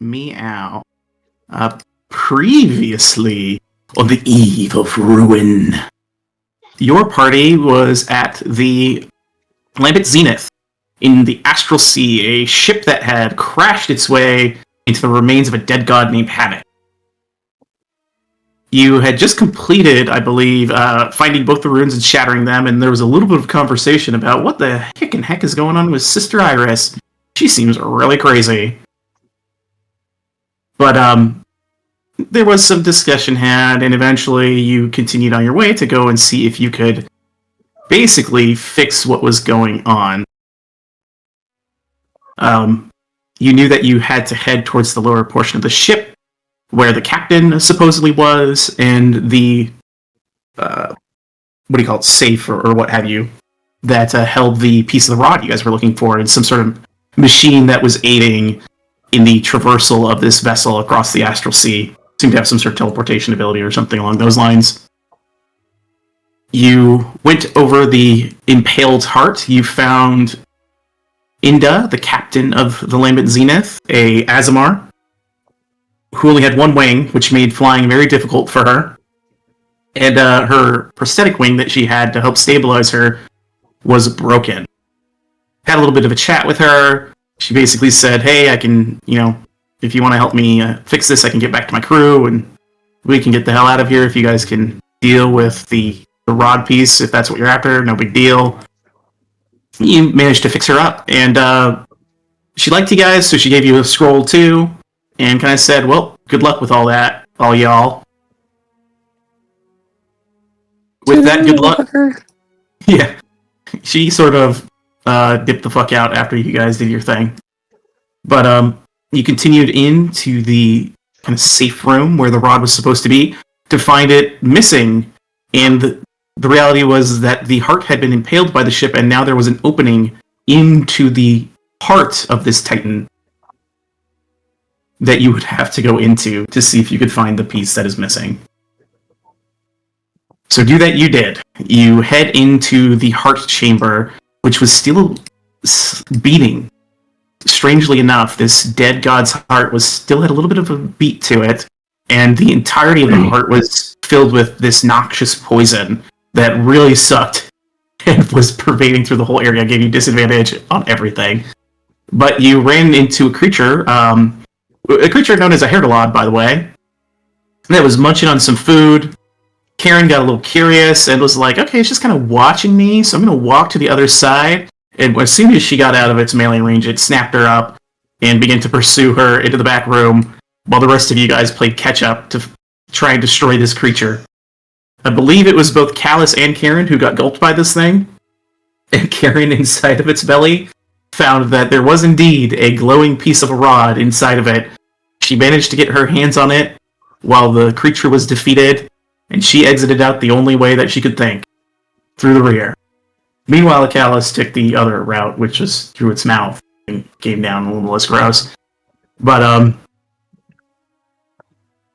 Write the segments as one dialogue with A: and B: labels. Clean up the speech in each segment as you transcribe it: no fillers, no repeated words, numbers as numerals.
A: Meow. Previously, on the eve of ruin, your party was at the Lambent Zenith in the Astral Sea, a ship that had crashed its way into the remains of a dead god named Havoc. You had just completed, I believe, finding both the runes and shattering them, and there was a little bit of conversation about what the heck is going on with Sister Iris. She seems really crazy. But there was some discussion had, and eventually you continued on your way to go and see if you could basically fix what was going on. You knew that you had to head towards the lower portion of the ship, where the captain supposedly was, and the, safe or what have you, that held the piece of the rod you guys were looking for, and some sort of machine that was aiding in the traversal of this vessel across the Astral Sea. Seemed to have some sort of teleportation ability or something along those lines. You went over the impaled heart. You found Inda, the captain of the Lambent Zenith, a Azamar, who only had one wing, which made flying very difficult for her. And her prosthetic wing that she had to help stabilize her was broken. Had a little bit of a chat with her. She basically said, hey, I can, if you want to help me fix this, I can get back to my crew, and we can get the hell out of here if you guys can deal with the rod piece, if that's what you're after, no big deal. You managed to fix her up, and she liked you guys, so she gave you a scroll too, and kind of said, well, good luck with all that, all y'all. With that, good luck. Yeah. She sort of dipped the fuck out after you guys did your thing. But you continued into the kind of safe room where the rod was supposed to be to find it missing. And the reality was that the heart had been impaled by the ship, and now there was an opening into the heart of this Titan that you would have to go into to see if you could find the piece that is missing. So do that you did. You head into the heart chamber, which was still beating. Strangely enough, this dead god's heart still had a little bit of a beat to it, and the entirety of the heart was filled with this noxious poison that really sucked and was pervading through the whole area, gave you disadvantage on everything. But you ran into a creature known as a Herdelod, by the way, that was munching on some food. Karen got a little curious and was like, okay, it's just kind of watching me, so I'm going to walk to the other side. And as soon as she got out of its melee range, it snapped her up and began to pursue her into the back room, while the rest of you guys played catch-up to try and destroy this creature. I believe it was both Callus and Karen who got gulped by this thing, and Karen, inside of its belly, found that there was indeed a glowing piece of a rod inside of it. She managed to get her hands on it while the creature was defeated, and she exited out the only way that she could think, through the rear. Meanwhile, Callus took the other route, which was through its mouth, and came down a little less gross. But,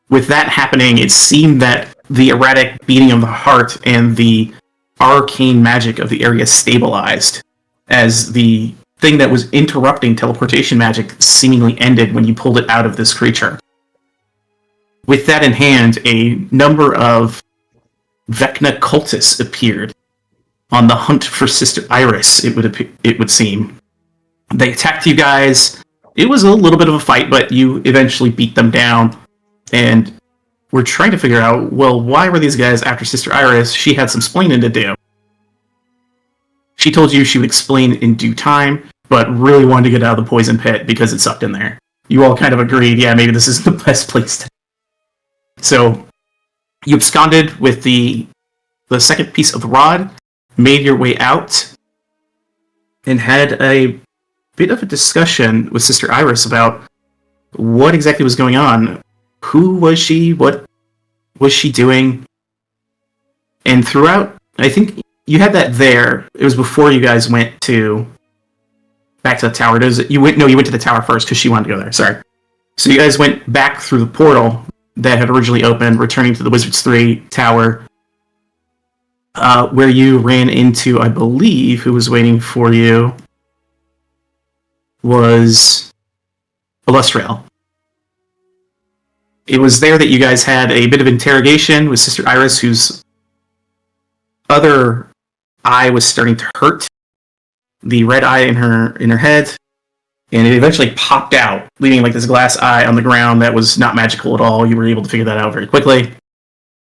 A: with that happening, it seemed that the erratic beating of the heart and the arcane magic of the area stabilized, as the thing that was interrupting teleportation magic seemingly ended when you pulled it out of this creature. With that in hand, a number of Vecna cultists appeared on the hunt for Sister Iris, it would seem. They attacked you guys. It was a little bit of a fight, but you eventually beat them down. And we're trying to figure out, well, why were these guys after Sister Iris? She had some splaining to do. She told you she would explain in due time, but really wanted to get out of the poison pit because it sucked in there. You all kind of agreed, yeah, maybe this isn't the best place to... So, you absconded with the second piece of the rod, made your way out, and had a bit of a discussion with Sister Iris about what exactly was going on. Who was she? What was she doing? And throughout, I think you had that there. It was before you guys went back to the tower. You went to the tower first because she wanted to go there. Sorry. So you guys went back through the portal that had originally opened, returning to the Wizards 3 tower, where you ran into, I believe, who was waiting for you was Illustriel. it was there that you guys had a bit of interrogation with Sister Iris, whose other eye was starting to hurt. The red eye in her head, and it eventually popped out, leaving like this glass eye on the ground that was not magical at all. You were able to figure that out very quickly,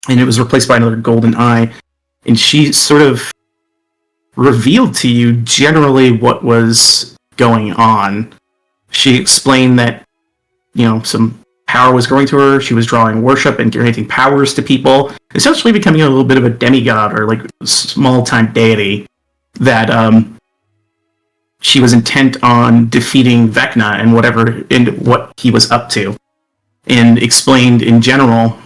A: and it was replaced by another golden eye. And she sort of revealed to you generally what was going on. She explained that, some power was going to her. She was drawing worship and granting powers to people, essentially becoming a little bit of a demigod or like small-time deity that she was intent on defeating Vecna and what he was up to, and explained in general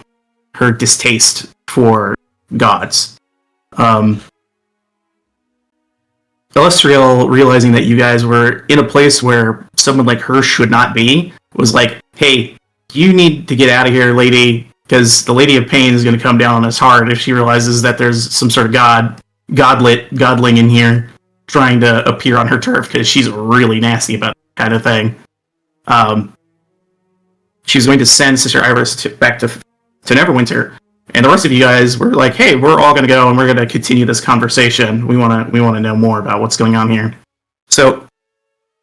A: her distaste for gods. Elestriel, realizing that you guys were in a place where someone like her should not be, was like, hey, you need to get out of here, lady, because the Lady of Pain is going to come down on us hard if she realizes that there's some sort of godling in here trying to appear on her turf, because she's really nasty about that kind of thing. She was going to send Sister Iris back to Neverwinter, and the rest of you guys were like, hey, we're all going to go and we're going to continue this conversation. We want to know more about what's going on here. So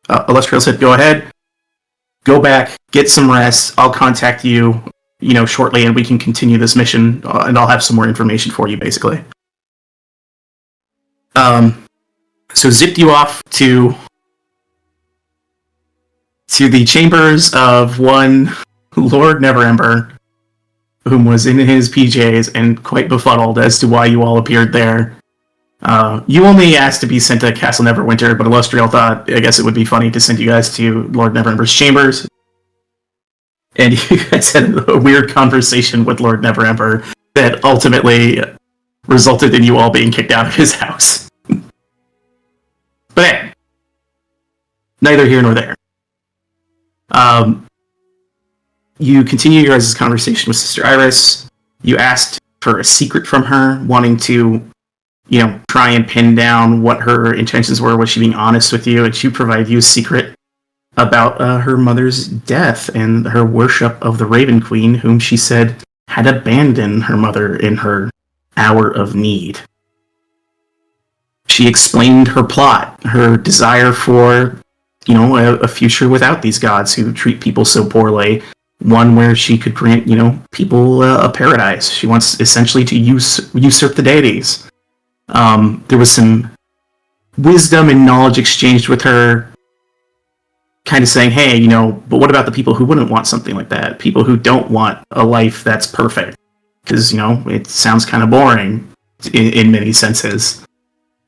A: Elestriel said, go ahead, go back, get some rest. I'll contact you, shortly, and we can continue this mission, and I'll have some more information for you, basically. So zipped you off to the chambers of one Lord Neverember, whom was in his PJs and quite befuddled as to why you all appeared there. You only asked to be sent to Castle Neverwinter, but Illustrial thought, I guess it would be funny to send you guys to Lord Neverember's chambers. And you guys had a weird conversation with Lord Neverember that ultimately resulted in you all being kicked out of his house. But hey, neither here nor there. You continue your guys' conversation with Sister Iris. You asked for a secret from her, wanting to, try and pin down what her intentions were. Was she being honest with you? And she provided you a secret about her mother's death and her worship of the Raven Queen, whom she said had abandoned her mother in her hour of need. She explained her plot, her desire for, a future without these gods who treat people so poorly, one where she could grant, people a paradise. She wants essentially to usurp the deities. There was some wisdom and knowledge exchanged with her, kind of saying, hey, but what about the people who wouldn't want something like that? People who don't want a life that's perfect. Because, it sounds kind of boring in many senses.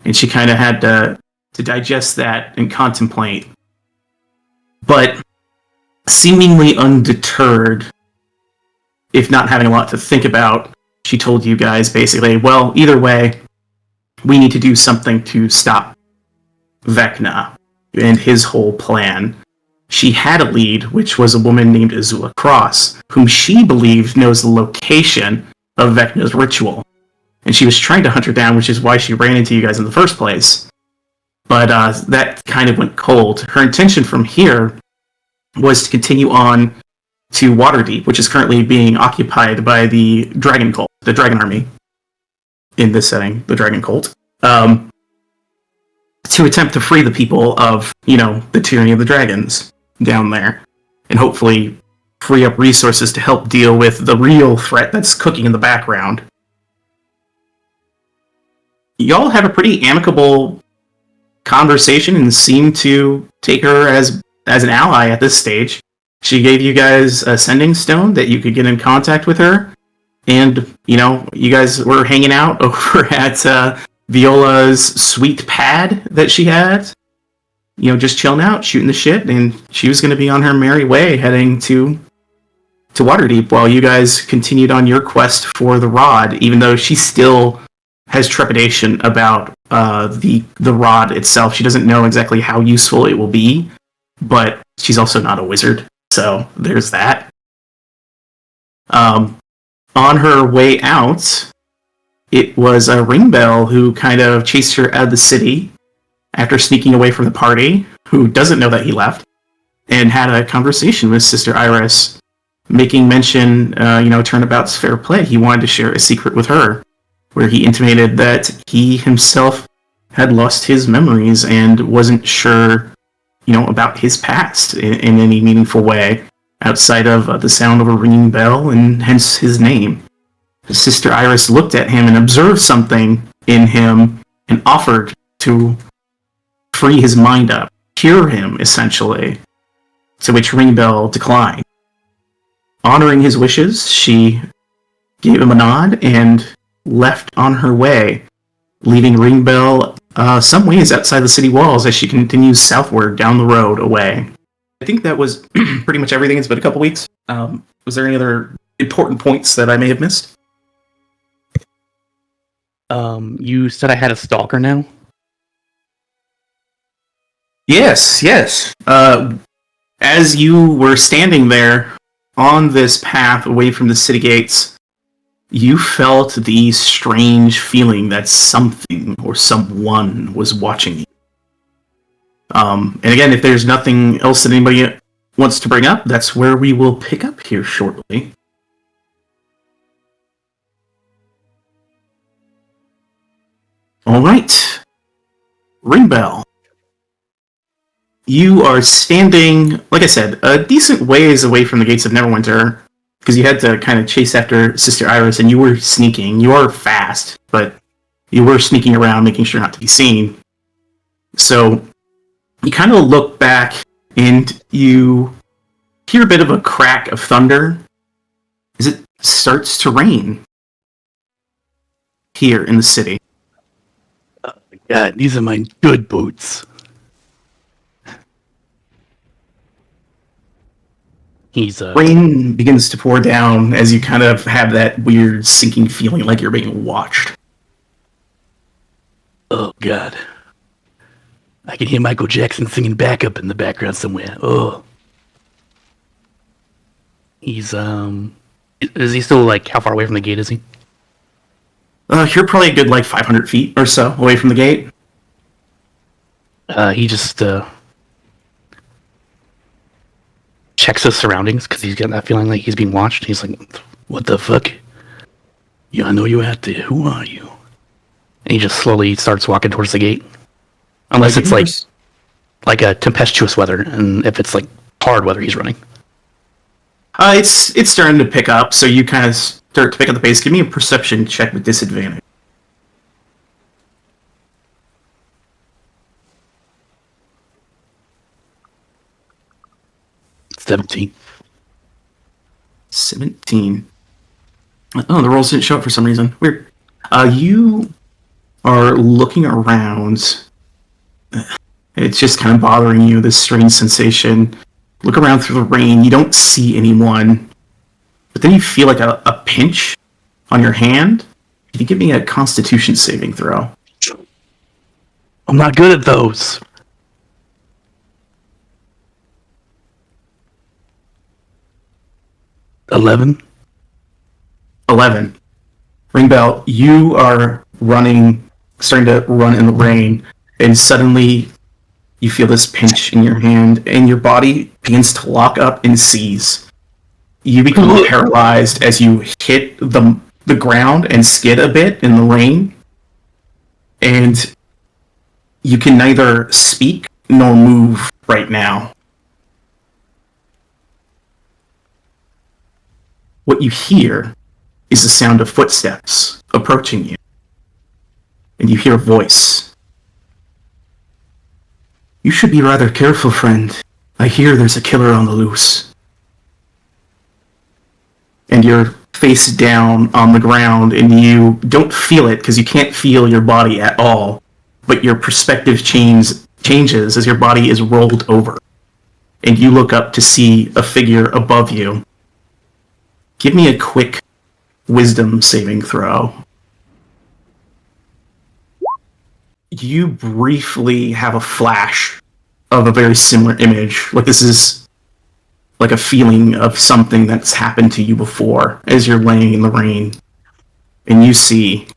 A: And she kind of had to digest that and contemplate. But seemingly undeterred, if not having a lot to think about, she told you guys basically, well, either way, we need to do something to stop Vecna and his whole plan. She had a lead, which was a woman named Azula Cross, whom she believed knows the location of Vecna's ritual. And she was trying to hunt her down, which is why she ran into you guys in the first place. But that kind of went cold. Her intention from here was to continue on to Waterdeep, which is currently being occupied by the Dragon Cult, the Dragon Army. In this setting, the Dragon Cult. To attempt to free the people of, the tyranny of the dragons down there. And hopefully free up resources to help deal with the real threat that's cooking in the background. Y'all have a pretty amicable conversation and seem to take her as an ally at this stage. She gave you guys a sending stone that you could get in contact with her. And, you guys were hanging out over at Viola's sweet pad that she had. Just chilling out, shooting the shit. And she was going to be on her merry way heading to Waterdeep while you guys continued on your quest for the rod, even though she still has trepidation about the rod itself. She doesn't know exactly how useful it will be, but she's also not a wizard, so there's that. On her way out, it was a Ringbell who kind of chased her out of the city after sneaking away from the party, who doesn't know that he left, and had a conversation with Sister Iris. making mention, turnabout's fair play. He wanted to share a secret with her, where he intimated that he himself had lost his memories and wasn't sure, about his past in any meaningful way, outside of the sound of a ringing bell and hence his name. Sister Iris looked at him and observed something in him and offered to free his mind up, cure him, essentially, to which Ringbell declined. Honoring his wishes, she gave him a nod and left on her way, leaving Ringbell some ways outside the city walls as she continues southward down the road away. I think that was pretty much everything. It's been a couple weeks. Was there any other important points that I may have missed?
B: You said I had a stalker now?
A: Yes. As you were standing there on this path away from the city gates, you felt the strange feeling that something or someone was watching you. And again, if there's nothing else that anybody wants to bring up, that's where we will pick up here shortly. All right. Ringbell. You are standing, like I said, a decent ways away from the gates of Neverwinter, because you had to kind of chase after Sister Iris, and you were sneaking. You are fast, but you were sneaking around, making sure not to be seen. So you kind of look back, and you hear a bit of a crack of thunder as it starts to rain here in the city.
B: God, these are my good boots.
A: Rain begins to pour down as you kind of have that weird sinking feeling like you're being watched.
B: Oh, God. I can hear Michael Jackson singing backup in the background somewhere. Oh. He's, is he still, how far away from the gate is he?
A: You're probably a good, 500 feet or so away from the gate.
B: He just, checks his surroundings because he's got that feeling like he's being watched. He's like, what the fuck? Yeah, I know you're out there. Who are you? And he just slowly starts walking towards the gate. Unless it's like a tempestuous weather, and if it's hard weather, he's running.
A: It's starting to pick up, so you kind of start to pick up the pace. Give me a perception check with disadvantage.
B: 17.
A: Oh, the rolls didn't show up for some reason. Weird. You are looking around. It's just kind of bothering you, this strange sensation. Look around through the rain. You don't see anyone. But then you feel like a pinch on your hand. Can you give me a Constitution saving throw?
B: I'm not good at those. 11.
A: Ringbell, you are starting to run in the rain, and suddenly you feel this pinch in your hand, and your body begins to lock up and seize. You become paralyzed as you hit the ground and skid a bit in the rain, and you can neither speak nor move right now. What you hear is the sound of footsteps approaching you. And you hear a voice. You should be rather careful, friend. I hear there's a killer on the loose. And you're face down on the ground, and you don't feel it because you can't feel your body at all. But your perspective changes as your body is rolled over. And you look up to see a figure above you. Give me a quick wisdom saving throw. You briefly have a flash of a very similar image. This is like a feeling of something that's happened to you before as you're laying in the rain. And you see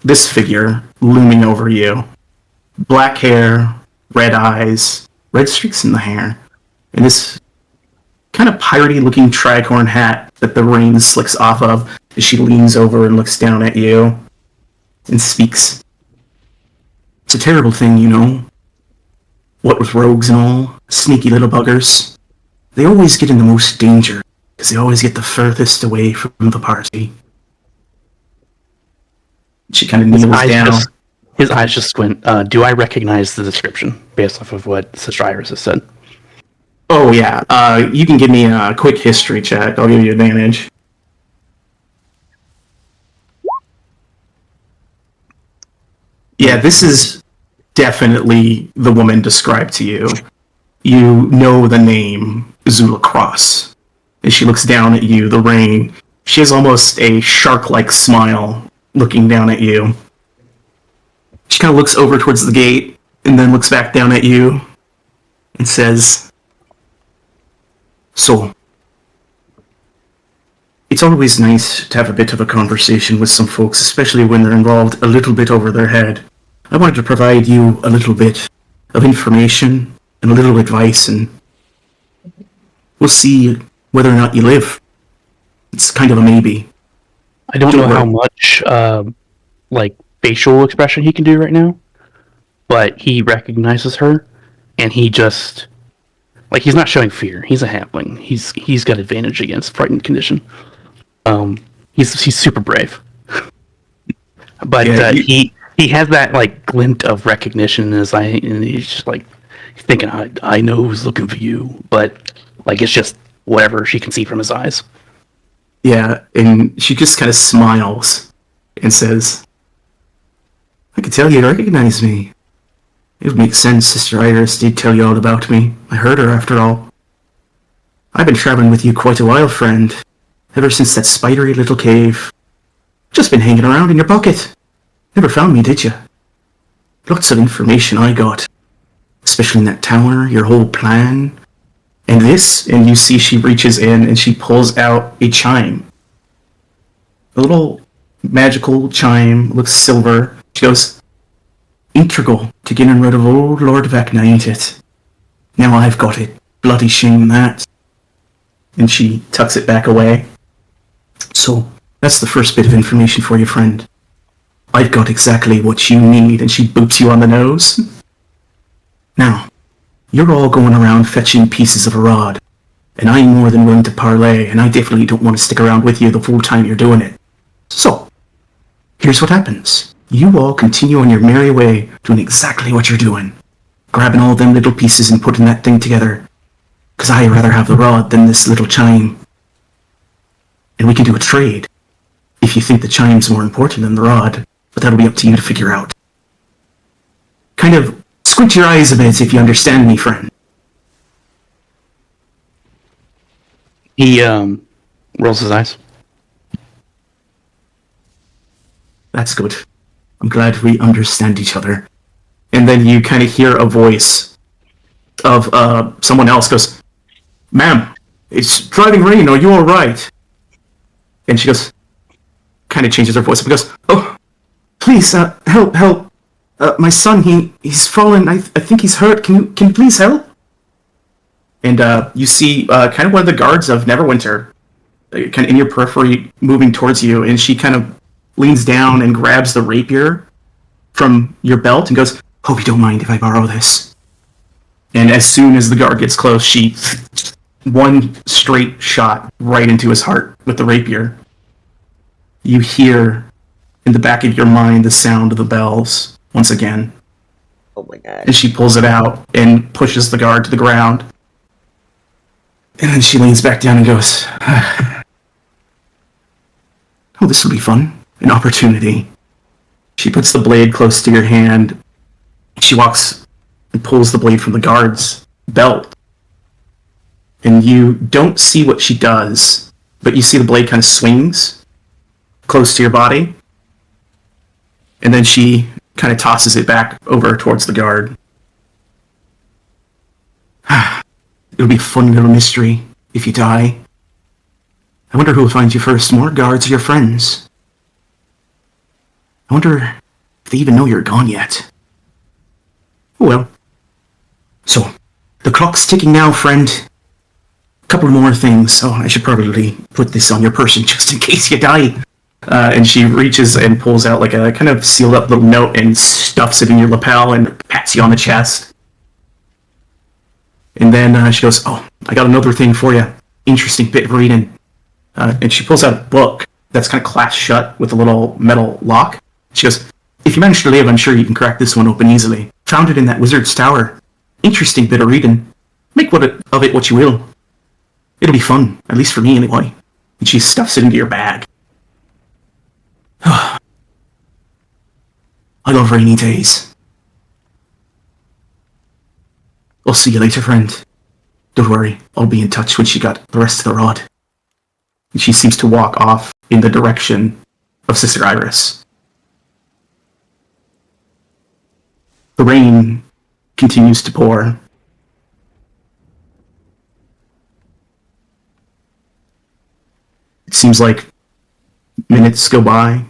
A: this figure looming over you. Black hair, red eyes, red streaks in the hair. And this kind of piratey looking tricorn hat that the rain slicks off of as she leans over and looks down at you and speaks. It's a terrible thing, you know. What with rogues and all, sneaky little buggers. They always get in the most danger, because they always get the furthest away from the party. She kind of kneels down.
B: His eyes just squint. Do I recognize the description based off of what Sister Iris has said?
A: Oh, yeah. You can give me a quick history check. I'll give you advantage. Yeah, this is definitely the woman described to you. You know the name Zula Cross. As she looks down at you, the rain, she has almost a shark-like smile looking down at you. She kind of looks over towards the gate and then looks back down at you and says, "So, it's always nice to have a bit of a conversation with some folks, especially when they're involved a little bit over their head. I wanted to provide you a little bit of information and a little advice, and we'll see whether or not you live. It's kind of a maybe."
B: I don't know how much facial expression he can do right now, but he recognizes her, and he just he's not showing fear. He's a halfling. He's got advantage against frightened condition. He's super brave, but yeah, he has that glint of recognition in his eye, and he's just thinking, I know who's looking for you, but it's just whatever she can see from his eyes.
A: Yeah, and she just kind of smiles and says, "I could tell you'd recognize me. It would make sense. Sister Iris did tell you all about me. I heard her, after all. I've been traveling with you quite a while, friend. Ever since that spidery little cave. Just been hanging around in your pocket. Never found me, did you? Lots of information I got. Especially in that tower, your whole plan. And this," and you see she reaches in and she pulls out a chime. A little magical chime, looks silver. She goes, "Integral to getting rid of old Lord Vecna, ain't it? Now I've got it. Bloody shame that." And she tucks it back away. "So, that's the first bit of information for you, friend. I've got exactly what you need," and she boops you on the nose. "Now, you're all going around fetching pieces of a rod, and I'm more than willing to parlay, and I definitely don't want to stick around with you the full time you're doing it. So, here's what happens. You all continue on your merry way, doing exactly what you're doing. Grabbing all them little pieces and putting that thing together. Because I'd rather have the rod than this little chime. And we can do a trade, if you think the chime's more important than the rod, but that'll be up to you to figure out. Kind of squint your eyes a bit if you understand me, friend."
B: He rolls his eyes.
A: "That's good. I'm glad we understand each other." And then you kind of hear a voice of someone else goes, "Ma'am, it's driving rain. Are you all right?" And she goes, kind of changes her voice and goes, "Oh, please, help. My son, he's fallen. I think he's hurt. Can you please help?" And you see kind of one of the guards of Neverwinter, kind of in your periphery, moving towards you, and she kind of leans down and grabs the rapier from your belt and goes, "Hope you don't mind if I borrow this." And as soon as the guard gets close, she one straight shot right into his heart with the rapier. You hear in the back of your mind the sound of the bells once again.
C: Oh my god.
A: And she pulls it out and pushes the guard to the ground. And then she leans back down and goes, "Oh, this will be fun. An opportunity." She puts the blade close to your hand. She walks and pulls the blade from the guard's belt. And you don't see what she does, but you see the blade kind of swings close to your body. And then she kind of tosses it back over towards the guard. "It'll be a fun little mystery if you die. I wonder who will find you first, more guards or your friends? I wonder if they even know you're gone yet. Oh well. So, the clock's ticking now, friend. couple more things. So I should probably put this on your person just in case you die. And she reaches and pulls out like a kind of sealed up little note and stuffs it in your lapel and pats you on the chest. And then she goes, "Oh, I got another thing for you. Interesting bit of reading." And she pulls out a book that's kind of clasped shut with a little metal lock. She goes, "If you manage to live, I'm sure you can crack this one open easily. Found it in that wizard's tower. Interesting bit of reading. Make of it what you will. It'll be fun, at least for me anyway." And she stuffs it into your bag. I love rainy days. I'll see you later, friend. Don't worry, I'll be in touch when she got the rest of the rod. And she seems to walk off in the direction of Sister Iris. The rain continues to pour. It seems like minutes go by.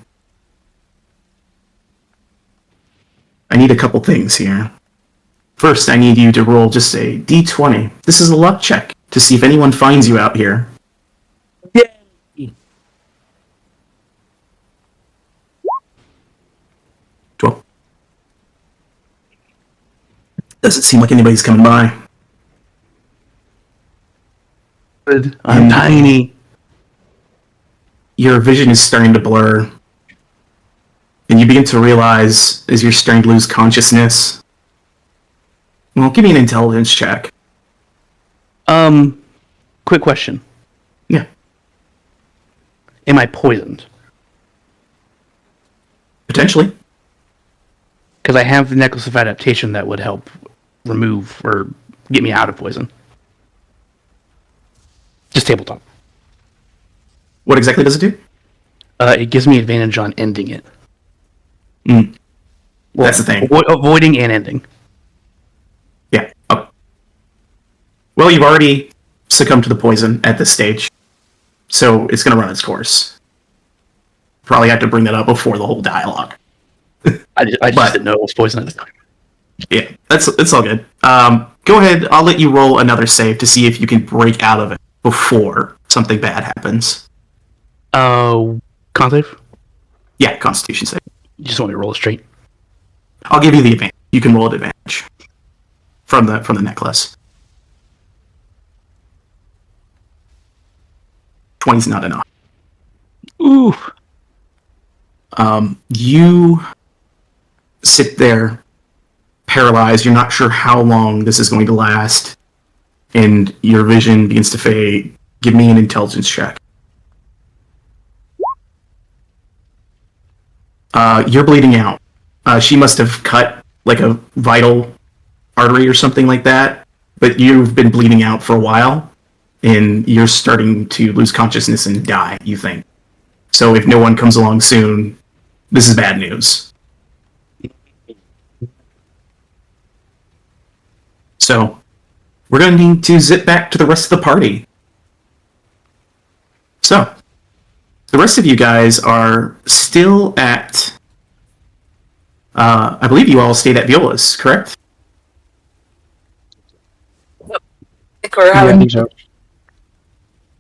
A: I need a couple things here. First, I need you to roll just a d20. This is a luck check to see if anyone finds you out here.
B: Yay!
A: 12. Doesn't seem like anybody's coming by.
B: Good. I'm tiny.
A: Your vision is starting to blur. And you begin to realize, as you're starting to lose consciousness... Well, give me an intelligence check.
B: Quick question.
A: Yeah.
B: Am I poisoned?
A: Potentially.
B: Because I have the necklace of adaptation that would help remove or get me out of poison. Just tabletop.
A: What exactly does it do?
B: It gives me advantage on ending it.
A: Well, that's the thing.
B: Avoiding and ending.
A: Yeah. Oh. Well, you've already succumbed to the poison at this stage, so it's going to run its course. Probably have to bring that up before the whole dialogue.
B: I just didn't know it was poison at the time.
A: Yeah, it's all good. Go ahead. I'll let you roll another save to see if you can break out of it before something bad happens.
B: Con save?
A: Yeah, Constitution save.
B: You just want me to roll it straight?
A: I'll give you the advantage. You can roll an advantage from the necklace. 20's not enough.
B: Ooh.
A: You sit there, paralyzed. You're not sure how long this is going to last, and your vision begins to fade. Give me an intelligence check. You're bleeding out. She must have cut like a vital artery or something like that, but you've been bleeding out for a while, and you're starting to lose consciousness and die, you think. So if no one comes along soon, this is bad news. So, we're going to need to zip back to the rest of the party. So, the rest of you guys are still at... I believe you all stayed at Viola's, correct?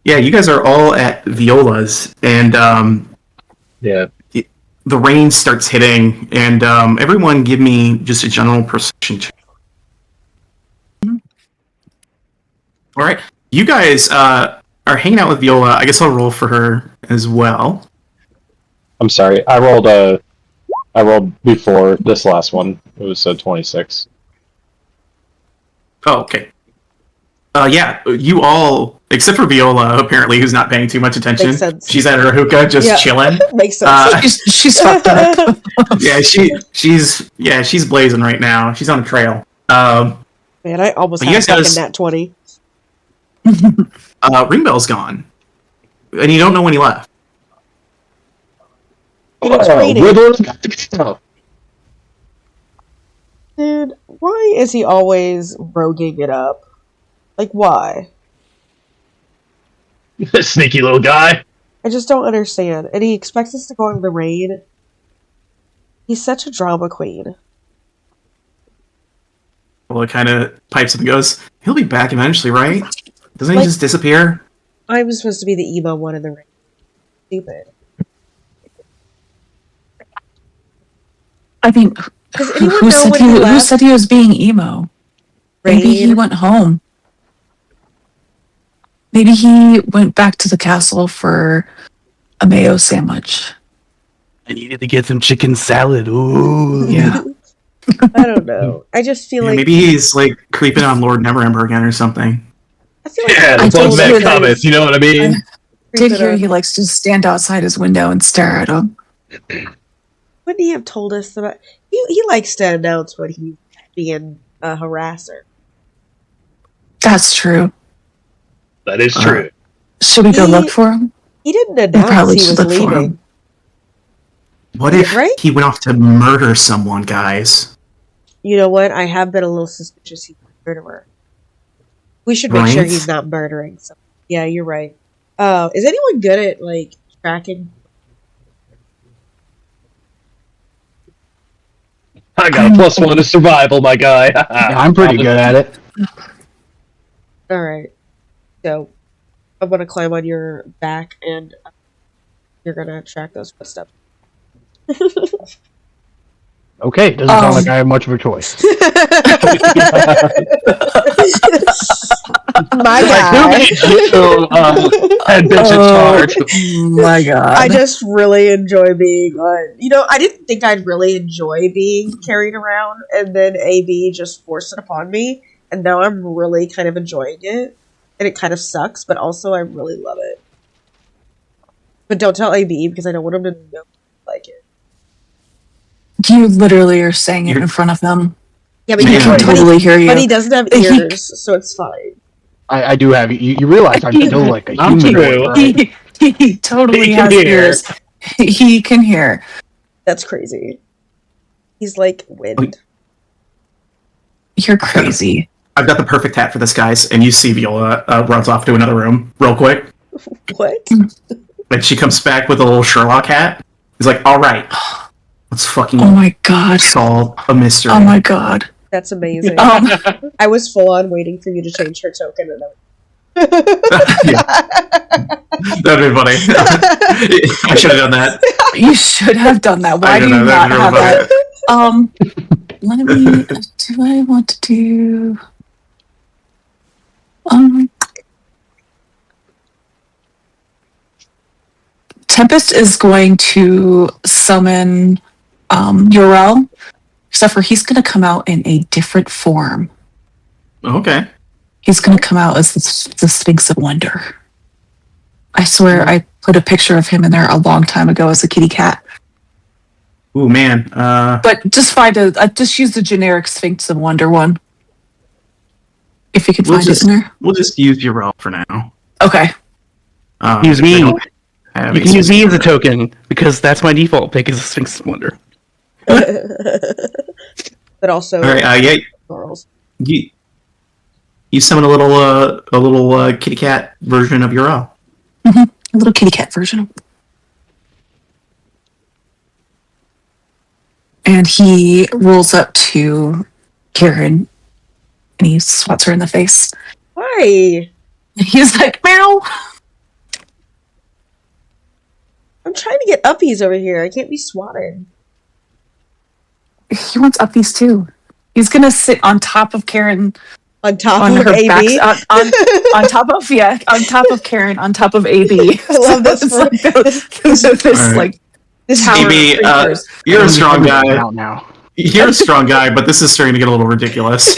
A: Yeah, you guys are all at Viola's, and the rain starts hitting, and everyone give me just a general perception check. All right, you guys are hanging out with Viola. I guess I'll roll for her as well.
C: I'm sorry, I rolled before this last one. It was 26.
A: Oh, okay. Yeah, you all, except for Viola, apparently, who's not paying too much attention.
D: Makes sense.
A: She's at her hookah, just chilling.
D: Makes sense.
B: She's fucked up.
A: Yeah, she's blazing right now. She's on a trail.
D: Man, I almost
A: you
D: had
A: guys
D: fucking nat 20.
A: Ringbell's gone, and you don't know when he left.
D: It was raining. Dude, why is he always roguing it up? Like, why?
C: Sneaky little guy.
D: I just don't understand. And he expects us to go in the rain. He's such a drama queen.
A: Well, it kind of pipes up and goes, "He'll be back eventually, right?" Doesn't he just disappear?
D: I was supposed to be the emo one in the ring. Stupid.
E: I mean,
D: Does anyone know when he
E: who
D: left?
E: said he was being emo? Maybe he
D: Rain?
E: went home. Maybe he went back to the castle for a mayo sandwich.
B: I needed to get some chicken salad. Ooh.
E: Yeah.
D: I don't know. I just feel
A: Yeah,
D: like
A: maybe he's like creeping on Lord Neverember again or something.
D: I feel like
C: Yeah,
E: I
C: the
E: did
C: Bug
E: hear
C: Man
E: that.
C: comments, you know what I mean?
E: Did hear he likes to stand outside his window and stare at him.
D: Wouldn't he have told us about? He likes to announce when he's being a harasser.
E: That's true.
C: That is true.
E: Should we go
D: He-
E: look for him?
D: He didn't
E: We
D: announce
E: probably
D: he
E: should
D: was
E: look for
D: leaving.
E: him.
A: What if
D: Right?
A: he went off to murder someone, guys?
D: You know what? I have been a little suspicious he's a murderer. We should make sure
A: Right?
D: he's not murdering someone. Yeah, you're right. Is anyone good at like tracking?
C: I got a +1 to survival, my guy.
F: Yeah, I'm pretty good at it.
D: All right. So I'm gonna climb on your back, and you're gonna track those footsteps.
F: Okay, doesn't sound like I have much of a choice.
D: My guy.
C: Head bitch in charge.
E: My God.
D: I just really enjoy being on. You know, I didn't think I'd really enjoy being carried around, and then AB just forced it upon me, and now I'm really kind of enjoying it. And it kind of sucks, but also I really love it. But don't tell AB because I don't want him to know I like it.
E: You literally are saying it in front of him.
D: Yeah, but
E: He
A: Yeah.
E: can
D: but
E: totally hear you.
D: But he doesn't have ears, so it's fine.
F: I do have you realize I'm still like a
C: Not
F: human,
C: true.
F: right?
E: He totally
C: He can
E: has
C: hear.
E: ears. He can hear.
D: That's crazy. He's like wind.
E: You're crazy.
A: I've got the perfect hat for this, guys, and you see Viola runs off to another room real quick.
D: What?
A: And she comes back with a little Sherlock hat. He's like, all right, let's fucking
E: Oh my God.
A: solve a mystery.
E: Oh my God.
D: That's amazing.
E: Um,
D: I was full on waiting for you to change her token, and
A: Yeah. That'd be funny. I should have done that.
E: you should have done that. Why
A: I
E: do
A: don't
E: you
A: know,
E: not
A: that'd
E: have
A: be
E: that?
A: funny.
E: Let me. Do I want to do? Tempest is going to summon Urel, except for he's going to come out in a different form.
A: Okay.
E: He's going to come out as the Sphinx of Wonder. I swear I put a picture of him in there a long time ago as a kitty cat.
A: Ooh, man.
E: But just just use the generic Sphinx of Wonder one. If you can
A: We'll
E: find
A: just-
E: it in there.
A: We'll just use Urel for now.
E: Okay.
B: Use me.
A: they don't have
B: You
A: a
B: can use me as a
A: specific-
B: token because that's my default pick is a Sphinx Wonder.
D: but also
A: All right. Yeah.
D: girls.
A: You summon a little kitty cat version of Urel.
E: A little kitty cat version. And he rolls up to Karen and he swats her in the face.
D: Why?
E: And he's like, meow.
D: I'm trying to get uppies over here. I can't be swatted.
E: He wants uppies too. He's gonna sit on top of Karen
D: On top
E: on
D: of
E: her
D: AB.
E: back on top of on top of Karen on top of AB.
D: I love this
E: It's
D: for-
E: like this
A: Alright.
E: like
D: This
E: tower of
A: AB,
E: creepers.
A: You're a strong
F: Everything's
A: guy.
F: out now.
A: You're a strong guy, but this is starting to get a little ridiculous.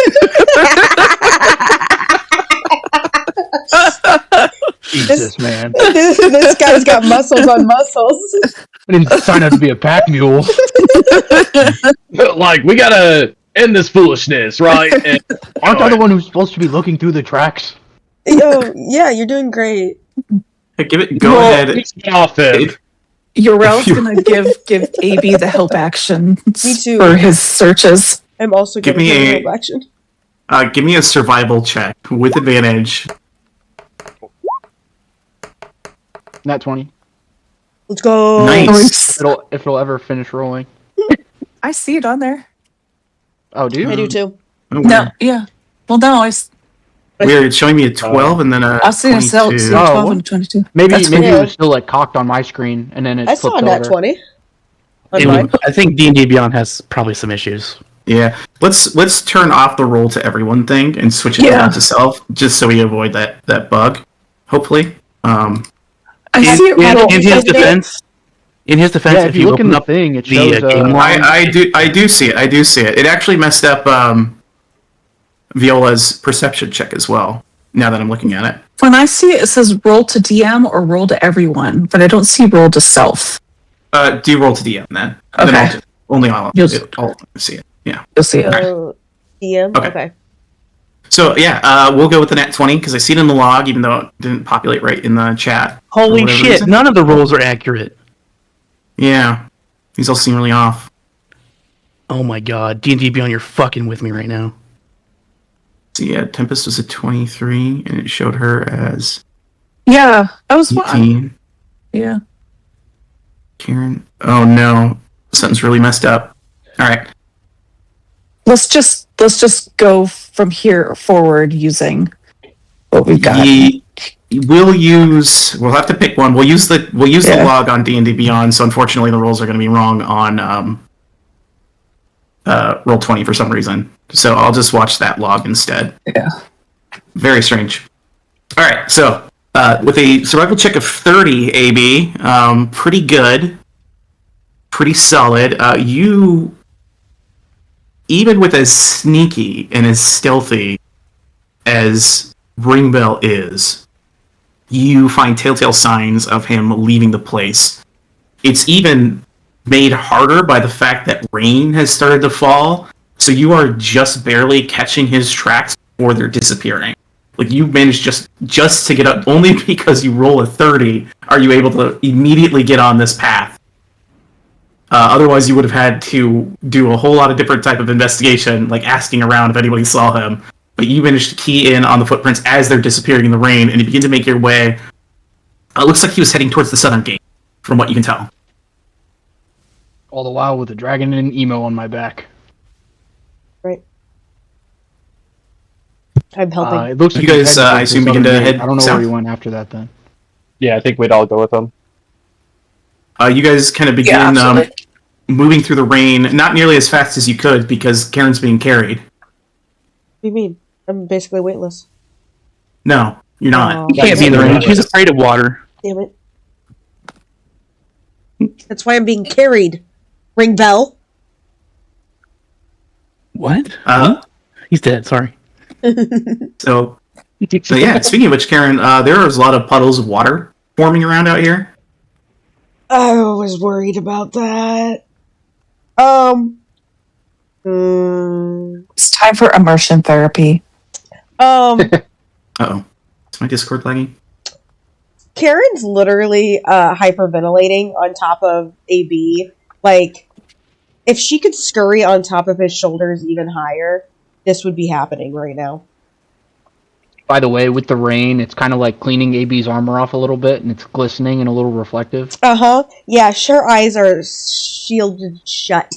F: Jesus, man.
D: this guy's got muscles on muscles.
F: I didn't sign up to be a pack mule.
C: Like, we gotta end this foolishness, right? And,
F: Aren't I the one who's supposed to be looking through the tracks?
D: Yo, yeah, you're doing great.
A: Hey, go
E: Well,
A: ahead.
C: get off him.
E: Urel's gonna give AB the help action
D: Me too.
E: for his searches.
D: I'm also
A: Give
D: going to
A: me
D: do
A: a-
D: help action.
A: Give me a survival check with advantage.
F: Nat 20.
D: Let's go.
A: Nice.
F: If it'll ever finish rolling.
E: I see it on there.
F: Oh, do you?
D: I do too.
A: Oh,
E: No, yeah. Well, no,
A: Weird. It's showing me a 12 and then a
E: I see a
A: 22.
E: 12
F: Oh.
E: and 22.
F: Maybe
E: That's
F: maybe
D: weird.
F: it was still like cocked on my screen and then it
D: I saw
F: flipped
D: a nat
F: over.
D: 20. On
B: It
D: mine.
B: would- I think D&D Beyond has probably some issues.
A: Yeah. Let's turn off the roll to everyone thing and switch it
E: Yeah.
A: to to self, just so we avoid that bug. Hopefully.
E: I
B: In,
E: see it right
B: in,
E: over
B: in
D: you
B: his
D: said it.
B: defense,
F: Yeah, if you look in
B: open
F: the
B: up
F: thing, it
B: the
F: shows
B: game log,
A: I do see it. I do see it. It actually messed up Viola's perception check as well. Now that I'm looking at it.
E: When I see it, it says roll to DM or roll to everyone, but I don't see roll to self.
A: Do roll to DM then.
E: Okay.
A: Then I'll
E: You'll-
A: see it. Yeah.
E: You'll see it.
D: DM?
A: Okay.
D: Okay.
A: So yeah, we'll go with the nat 20 because I see it in the log, even though it didn't populate right in the chat.
B: Holy
A: for whatever
B: shit!
A: reason.
B: None of the rolls are accurate.
A: Yeah, these all seem really off.
B: Oh my god, D&D Beyond, you're fucking with me right now.
A: So yeah, Tempest was a 23, and it showed her as
E: Yeah, I was
A: 18.
E: Yeah.
A: Karen. Oh no, something's really messed up. All right.
E: Let's just go from here forward using what we've got.
A: We'll have to pick one. We'll use the
E: Yeah.
A: log on D&D Beyond. So unfortunately, the rolls are going to be wrong on roll 20 for some reason. So I'll just watch that log instead.
E: Yeah.
A: Very strange. All right, so with a survival check of 30, AB, pretty good, pretty solid. You, even with as sneaky and as stealthy as Ringbell is, you find telltale signs of him leaving the place. It's even made harder by the fact that rain has started to fall, so you are just barely catching his tracks before they're disappearing. Like, you managed just to get up, only because you roll a 30 are you able to immediately get on this path. Otherwise, you would have had to do a whole lot of different type of investigation, like asking around if anybody saw him. But you managed to key in on the footprints as they're disappearing in the rain, and you begin to make your way. It looks like he was heading towards the southern gate, from what you can tell.
F: All the while with a dragon and an emo on my back.
D: Right. I'm helping.
F: It looks like
A: You
F: he's
A: guys,
F: heading
A: I
F: towards the
A: assume, begin
F: southern
A: to
F: gate.
A: head
F: I don't know
A: south?
F: where he went after that then.
C: Yeah, I think we'd all go with them.
A: You guys kind of begin
E: absolutely.
A: moving through the rain, not nearly as fast as you could because Karen's being carried.
D: What do you mean? I'm basically weightless.
A: No, you're not.
D: Oh.
B: You can't be in the rain. She's afraid of water.
D: Damn it. That's why I'm being carried. Ring bell.
B: What?
A: Uh,
B: He's dead, sorry.
A: so yeah, speaking of which, Karen, there is a lot of puddles of water forming around out here.
D: I was worried about that.
E: It's time for immersion therapy.
A: Uh-oh. Is my Discord lagging?
D: Karen's literally hyperventilating on top of AB. Like, if she could scurry on top of his shoulders even higher, this would be happening right now.
F: By the way, with the rain, it's kind of like cleaning AB's armor off a little bit, and it's glistening and a little reflective.
D: Uh-huh. Yeah, her eyes are shielded shut.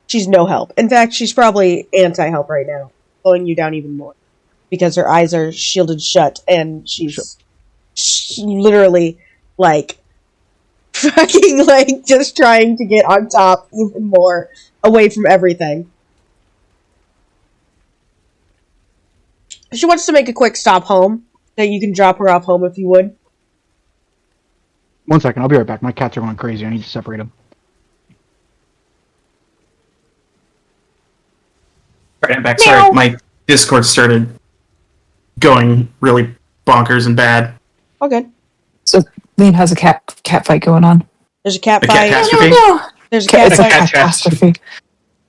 D: She's no help. In fact, she's probably anti-help right now, slowing you down even more. Because her eyes are shielded shut, and she's literally, like, fucking, like, just trying to get on top even more, away from everything. She wants to make a quick stop home. That you can drop her off home if you would.
F: 1 second, I'll be right back. My cats are going crazy. I need to separate them.
A: Alright, I'm back. Sorry, my Discord started going really bonkers and bad.
D: All good.
E: So Liam has a cat fight going on.
D: There's a cat
A: A
D: fight.
A: catastrophe?
E: No.
D: There's a cat
E: It's a
D: fight.
E: catastrophe.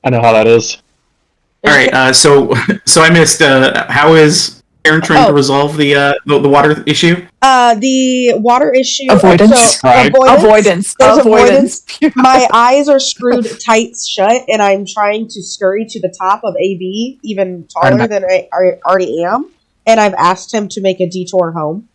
C: I know how that is.
A: Alright, so I missed, how is Karen trying to resolve the water issue?
D: The water issue.
E: Avoidance.
D: So,
C: Right.
E: Avoidance.
D: There's
E: Avoidance.
D: My eyes are screwed tight shut, and I'm trying to scurry to the top of AB, even taller than I already am. And I've asked him to make a detour home.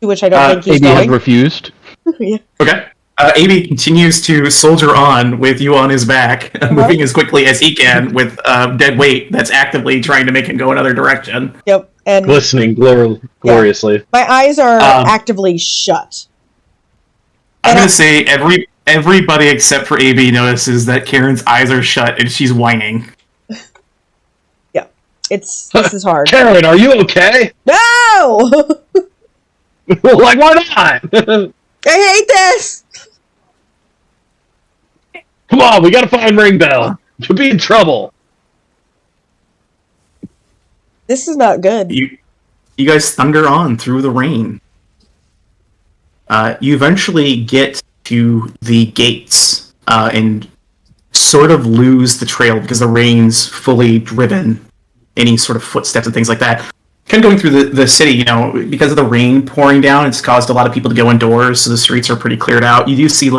D: To which I don't think he's
F: AB has
D: going.
F: refused.
D: Yeah.
A: Okay. AB continues to soldier on with you on his back, moving as quickly as he can with dead weight that's actively trying to make him go another direction.
D: Yep, and
C: Glistening gloriously.
D: my eyes are actively shut.
A: I'm going to say everybody except for AB notices that Karen's eyes are shut and she's whining.
D: Yeah, this is hard.
C: Karen, are you okay?
D: No!
C: Like, why not?
D: I hate this!
C: Come on, we gotta find Ring Bell. You'll be in trouble.
D: This is not good.
A: You guys thunder on through the rain. You eventually get to the gates and sort of lose the trail because the rain's fully driven any sort of footsteps and things like that. Kind of going through the city, because of the rain pouring down, it's caused a lot of people to go indoors, so the streets are pretty cleared out. You do see,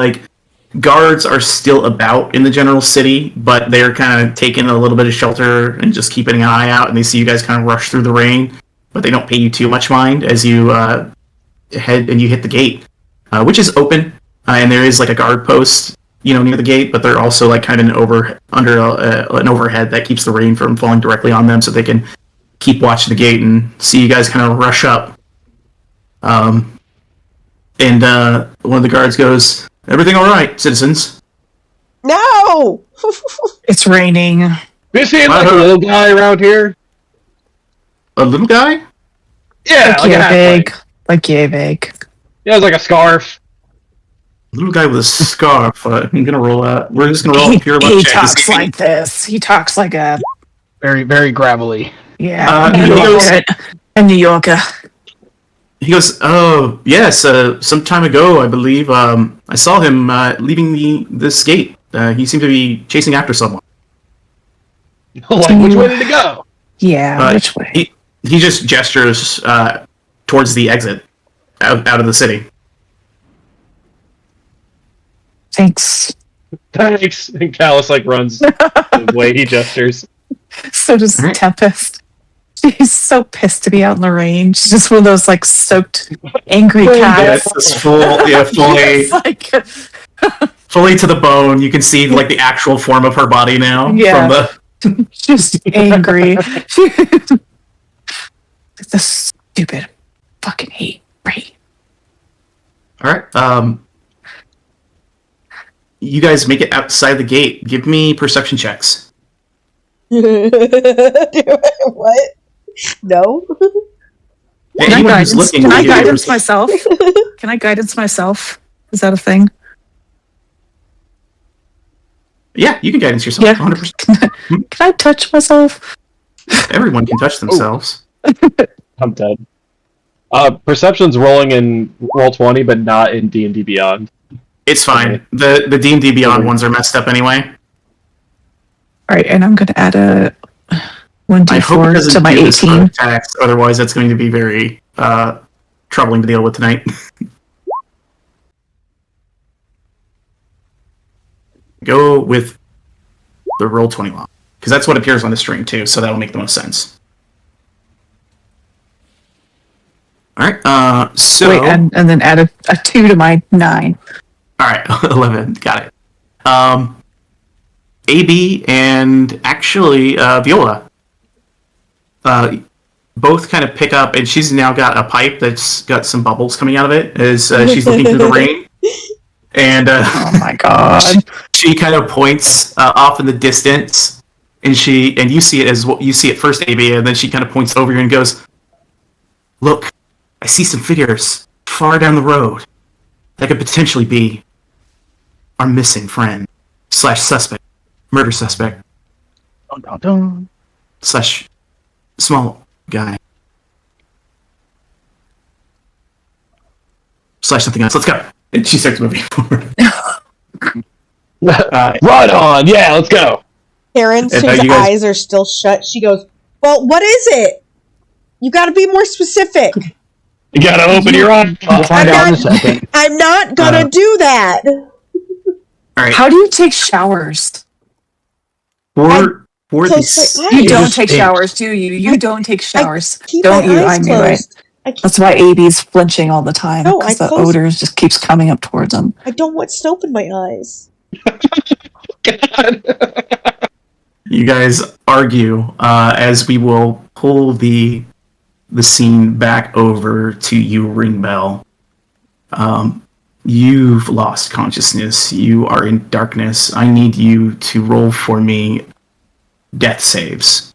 A: guards are still about in the general city, but they're kind of taking a little bit of shelter and just keeping an eye out, and they see you guys kind of rush through the rain, but they don't pay you too much mind as you head and you hit the gate, which is open, and there is, a guard post, near the gate, but they're also, kind of under an overhead that keeps the rain from falling directly on them, so they can keep watching the gate and see you guys kind of rush up. And one of the guards goes, "Everything all right, citizens?"
D: No!
E: It's raining.
C: You see a little guy around here?
A: A little guy?
C: Yeah,
E: Like yay big. Like yay big.
C: Yeah, it's like a scarf.
A: Little guy with a scarf. I'm gonna roll out. We're just gonna roll a pure luck
E: He
A: check.
E: talks like this. He talks like a
F: Very, very gravelly.
E: a New Yorker.
A: He goes, "Oh, yes, some time ago, I believe, I saw him leaving this gate. He seemed to be chasing after someone."
C: Which way did he go?
E: Yeah, which way?
A: He just gestures towards the exit out of the city.
E: Thanks.
C: Thanks. And Callus runs the way he gestures.
E: So does Tempest. She's so pissed to be out in the rain. She's just one of those soaked, angry cats.
A: It's fully, fully to the bone. You can see the actual form of her body now.
E: Yeah.
A: From the
E: just angry. The stupid fucking hate rain.
A: All right. You guys make it outside the gate. Give me perception checks.
D: What? No?
E: Can I guidance myself? Can I guidance myself? Is that a thing?
A: Yeah, you can guidance yourself.
E: Yeah.
A: 100%.
E: Can I touch myself?
A: Everyone can touch themselves.
C: I'm dead. Perception's rolling in Roll20, but not in D&D Beyond.
A: It's fine. The D&D Beyond ones are messed up anyway.
E: All right, and I'm going to add a
A: I hope it
E: 1d4
A: doesn't
E: to my
A: do this for
E: 18.
A: attacks, otherwise that's going to be very troubling to deal with tonight. Go with the Roll20 log, because that's what appears on the string too, so that'll make the most sense. Alright, so...
E: Wait, and then add a 2 to my 9.
A: Alright, 11, got it. AB and actually Viola both kind of pick up, and she's now got a pipe that's got some bubbles coming out of it as she's looking through the rain. And
E: oh my god!
A: She kind of points off in the distance, and you see it as you see it first, AB, and then she kind of points over you and goes, "Look, I see some figures far down the road that could potentially be our missing friend / suspect, murder suspect / small guy / something else. Let's go." And she starts moving forward.
C: Right on! Yeah, let's go!
D: Karen, whose eyes are still shut, she goes, "Well, what is it? You gotta be more specific."
C: You gotta open your eyes.
D: I'm not gonna do that.
A: All right.
E: How do you take showers?
A: For the
E: You don't take showers, do you? You don't take showers.
D: Keep
E: Don't
D: my
E: you?
D: eyes
E: I knew it.
D: closed. I can't,
E: That's why AB's flinching all the time,
D: No,
E: because
D: I
E: the
D: closed-
E: odors just keeps coming up towards him.
D: I don't want soap in my eyes.
C: God.
A: You guys argue as we will pull the scene back over to you, Ringbell. You've lost consciousness. You are in darkness. I need you to roll for me death saves.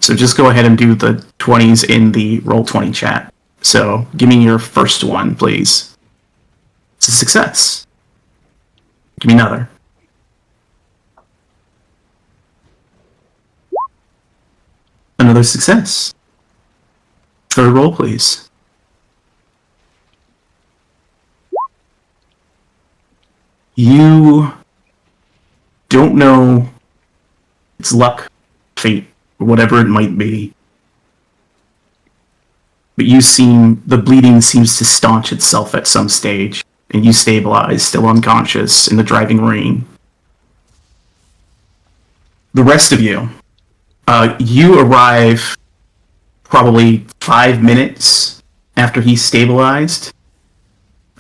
A: So just go ahead and do the 20s in the Roll20 chat. So give me your first one, please. It's a success. Give me another. Another success. Third roll, please. You don't know, it's luck, fate, whatever it might be. But the bleeding seems to staunch itself at some stage, and you stabilize, still unconscious, in the driving rain. The rest of you, you arrive probably 5 minutes after he's stabilized.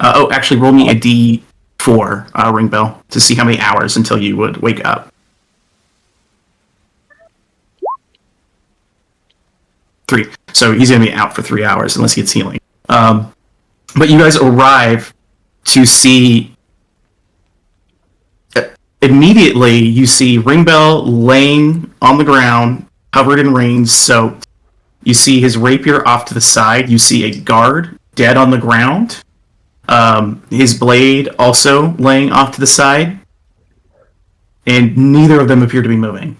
A: Actually, roll me a D4, Ringbell, to see how many hours until you would wake up. 3. So he's going to be out for 3 hours unless he gets healing. But you guys arrive to see... Immediately, you see Ringbell laying on the ground, covered in rain, soaked. You see his rapier off to the side. You see a guard dead on the ground. His blade also laying off to the side. And neither of them appear to be moving.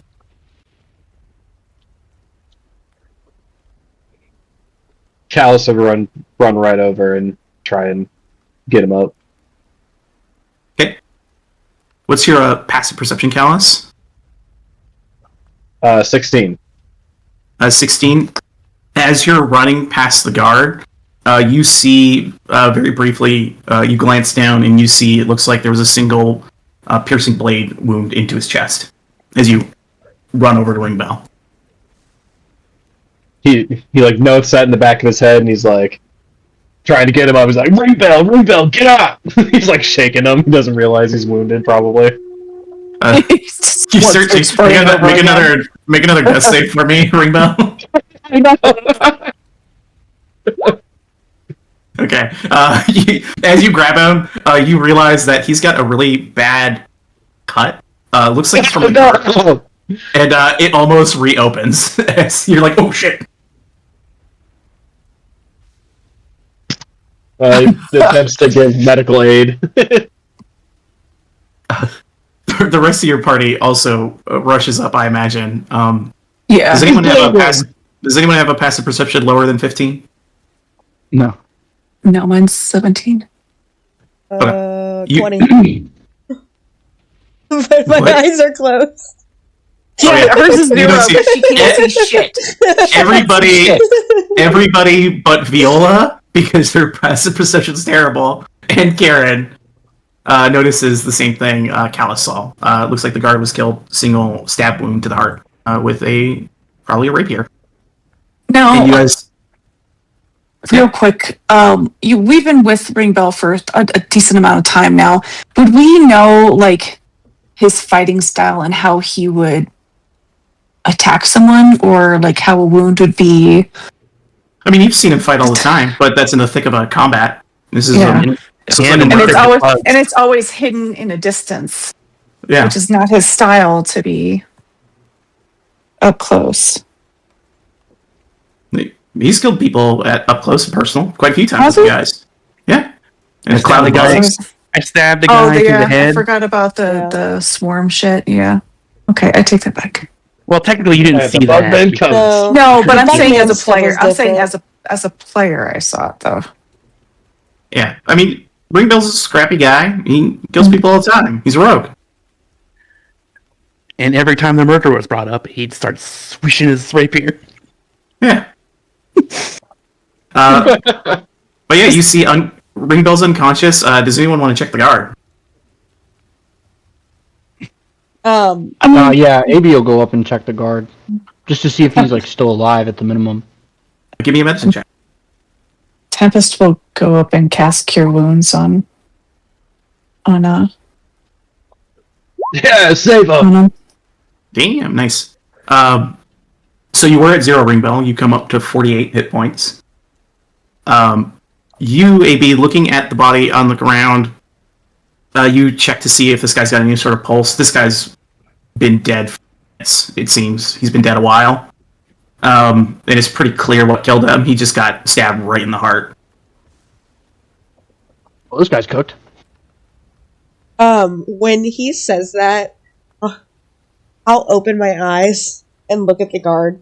C: Chalice would run right over and try and get him up.
A: Okay. What's your passive perception, Callus?
C: 16.
A: 16. As you're running past the guard, you see very briefly, you glance down and you see it looks like there was a single piercing blade wound into his chest as you run over to Ringbell.
C: He like notes that in the back of his head, and he's like trying to get him up. He's like, Ringbell, get up! He's like shaking him. He doesn't realize he's wounded, probably.
A: You search, make another death save for me, Ringbell.
C: I know.
A: Okay. As you grab him, you realize that he's got a really bad cut. Looks like it's from a
C: No.
A: and it almost reopens. You're like, oh shit.
C: He attempts to give medical aid.
A: The rest of your party also rushes up, I imagine.
E: Yeah.
A: Does anyone have a passive perception lower than 15?
F: No.
E: No, mine's 17.
D: 20. But my
A: What?
D: eyes are closed.
E: Yeah, hers is
A: You
E: zero
A: don't see-
E: because she can't see shit.
A: Everybody but Viola, because her passive perception's terrible, and Karen notices the same thing Callus saw. Looks like the guard was killed, single stab wound to the heart with probably a rapier.
E: Now,
A: And you guys,
E: real quick, we've been with Ringbell for a decent amount of time now. Would we know, like, his fighting style and how he would attack someone, or like how a wound would be?
A: I mean, you've seen him fight all the time, but that's in the thick of a combat. This is
E: Yeah.
A: so
B: And
E: it's always hidden in a distance,
A: yeah.
E: which is not his style to be up close.
A: He's killed people up close and personal quite a few times
E: Has
A: with
E: he?
A: you guys. Yeah. And
B: I stabbed the guy. I stabbed the guy through the
E: I
B: head.
E: forgot about the swarm shit. Yeah. Okay, I take that back.
B: Well, technically, you didn't see
C: the
B: that.
C: bugman comes.
E: No, but I'm
D: Bugman
E: saying as a
D: stuff
E: player.
D: is
E: I'm saying
D: different.
E: as a player, I saw it though.
A: Yeah. I mean, Ringbell's a scrappy guy. He kills people all the time. He's a rogue.
B: And every time the murder was brought up, he'd start swishing his rapier.
A: Yeah. But yeah, you see Ringbell's unconscious. Does anyone want to check the guard?
F: Yeah, AB will go up and check the guard. Just to see if he's like still alive at the minimum.
A: Give me a medicine check.
E: Tempest will go up and cast Cure Wounds on
C: Yeah, save him.
E: him.
A: Damn, nice. So you were at 0 ring bell. You come up to 48 hit points. You, AB, looking at the body on the ground, you check to see if this guy's got any sort of pulse. This guy's been dead for minutes, it seems. He's been dead a while. And it's pretty clear what killed him. He just got stabbed right in the heart.
F: Well, this guy's cooked.
D: When he says that, I'll open my eyes and look at the guard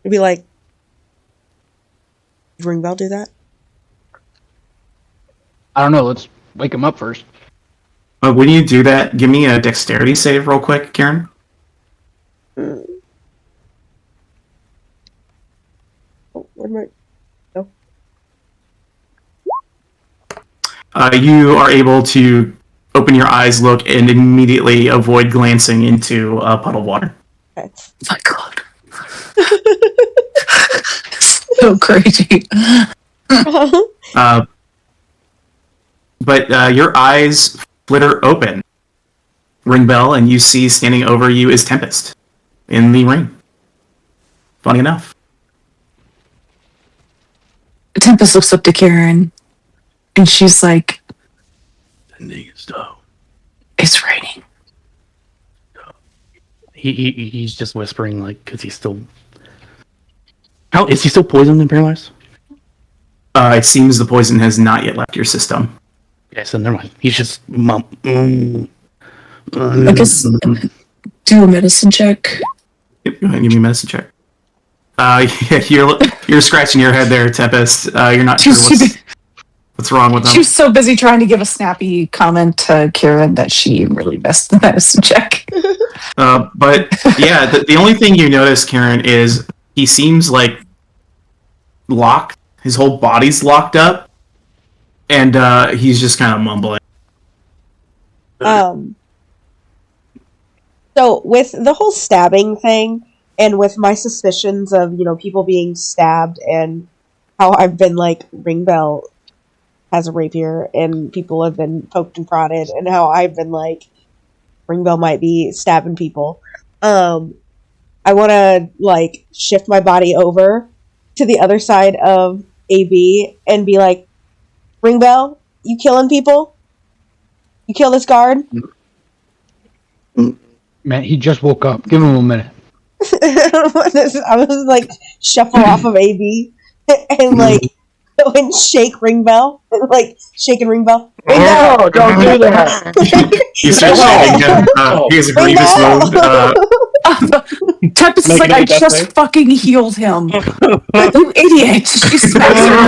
D: and be like, did Ringbell do that?
F: I don't know. Let's wake him up first.
A: When you do that, give me a dexterity save real quick, Karen.
D: Oh, where'd my...
A: You are able to open your eyes, look, and immediately avoid glancing into a puddle of water.
D: Okay.
E: My God. So crazy.
A: But your eyes flitter open, Ringbell, and you see standing over you is Tempest in the ring. Funny enough.
E: Tempest looks up to Karen, and she's like, "It's raining."
B: He's just whispering, like, because he's still... How is he still poisoned and paralyzed?
A: It seems the poison has not yet left your system.
B: Okay, so never mind. He's just...
E: I guess do a medicine check.
A: Yep, go ahead and give me a medicine check. Yeah, you're scratching your head there, Tempest. You're not sure what's wrong with them.
E: She was so busy trying to give a snappy comment to Karen that she really missed the medicine check.
A: But yeah, the only thing you notice, Karen, is he seems like locked. His whole body's locked up, and he's just kind of mumbling.
D: So with the whole stabbing thing, and with my suspicions of, people being stabbed, and how I've been like, Ringbell has a rapier, and people have been poked and prodded, and how I've been like, Ringbell might be stabbing people. I want to like shift my body over to the other side of AB and be like, Ringbell, you killing people? You kill this guard?
F: Man, he just woke up. Give him a minute.
D: I was like shuffle off of AB and like go and shake Ringbell, like shaking Ringbell.
C: Oh, don't do that.
A: You start shaking him. He has a grievous wound.
E: Tempest is like, I just fucking healed him. You idiot. She smacks her in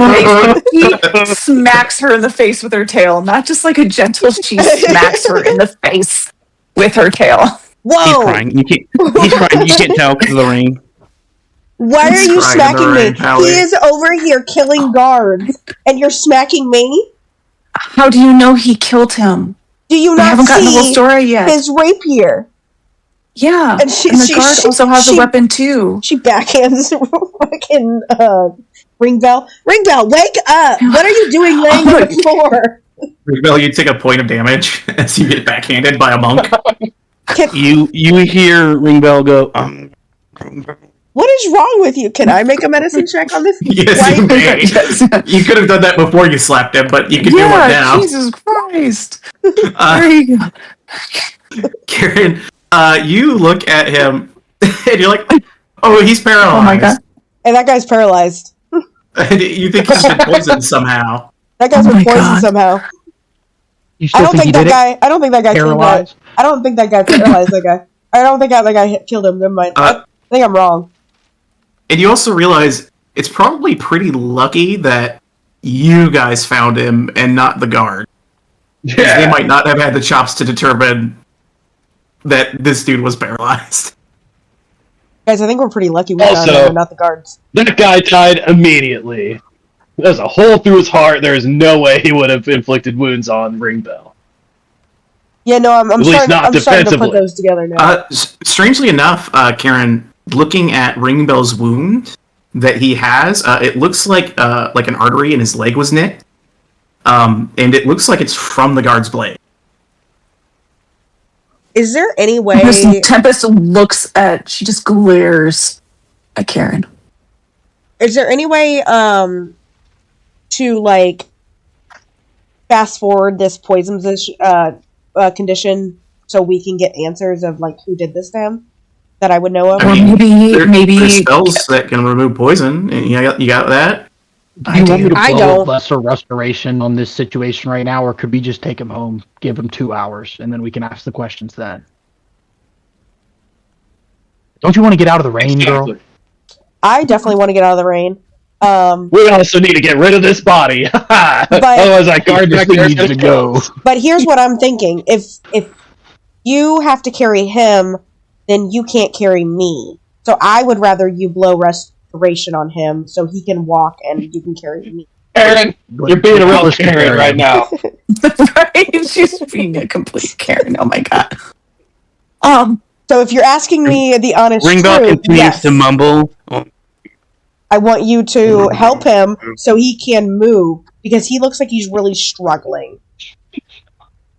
E: the face. He smacks her in the face with her tail. Not just like a gentle, she smacks her in the face with her tail.
D: Whoa!
B: He's crying. He's crying. You can't tell because of the rain.
D: Why are you smacking me?
A: Pally.
D: He is over here killing guards, and you're smacking me?
E: How do you know he killed him?
D: Do you
E: I
D: not
E: haven't gotten the whole
D: see
E: story yet.
D: his rapier?
E: Yeah,
D: And
E: the guard also has a weapon too.
D: She backhands fucking Ringbell. Ringbell, wake up! What are you doing laying on the floor?
A: Ringbell, you take a point of damage as you get backhanded by a monk.
B: You hear Ringbell go,
D: What is wrong with you? Can I make a medicine check on this?
A: Yes, you may. You could have done that before you slapped him, but you can do it now.
E: Jesus Christ. There you go.
A: Karen, you look at him, and you're like, oh, he's paralyzed.
E: Oh my God.
D: And that guy's paralyzed.
A: And you think he's been poisoned somehow.
D: That guy's been poisoned
E: God.
D: somehow.
F: You still think he did it?
D: I don't think that guy killed that.
F: Paralyzed?
D: I don't think that guy paralyzed that guy. I don't think that guy killed him. Never mind. I think I'm wrong.
A: And you also realize it's probably pretty lucky that you guys found him and not the guard.
C: Yeah.
A: They might not have had the chops to determine that this dude was paralyzed.
D: Guys, I think we're pretty lucky we found
C: Also-
D: him, not the guards.
C: That guy died immediately. There's a hole through his heart. There's no way he would have inflicted wounds on Ringbell.
D: Yeah, no, I'm
C: least
D: starting
C: not
D: to put
C: defensively.
D: those together now.
A: Strangely enough, Karen, looking at Ringbell's wound, that he has. It looks like an artery in his leg was nicked, and it looks like it's from the guard's blade.
D: Is there any way...
E: Tempest looks at... She just glares at Karen.
D: Is there any way to, like, fast forward this poison condition so we can get answers of, like, who did this to him that I would know of?
A: I mean,
E: maybe
A: there's spells that can remove poison. You got that?
F: I
D: don't.
F: Lesser restoration on this situation right now, or could we just take him home, give him 2 hours, and then we can ask the questions then? Don't you want to get out of the rain, girl?
D: I definitely want to get out of the rain.
C: We also need to get rid of this body. Otherwise, I guard
F: This thing needs to go.
D: But here's what I'm thinking: if you have to carry him, then you can't carry me. So I would rather you blow restoration on him so he can walk and you can carry me.
C: Aaron, you're being a real Karen right now.
E: Right? She's being a complete Karen. Oh my god.
D: So if you're asking me the honest
B: Ringbell
D: truth,
B: continues
D: yes,
B: to mumble.
D: I want you to help him so he can move because he looks like he's really struggling.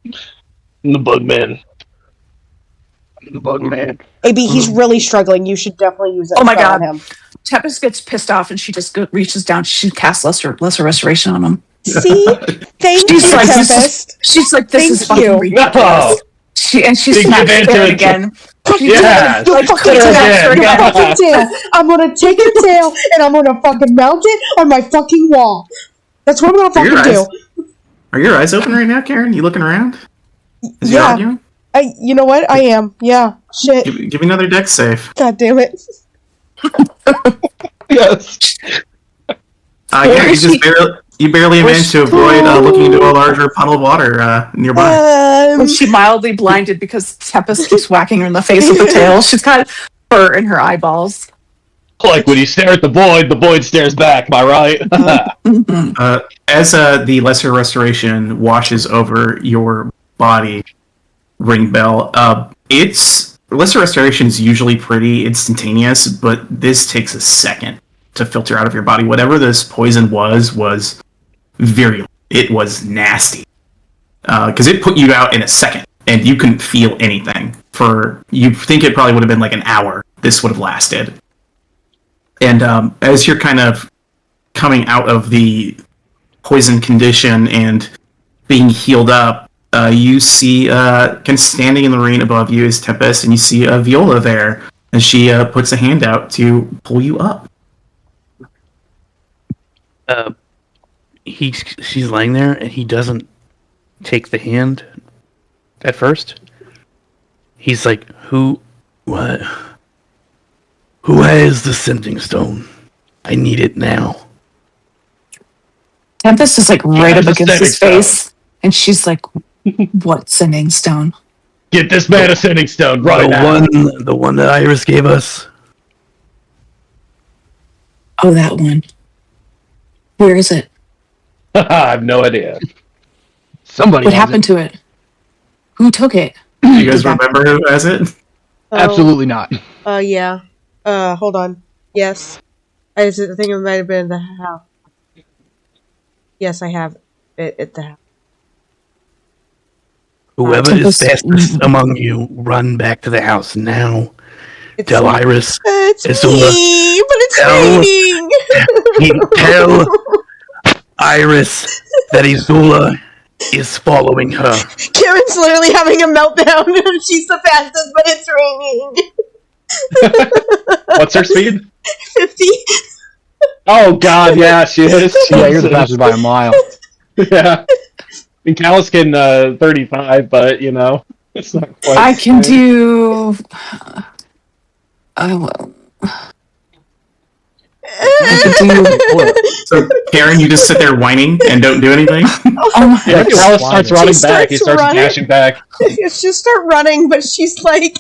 C: The Bugman.
F: The bug man.
D: AB, he's really struggling. You should definitely use that
E: Oh my
D: spell
E: god.
D: on him.
E: Tempest gets pissed off and she just reaches down. She casts lesser restoration on him.
D: See? Thank
E: She's
D: you,
E: like,
D: Tempest.
E: She's like, this
D: Thank
E: is fucking
D: you.
E: ridiculous.
C: No.
E: She
C: Big
E: smacks
C: advantage.
E: Karen again.
C: Yeah.
E: Like,
C: Fucking
E: smacks her
C: again.
E: again.
D: Fucking tail. I'm gonna take your tail and I'm gonna fucking mount it on my fucking wall. That's what I'm gonna
A: Are your
D: fucking
A: eyes-
D: do.
A: Are your eyes open right now, Karen? You looking around? Is he
D: Yeah.
A: arguing?
D: You know what? I am. Yeah. Shit.
A: Give me another dex save.
D: God damn it.
C: Yes.
A: You barely managed to avoid looking into a larger puddle of water nearby.
E: And she mildly blinded because Tempest keeps whacking her in the face with the tail. She's got fur in her eyeballs.
C: Like when you stare at the void stares back, am I right?
A: As the lesser restoration washes over your body, Ringbell, it's lesser restoration is usually pretty instantaneous, but this takes a second to filter out of your body. Whatever this poison was virulent. It was nasty because it put you out in a second, and you couldn't feel anything. You think it probably would have been like an hour. This would have lasted. And as you're kind of coming out of the poison condition and being healed up, you see kind of standing in the rain above you is Tempest, and you see Viola there, and she puts a hand out to pull you up.
B: She's laying there, and he doesn't take the hand at first. He's like, what? Who has the sending stone? I need it now.
E: Tempest is like right up
C: the
E: against his
C: sending
E: face, and she's like, "What sending stone?"
C: Get this man a sending stone right now.
B: The one that Iris gave us.
E: Oh, that one. Where is it?
C: I have no idea.
F: Somebody.
E: What
F: has
E: happened to it? Who took it?
A: Do you guys remember who has it?
F: it. Absolutely not.
D: Yeah. Hold on. Yes. I think it might have been in the house. Yes, I have it at the house.
B: Whoever is fastest among you, run back to the house now. Tell Iris.
D: It's
B: Azula,
D: me, but it's raining.
B: Tell Iris that Azula is following her.
D: Karen's literally having a meltdown. She's the fastest, but it's raining.
C: What's her speed?
D: 50.
C: Oh god, yeah, she is.
F: Yeah, you're the fastest by a mile.
C: Yeah. I mean, Callus can 35, but you know, it's not quite.
E: I can do. I will.
A: So, Karen, you just sit there whining and don't do anything?
E: Oh my
C: Yeah,
E: God.
C: Callus starts running
D: She
C: back. He
D: starts
C: starts
D: running.
C: dashing back.
D: She'll start running, but she's like,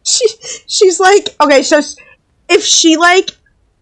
D: she's like, okay, so if she like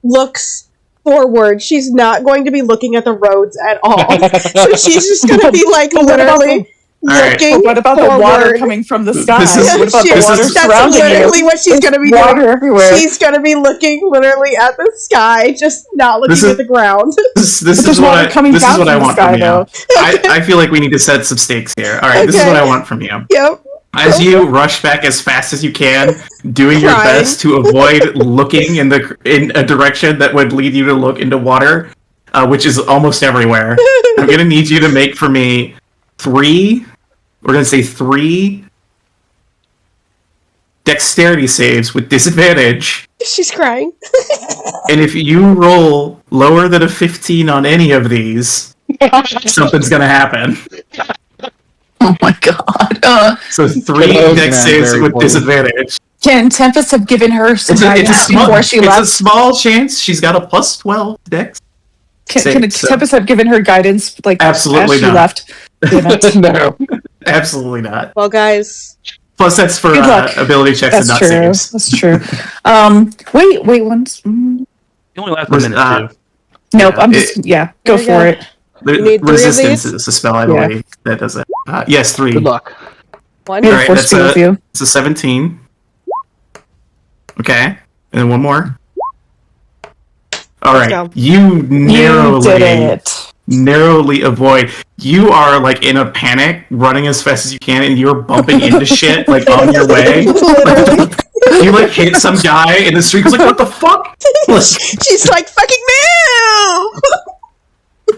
D: looks forward, she's not going to be looking at the roads at all. So she's just gonna be like literally
A: right.
D: looking
E: What about the water
D: forward.
E: coming from the sky?
A: This is-
E: What about
D: She-
E: the water
D: that's
E: surrounding
D: literally
E: you?
D: what she's
E: There's
D: gonna be
E: water
D: doing.
E: everywhere.
D: She's gonna be looking literally at the sky, just not looking
A: This is-
D: at the ground.
A: This
E: But
A: is
E: there's
A: what
E: water
A: I,
E: coming
A: this is
E: down
A: what I
E: from the
A: want
E: sky,
A: from you.
E: though.
A: I feel like we need to set some stakes here. All right, this is
D: Okay.
A: what I want from you.
D: Yep.
A: As you rush back as fast as you can, doing your
D: Crying.
A: best to avoid looking in a direction that would lead you to look into water, which is almost everywhere. I'm gonna need you to make for me 3. We're gonna say 3 dexterity saves with disadvantage.
D: She's crying.
A: And if you roll lower than a 15 on any of these, something's gonna happen.
E: Oh my god.
A: So 3
C: Good
A: dex
F: man,
A: saves
F: very
A: with
F: close.
A: disadvantage.
E: Can Tempest have given her some
A: It's a
E: guidance
A: small,
E: before she
A: it's a
E: left?
A: small chance. She's got a plus 12 dex.
E: Can
A: so-
E: Tempest have given her guidance like
A: Absolutely
E: as she
A: not.
E: left? Damn it.
C: No.
A: Absolutely not.
D: Well, guys,
A: Plus, that's for
E: Good luck.
A: ability checks and
E: That's
A: not
E: true.
A: saves.
E: That's true. Wait once.
B: It only lasts a
A: Res-
B: minute,
A: uh,
B: too.
E: Nope,
A: Yeah,
E: I'm just go
D: There you
E: for
D: go.
E: it.
D: You need 3 of
A: Resistance
D: these?
A: is a spell, I
E: Yeah.
A: believe, that does it. Yes, 3.
F: Good luck.
D: One.
E: May the
A: Alright,
E: force
A: that's
E: be with you.
A: It's a 17. Okay, and then one more. All
D: Let's
A: right,
D: go.
A: you
E: You did it.
A: narrowly avoid. You are like in a panic, running as fast as you can, and you're bumping into shit like on your way.
D: Literally.
A: You like hit some guy in the street. He's like, "What the fuck?" Like,
D: She's like, fucking move!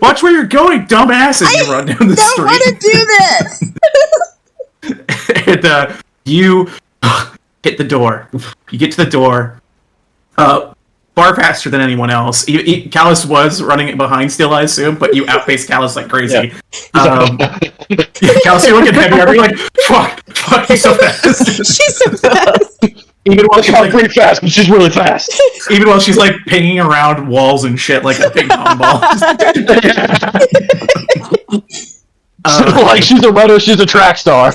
A: watch where you're going, dumbass! As you run down the
D: Don't
A: street.
D: want to do this!
A: And you hit the door. You get to the door. Far faster than anyone else. Callus was running behind still, I assume, but you outpaced Callus like crazy. Callus, you're looking heavy. You're like, fuck, he's so fast.
D: She's so fast.
C: Even while she's pretty fast, but she's really fast.
A: Even while she's like pinging around walls and shit like a ping pong ball.
C: Like she's a runner, she's a track star.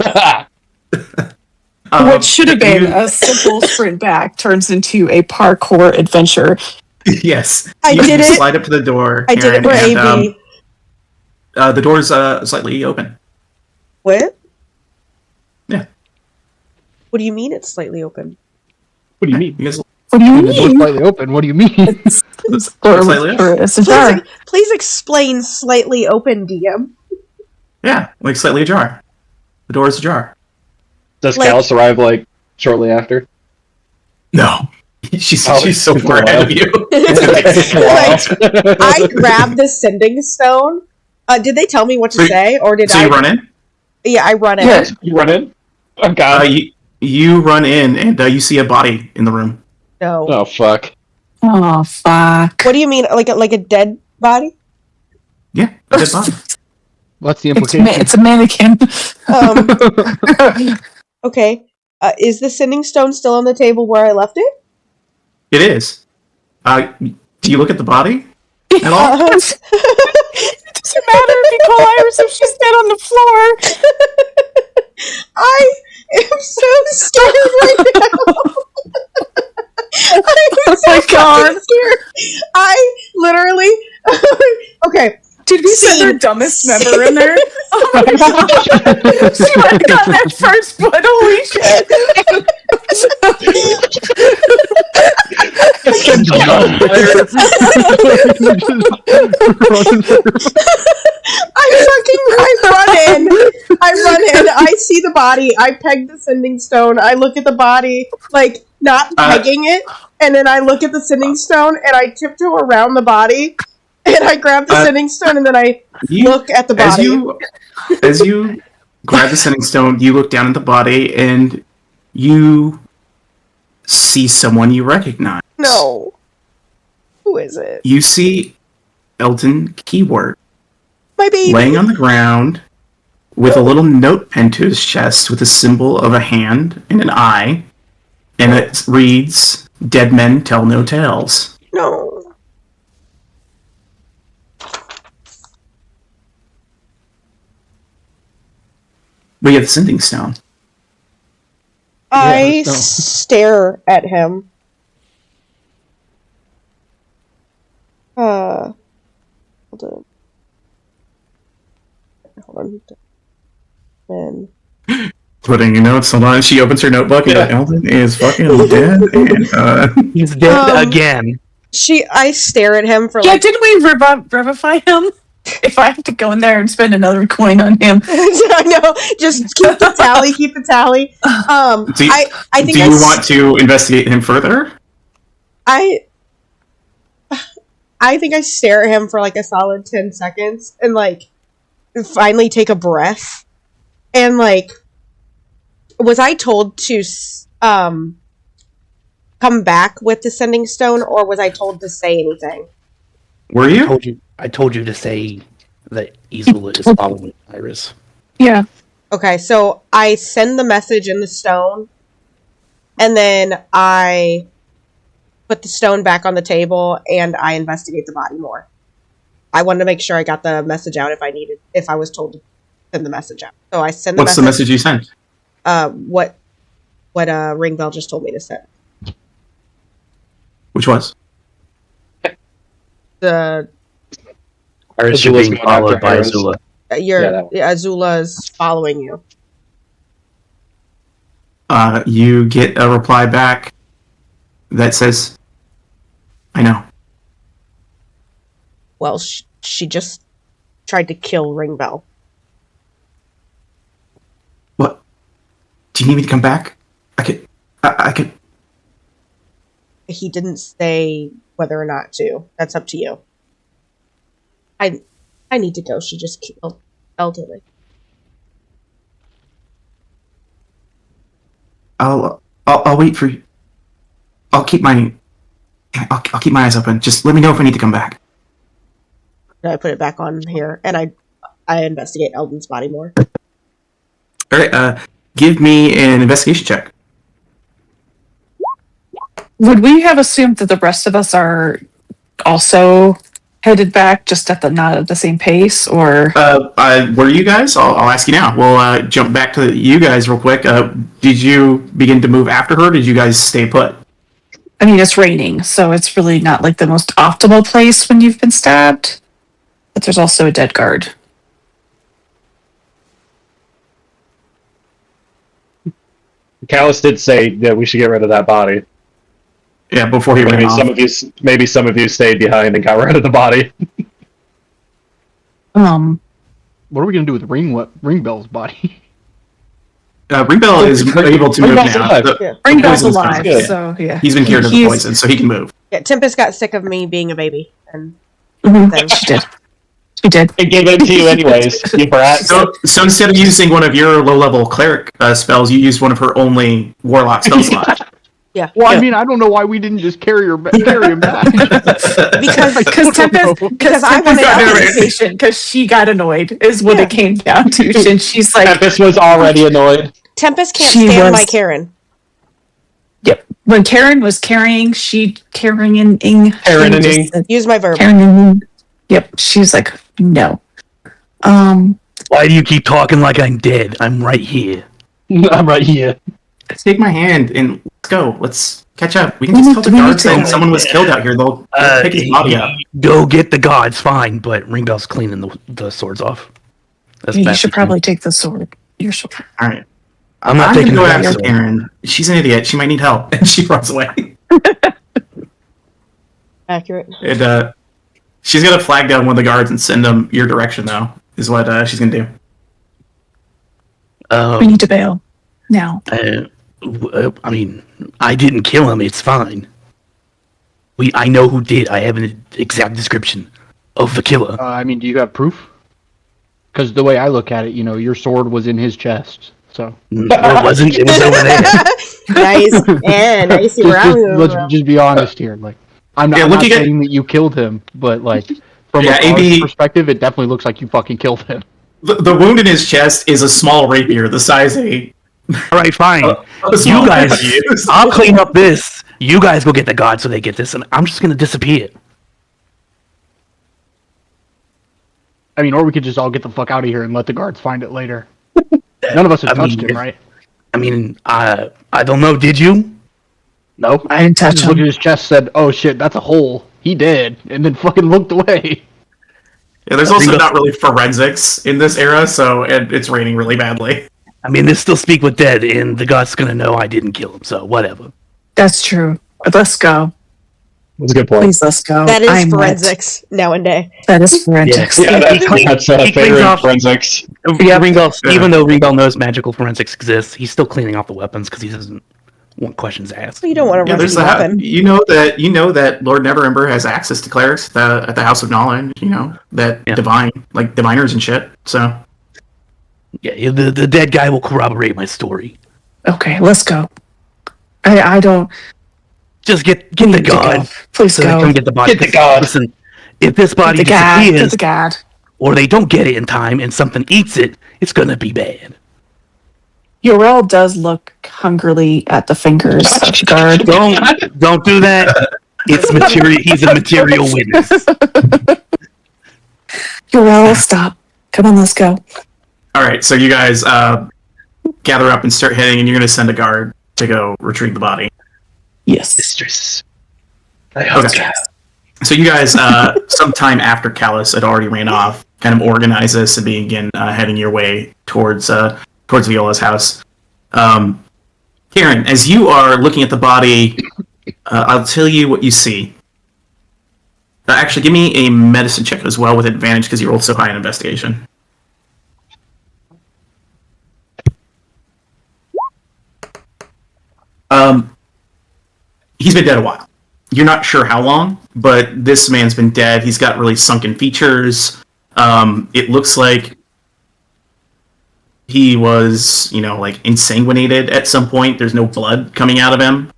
E: What should have been
A: you-
E: a simple sprint back turns into a parkour adventure.
A: Yes.
D: I
A: You
D: did it.
A: slide up to the door.
D: I did it for
A: Karen,
D: AB.
A: The door's slightly open.
D: What?
A: Yeah.
D: What do you mean it's slightly open?
C: What do you mean?
A: You guys
E: What do you
F: The door's
E: mean?
F: slightly open. What do you mean?
A: slightly open?
E: It's ajar.
D: Please explain slightly open, DM.
A: Yeah, like slightly ajar. The door is ajar.
C: Does
D: Like-
C: Callus arrive like shortly after?
A: No. She's so
C: it's
A: far ahead of you.
D: Like, I grabbed the sending stone. Did they tell me what to
A: So-
D: say, or did
A: So
D: I?
A: you run in?
D: Yeah, I run in.
E: Yeah.
C: You run in? Oh god.
A: You run in and you see a body in the room.
D: No.
C: Oh fuck.
E: Oh fuck.
D: What do you mean, like a dead body?
A: Yeah, a dead body.
F: What's the
E: It's,
F: implication?
E: it's a mannequin.
D: Okay. Is the sending stone still on the table where I left it?
A: It is. Do you look at the body at all?
E: It doesn't matter if you call Iris if she's dead on the floor.
D: I am so scared right now. I'm so
E: my God.
D: fucking scared. I literally. Okay.
E: Did we send
D: Scene.
E: our dumbest member in there? Oh my god! She might have gotten that first, but holy
D: I run in. I see the body. I peg the sending stone. I look at the body, like not pegging it, and then I look at the sending stone and I tiptoe around the body, and I grab the sending stone and then I look at the body.
A: As you grab the sending stone, you look down at the body and you see someone you recognize.
D: No. Who is it?
A: You see Elton Keyword
D: My baby.
A: laying on the ground with a little note pinned to his chest with a symbol of a hand and an eye, and it reads, "Dead men tell no tales."
D: No.
A: We get the sending stone.
D: I
F: no.
D: stare at him. Hold on. Hold on. And
A: Putting your notes on. She opens her notebook and Eldon is fucking dead. And
B: He's dead again.
D: I stare at him for
E: Yeah,
D: like.
E: didn't we revivify him? If I have to go in there and spend another coin on him.
D: I know. Just keep the tally. Keep the tally. I think.
A: do you want to investigate him further?
D: I think I stare at him for like a solid 10 seconds and like finally take a breath. And like, was I told to come back with the sending stone, or was I told to say anything?
A: Were you?
B: I told you to say that Isula is following Iris.
E: Yeah.
D: Okay, so I send the message in the stone, and then I put the stone back on the table, and I investigate the body more. I wanted to make sure I got the message out if I was told to send the message out. So I send the
A: What's the message you sent?
D: What Ringbell just told me to send.
A: Which was?
D: The
B: Iris, you're being followed by Azula.
D: Azula's following you.
A: You get a reply back that says, I know.
D: Well, she just tried to kill Ringbell.
A: What? Do you need me to come back? I could.
D: He didn't say whether or not to. That's up to you. I need to go. She just killed elderly.
A: I'll wait for you. I'll keep my eyes open. Just let me know if I need to come back.
D: I put it back on here, and I investigate Eldon's body more.
A: All right. Give me an investigation check.
E: Would we have assumed that the rest of us are also headed back, just at not at the same pace, or?
A: Were you guys? I'll ask you now. We'll jump back to you guys real quick. Did you begin to move after her? Or did you guys stay put?
E: I mean, it's raining, so it's really not like the most optimal place when you've been stabbed. But there's also a dead guard.
C: Callus did say that we should get rid of that body.
A: Yeah, before he ran off.
C: Maybe some of you stayed behind and got rid of the body.
F: What are we gonna do with Ringbell's body?
A: Ringbell is able to move now.
E: Ringbell's alive, so yeah.
A: He's been cured of the poison, so he can move.
D: Yeah, Tempest got sick of me being a baby, and
E: she did. She did.
C: It gave it to you anyways, you brat.
A: So instead of using one of your low-level cleric spells, you used one of her only warlock spell slots.
D: Yeah.
F: Well, I mean, I don't know why we didn't just carry him back.
E: Because Tempest, I wanted application because she got annoyed is what it came down to, and she's like,
C: Tempest was already annoyed.
D: Tempest can't stand my Karen.
E: Yep. When Karen was carrying, Karening.
D: Use my verb.
E: Karening. Yep. She's like, no.
B: Why do you keep talking like I'm dead? I'm right here.
C: I'm right here.
A: Take my hand and let's go. Let's catch up. We can just tell the guards that someone was killed out here. They'll pick his body up.
B: Go get the guards, fine, but Ringbell's cleaning the swords off.
E: You should probably take the sword. Your sword.
A: All right.
B: I'm not taking
A: go
B: the
A: after
B: sword.
A: Karen. She's an idiot. She might need help, and she runs away.
D: Accurate.
A: And she's gonna flag down one of the guards and send them your direction, though. Is what she's gonna do.
E: We need to bail now.
B: I mean, I didn't kill him. It's fine. I know who did. I have an exact description of the killer.
F: I mean, do you have proof? Because the way I look at it, your sword was in his chest. So
B: No, it wasn't. It was over there.
D: Nice. And I see where I'm
F: let's just be honest here. Like, I'm not saying that you killed him, but like from a guard's perspective, it definitely looks like you fucking killed him.
A: The wound in his chest is a small rapier, the size of a.
B: All right, fine. You guys, I'll clean up this. You guys go get the guards so they get this, and I'm just gonna disappear.
F: I mean, or we could just all get the fuck out of here and let the guards find it later. None of us have touched him, right?
B: I mean, I don't know. Did you?
F: No,
E: I didn't touch him.
F: Looked at his chest, said, "Oh shit, that's a hole." He did, and then fucking looked away.
A: Yeah, there's also not really forensics in this era, so it's raining really badly.
B: I mean, they still speak with dead, and the god's gonna know I didn't kill him, so whatever.
E: That's true. Let's go.
C: That's a good point.
E: Please, let's go.
D: That is forensics nowadays.
E: That is forensics.
C: Yeah, that's favorite forensics.
B: Yeah, even though Ringbell knows magical forensics exists, he's still cleaning off the weapons because he doesn't want questions asked.
D: You don't want to
A: there's
D: weapon.
A: You know that Lord Neverember has access to clerics at the House of Knowledge. You know that diviners and shit. So
B: yeah, the dead guy will corroborate my story.
E: Okay, let's go. I don't.
B: Just get the god.
E: Go. Please
B: so
E: go.
B: Come get the body.
C: Get the god.
B: Listen, if this body
E: get
B: disappears,
E: the god.
B: or they don't get it in time and something eats it, it's gonna be bad.
E: Urel does look hungrily at the fingers of the guard.
B: Don't do that. It's material. He's a material witness.
E: Urel, stop. Come on, let's go.
A: all right, so you guys gather up and start heading, and you're going to send a guard to go retrieve the body.
E: Yes.
C: Mistress. I hope
A: Okay. So you guys, sometime after Callus had already ran off, kind of organize this and begin heading your way towards Viola's house. Karen, as you are looking at the body, I'll tell you what you see. Actually, give me a medicine check as well with advantage because you rolled so high in investigation. He's been dead a while. You're not sure how long, but this man's been dead. He's got really sunken features. It looks like he was, insanguinated at some point. There's no blood coming out of him.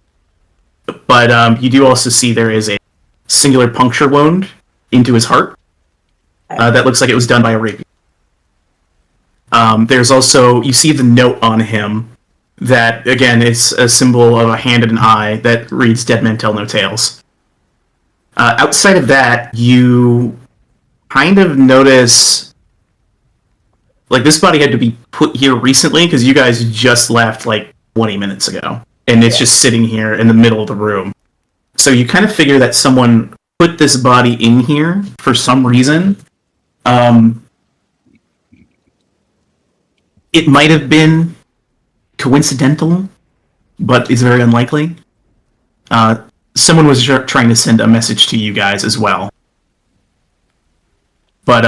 A: But you do also see there is a singular puncture wound into his heart. That looks like it was done by a rapier. There's also, you see the note on him that, again, it's a symbol of a hand and an eye that reads "Dead Men Tell No Tales." Outside of that, you kind of notice, this body had to be put here recently because you guys just left 20 minutes ago, and it's just sitting here in the middle of the room. So you kind of figure that someone put this body in here for some reason. It might have been coincidental, but it's very unlikely. Someone was trying to send a message to you guys as well. But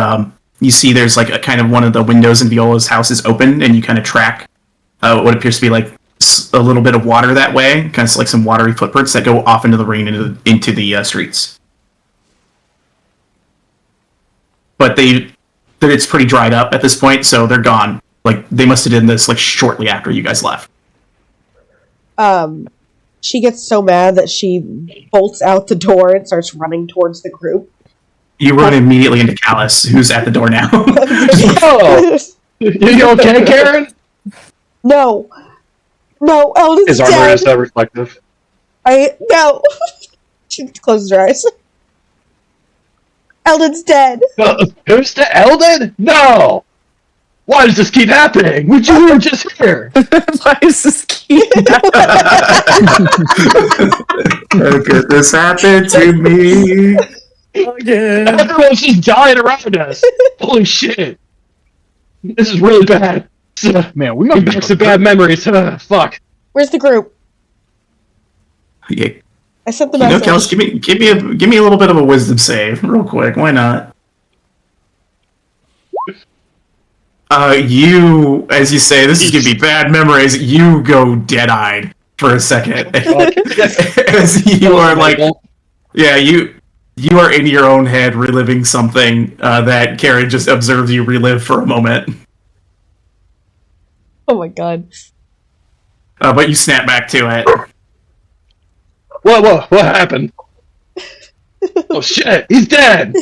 A: you see there's a kind of one of the windows in Viola's house is open, and you kind of track what appears to be a little bit of water that way, kind of some watery footprints that go off into the rain into the streets. But it's pretty dried up at this point, so they're gone. They must have done this shortly after you guys left.
D: She gets so mad that she bolts out the door and starts running towards the group.
A: You run immediately into Callus, who's at the door now.
C: Oh, you okay, Karen?
D: No, Eldon's
C: His
D: dead.
C: armor is so reflective.
D: No. She closes her eyes. Eldon's dead.
C: Who's the Eldon? No! Why does this keep happening? We were just here.
E: Why is this key?
A: How could this happen to me?
E: Again.
C: Everyone's just dying around us. Holy shit. This is really bad.
F: Man, we might
C: back some bad memories. Fuck.
D: Where's the group?
A: Yeah.
D: I sent the
A: You know,
D: message.
A: Kels, give me a little bit of a wisdom save, real quick. Why not? You, as you say, this is gonna be bad memories. You go dead-eyed for a second, as you are you are in your own head reliving something that Karen just observed you relive for a moment.
D: Oh my god.
A: But you snap back to it.
C: What happened? Oh shit, he's dead!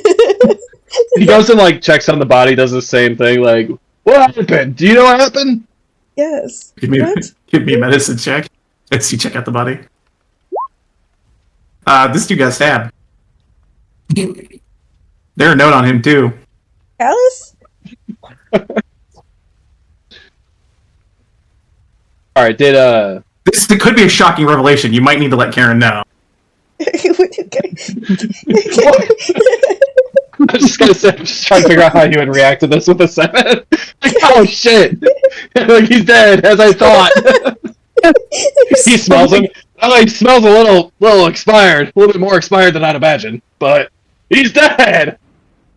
C: He goes and checks on the body, does the same thing, what happened? Do you know what happened?
D: Yes.
A: Give me
D: What?
A: a medicine check as you check out the body. This dude got stabbed. There's a note on him too.
D: Alice?
C: Alright,
A: This could be a shocking revelation. You might need to let Karen know.
C: I was just gonna say, I'm just trying to figure out how you would react to this with a 7. Like, oh shit! Like he's dead, as I thought. He smells him. Oh, he smells a little expired, a little bit more expired than I'd imagine. But he's dead.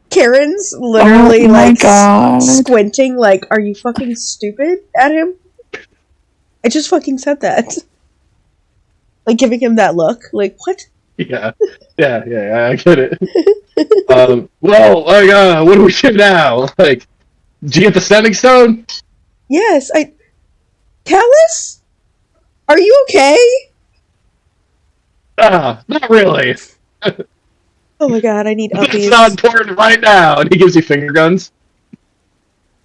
D: Karen's literally
E: God.
D: squinting, like, "Are you fucking stupid?" at him. I just fucking said that. Like giving him that look, like what?
C: Yeah, I get it. Well, like, what do we do now? Like, did you get the standing stone?
D: Yes, Callus? Are you okay?
C: Not really.
D: Oh my god, I need
C: It's
D: uppies.
C: not important right now. And he gives you finger guns.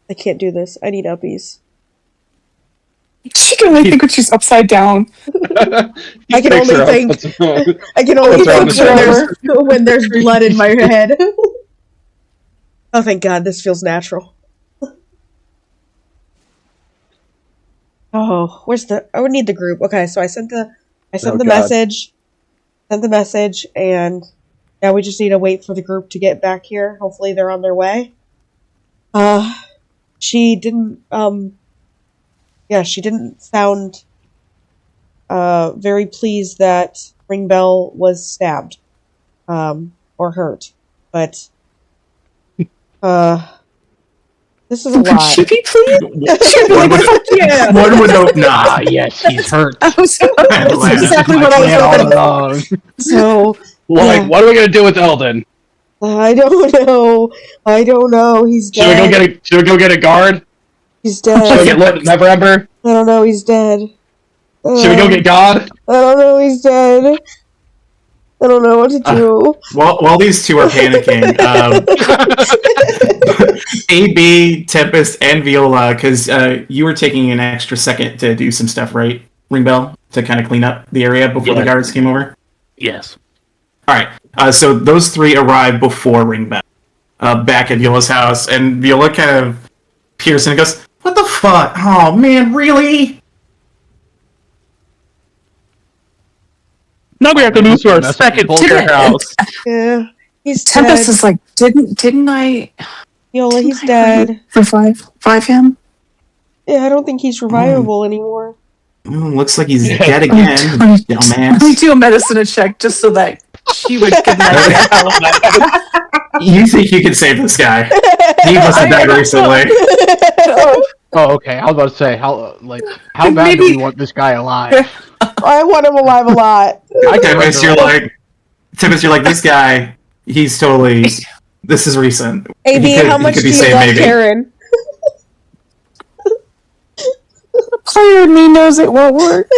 D: I can't do this. I need uppies.
E: She can only think when she's upside down.
D: I can only think. I can only think when there's blood in my head. Oh, thank God, this feels natural. Oh, where's the? I would need the group. Okay, so I sent the message. Sent the message, and now we just need to wait for the group to get back here. Hopefully, they're on their way. She didn't. Yeah, she didn't sound very pleased that Ringbell was stabbed or hurt, but this is a lot.
E: Should be pleased?
D: Yeah.
A: One would hope not.
F: Yes, he's hurt.
E: That's
D: exactly what I was thinking. So,
C: like, what are we gonna do with Eldon?
D: I don't know. He's dead.
C: Should we go get a guard?
D: He's dead.
C: Should we get Neverember?
D: I don't know. He's dead.
C: Should we go get God?
D: I don't know. He's dead. I don't know what to do.
A: While these two are panicking, AB, Tempest, and Viola, because you were taking an extra second to do some stuff, right, Ringbell, to kind of clean up the area before the guards came over?
B: Yes.
A: All right. So those three arrived before Ringbell, back at Viola's house, and Viola kind of peers in and goes, "What the fuck? Oh man, really?"
B: Now we have to move to our second polter house.
D: Yeah, he's
E: Tempest
D: dead.
E: is like, didn't I?
D: Viola, he's dead.
E: Revive him?
D: Yeah, I don't think he's revivable anymore.
A: Looks like he's dead again, dumbass.
E: Let me do a medicine check just so that she would get
A: You think you can save this guy? He must have died recently.
F: Oh, okay. I was about to say, how bad do we want this guy alive?
D: I want him alive a lot.
A: Tempest, you're like, this guy, he's totally, this is recent.
D: AB, how much do you love Karen?
E: Player in me knows it won't work.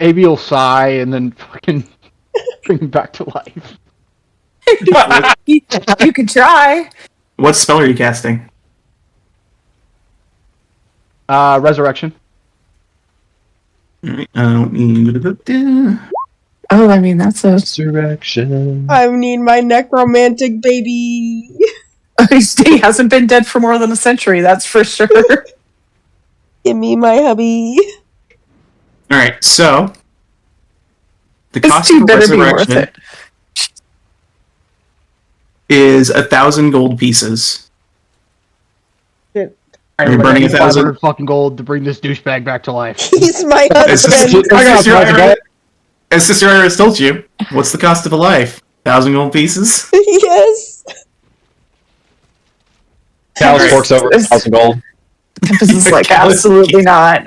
F: AB will sigh and then fucking bring him back to life.
E: You could try.
A: What spell are you casting?
F: Resurrection.
A: Alright,
E: Oh, I mean, that's a...
C: Resurrection.
D: I need my necromantic baby.
E: He hasn't been dead for more than a century, that's for sure.
D: Give me my hubby.
A: Alright, so the
E: This
A: cost
E: tea
A: of
E: better be worth
A: resurrection
E: it.
A: is 1,000 gold pieces. Are you burning 1,000?
F: 500 fucking gold to bring this douchebag back to life.
D: He's my husband.
A: As Sister Iris told you, what's the cost of a life? 1,000 gold pieces?
D: Yes.
C: Callus forks over 1,000 gold.
E: Tempest is like, absolutely not.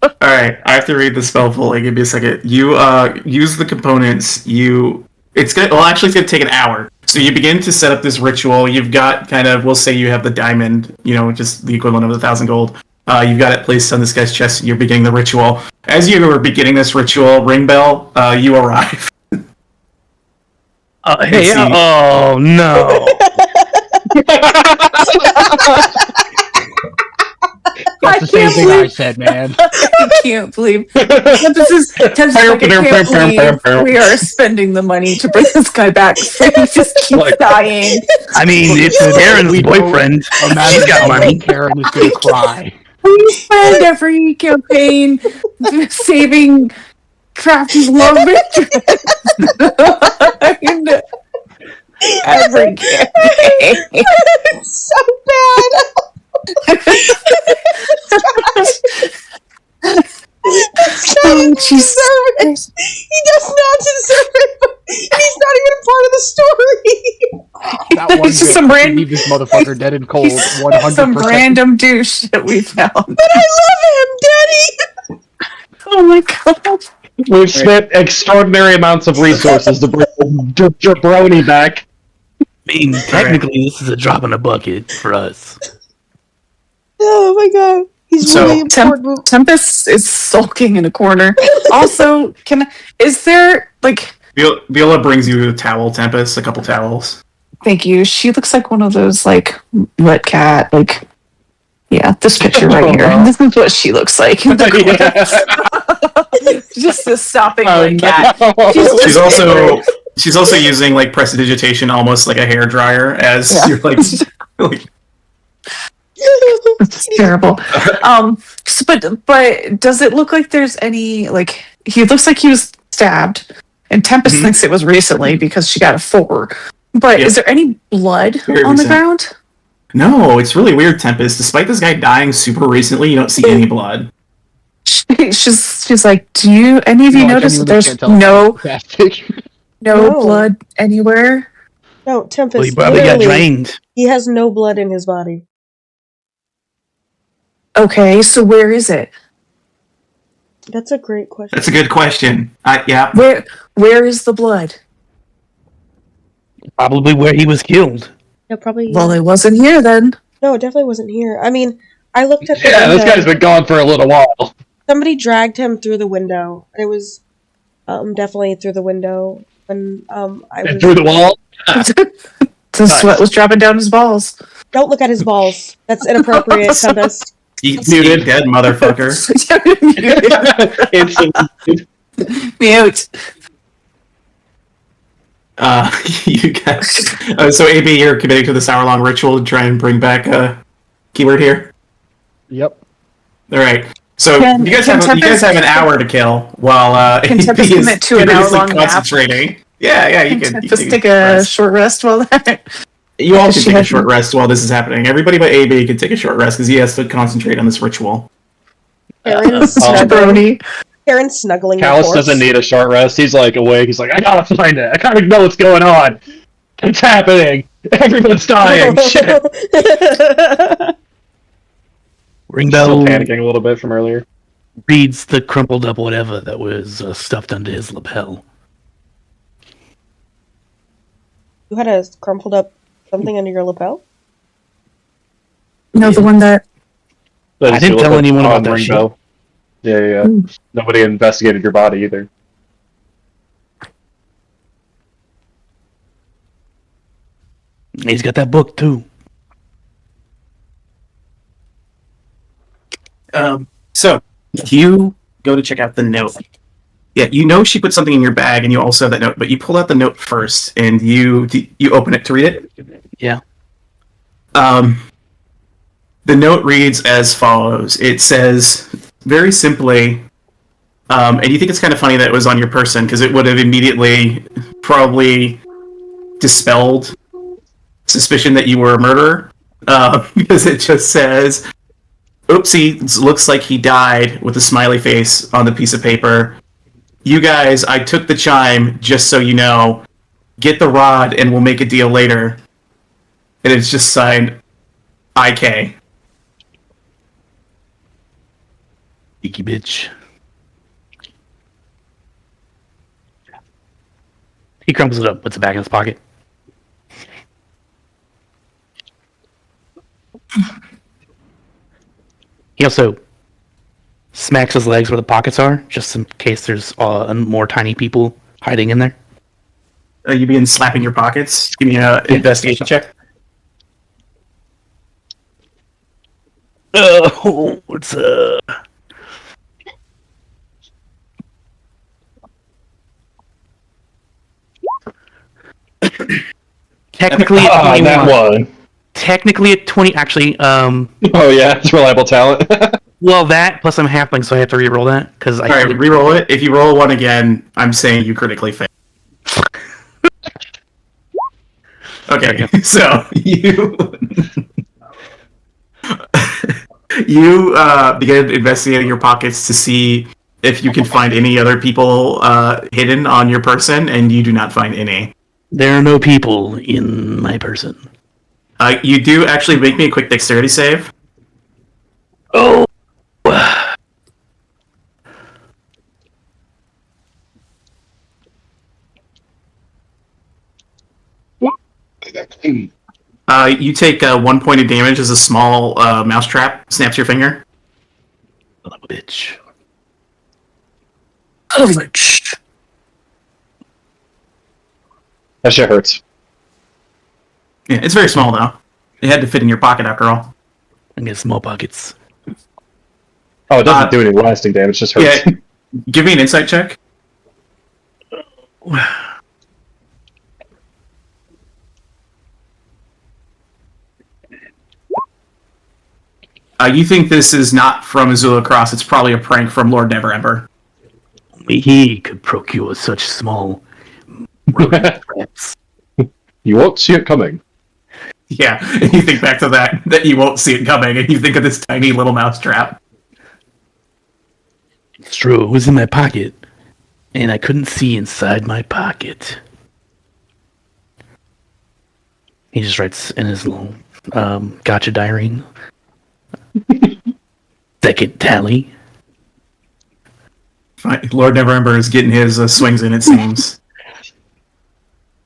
A: Alright, I have to read the spell fully. Give me a second. You use the components. It's gonna take an hour. So you begin to set up this ritual. You've got we'll say you have the diamond, just the equivalent of 1,000 gold. You've got it placed on this guy's chest. You're beginning the ritual. As you are beginning this ritual, Ringbell, you arrive.
B: Hey, oh no.
F: That's the same thing I said, man.
E: I can't believe Tempest like, I can't believe we are spending the money to bring this guy back. So he just keeps dying.
B: I mean, it's Aaron's boyfriend. She's got money.
F: Karen is gonna cry.
E: We spend every campaign saving Crafty's love interest. Every game.
D: It's so bad. This guy didn't deserve it. He does not deserve it, but he's not even part of the story.
F: That one
E: It's just
F: bit,
E: some
F: I leave this motherfucker dead and cold. 100%.
E: Some random douche that we found.
D: But I love him, Daddy.
E: Oh my god.
C: We've spent extraordinary amounts of resources to bring Jabroni back.
B: I mean, technically, this is a drop in the bucket for us.
D: Oh my god. He's really important.
E: Tempest is sulking in a corner. Also, is there, like...
A: Viola brings you a towel, Tempest, a couple towels.
E: Thank you. She looks like one of those, like, wet cat, like... Yeah, this picture right here.
C: Wow.
E: This is what she looks like. In the corner. Just a sopping wet cat.
C: No.
A: She's also using, like, prestidigitation almost like a hairdryer as you're, like...
E: It's terrible. But does it look like there's any, like, he looks like he was stabbed, and Tempest thinks it was recently because she got a 4. But is there any blood on the ground?
A: No, it's really weird, Tempest. Despite this guy dying super recently, you don't see any blood.
E: She's like, do any of you notice that there's no blood anywhere?
D: No, Tempest.
B: Well, he probably got drained.
D: He has no blood in his body.
E: Okay, so where is it?
D: That's a great question.
A: That's a good question. Yeah.
E: Where is the blood?
B: Probably where he was killed.
D: Yeah, probably.
E: Well, it wasn't here then.
D: No, it definitely wasn't here. I mean, I looked at the
C: Yeah,
D: window.
C: this guy's been gone for a little while.
D: Somebody dragged him through the window. And it was definitely through the window when I was
C: Through the wall?
E: The sweat was dropping down his balls.
D: Don't look at his balls. That's inappropriate, Tempest.
A: He's muted, dead motherfucker.
E: Mute.
A: You guys. So, AB, you're committing to this hour-long ritual to try and bring back a keyword here?
F: Yep.
A: Alright. So, you guys have an hour to kill while
E: Can
A: AB
E: Tempest
A: is
E: commit to an hour-long nap?
A: concentrating. Yeah, you can.
E: Just take a short rest while that.
A: You all can take a short rest while this is happening. Everybody but AB can take a short rest because he has to concentrate on this ritual.
D: Karen's snuggling.
C: Callus doesn't need a short rest. He's like awake. He's like, I gotta find it. I gotta know what's going on. It's happening. Everyone's dying. Shit.
B: Ring
C: Still
B: bell
C: panicking a little bit from earlier.
B: reads the crumpled up whatever that was stuffed under his lapel.
D: You had a crumpled up something under your lapel?
E: No, the one that...
B: I didn't tell anyone about that shit.
C: Yeah. Nobody investigated your body either.
B: He's got that book too.
A: So you go to check out the note. Yeah, you know she put something in your bag, and you also have that note. But you pull out the note first, and you open it to read it.
B: Yeah.
A: The note reads as follows. It says very simply, and you think it's kind of funny that it was on your person because it would have immediately probably dispelled suspicion that you were a murderer. Because it just says, "Oopsie, looks like he died," with a smiley face on the piece of paper. You guys, I took the chime, just so you know. Get the rod and we'll make a deal later. And it's just signed IK.
B: Cheeky bitch. He crumples it up, puts it back in his pocket. He also smacks his legs where the pockets are, just in case there's more tiny people hiding in there.
A: You begin slapping your pockets. Give me an investigation check.
B: Oh, what's technically at 21.
C: That one.
B: Technically at 20. Actually,
C: Oh yeah, it's reliable talent.
B: Well, that plus I'm halfling, so I have to re-roll that because I.
A: All right, re-roll it. If you roll one again, I'm saying you critically fail. Okay, so you begin investigating your pockets to see if you can find any other people hidden on your person, and you do not find any.
B: There are no people in my person.
A: You do actually make me a quick dexterity save.
B: Oh.
A: You take 1 point of damage as a small mousetrap snaps your finger.
B: Son of a bitch.
C: That shit hurts.
A: Yeah, it's very small though. It had to fit in your pocket after all.
B: I get small pockets.
C: Oh, it doesn't do any lasting damage, just hurts.
A: Yeah, give me an insight check. You think this is not from Azula Cross, it's probably a prank from Lord Neverember.
B: Only he could procure such small traps.
C: You won't see it coming.
A: Yeah, and you think back to that you won't see it coming, and you think of this tiny little mousetrap.
B: It's true, it was in my pocket, and I couldn't see inside my pocket. He just writes in his little gotcha diary. Second tally.
A: Lord Neverember is getting his swings in, it seems.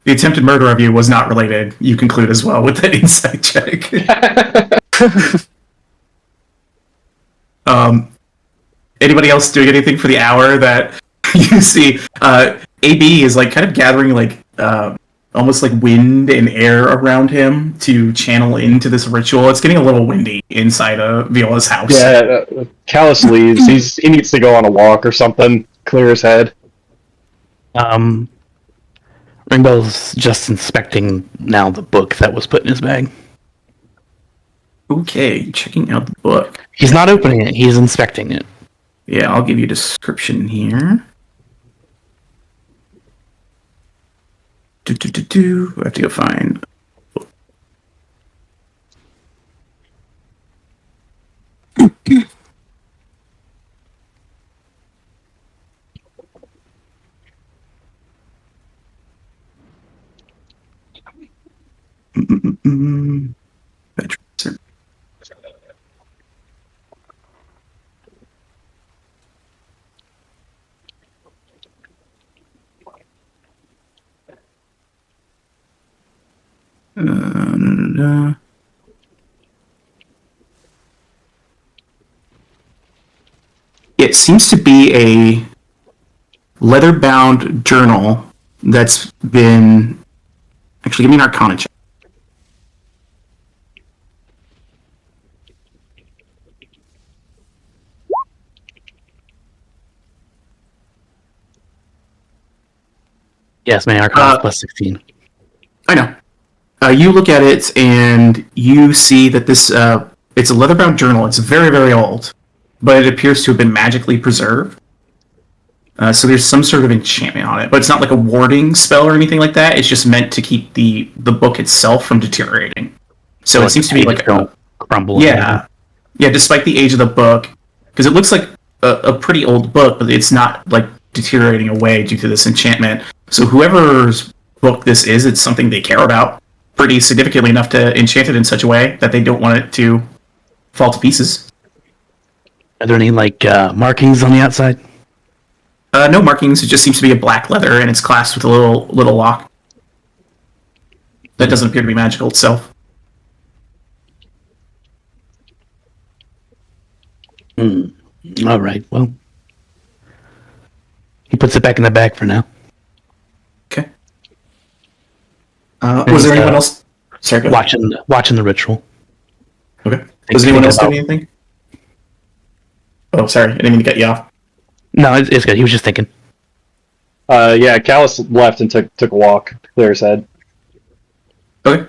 A: The attempted murder of you was not related, you conclude as well with that insight check. Anybody else doing anything for the hour that you see? AB is like kind of gathering like almost like wind and air around him to channel into this ritual. It's getting a little windy inside of Viola's house.
C: Yeah, Callus leaves. He needs to go on a walk or something, clear his head.
B: Ringbell's just inspecting now the book that was put in his bag.
A: Okay, checking out the book.
B: He's not opening it, he's inspecting it.
A: Yeah, I'll give you a description here. I have to go find. It seems to be a leather-bound journal that's been... Actually, give me an Arcana check.
B: Yes, my Arcana plus 16.
A: I know. You look at it and you see that this it's a leather-bound journal. It's very, very old, but it appears to have been magically preserved. So there's some sort of enchantment on it, but it's not like a warding spell or anything like that. It's just meant to keep the book itself from deteriorating. So it seems to be like
B: don't crumble.
A: Yeah, despite the age of the book, because it looks like a pretty old book, but it's not like deteriorating away due to this enchantment. So whoever's book this is, it's something they care about pretty significantly enough to enchant it in such a way that they don't want it to fall to pieces.
B: Are there any like markings on the outside?
A: No markings. It just seems to be a black leather, and it's clasped with a little lock. That doesn't appear to be magical itself.
B: All right. Well, he puts it back in the bag for now.
A: Okay. Was there anyone else? Sorry, go ahead.
B: Watching the ritual.
A: Okay. Was anyone else doing anything? Oh, sorry. I didn't mean to cut you off.
B: No, it's good. He was just thinking.
C: Yeah, Callus left and took a walk to clear his head.
A: Okay.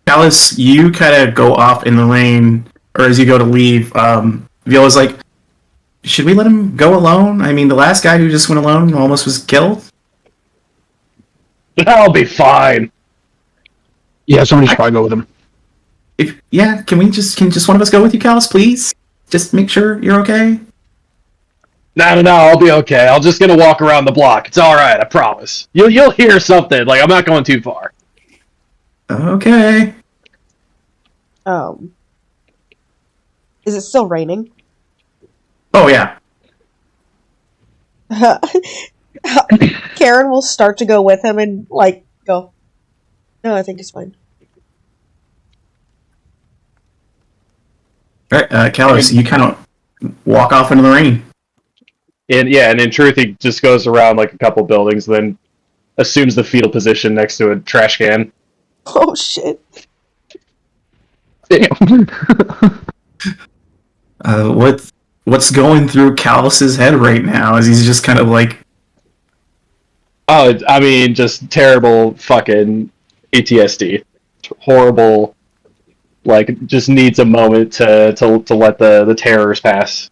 A: Callus, you kind of go off in the rain, or as you go to leave, Viola's like, should we let him go alone? I mean, the last guy who just went alone almost was killed.
C: I'll be fine.
F: Yeah, somebody should probably go with him.
A: Can just one of us go with you, Callus, please? Just make sure you're okay.
C: No, I'll be okay. I'm just gonna walk around the block. It's all right, I promise. You'll hear something. Like I'm not going too far.
A: Okay.
D: Is it still raining?
A: Oh yeah.
D: Karen will start to go with him and go. No, I think it's fine.
A: All right, Callus, you kind of walk off into the rain.
C: And in truth, he just goes around like a couple buildings, then assumes the fetal position next to a trash can.
D: Oh shit!
F: Damn.
A: What's going through Callus's head right now? Is he's just kind of like,
C: oh, I mean, just terrible fucking PTSD, horrible. Like, just needs a moment to let the terrors pass.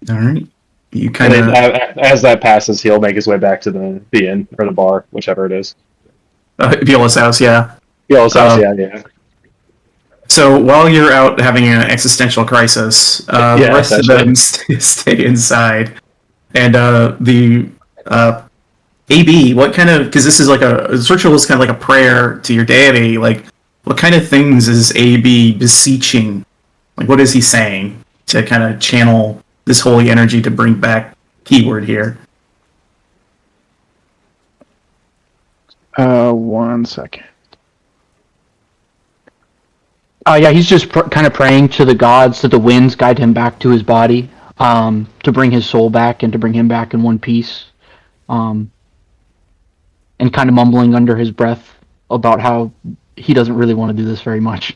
A: all right. You kind of,
C: as that passes, he'll make his way back to the inn or the bar, whichever it is.
A: Viola's house, yeah.
C: Viola's house, yeah.
A: So while you're out having an existential crisis, the rest of them stay inside. And the AB, what kind of, because this is like this ritual is kind of like a prayer to your deity, like, what kind of things is AB beseeching? Like, what is he saying to kind of channel this holy energy to bring back keyword here?
F: 1 second. Yeah, he's just kind of praying to the gods that the winds guide him back to his body, to bring his soul back and to bring him back in one piece, and kind of mumbling under his breath about how he doesn't really want to do this very much.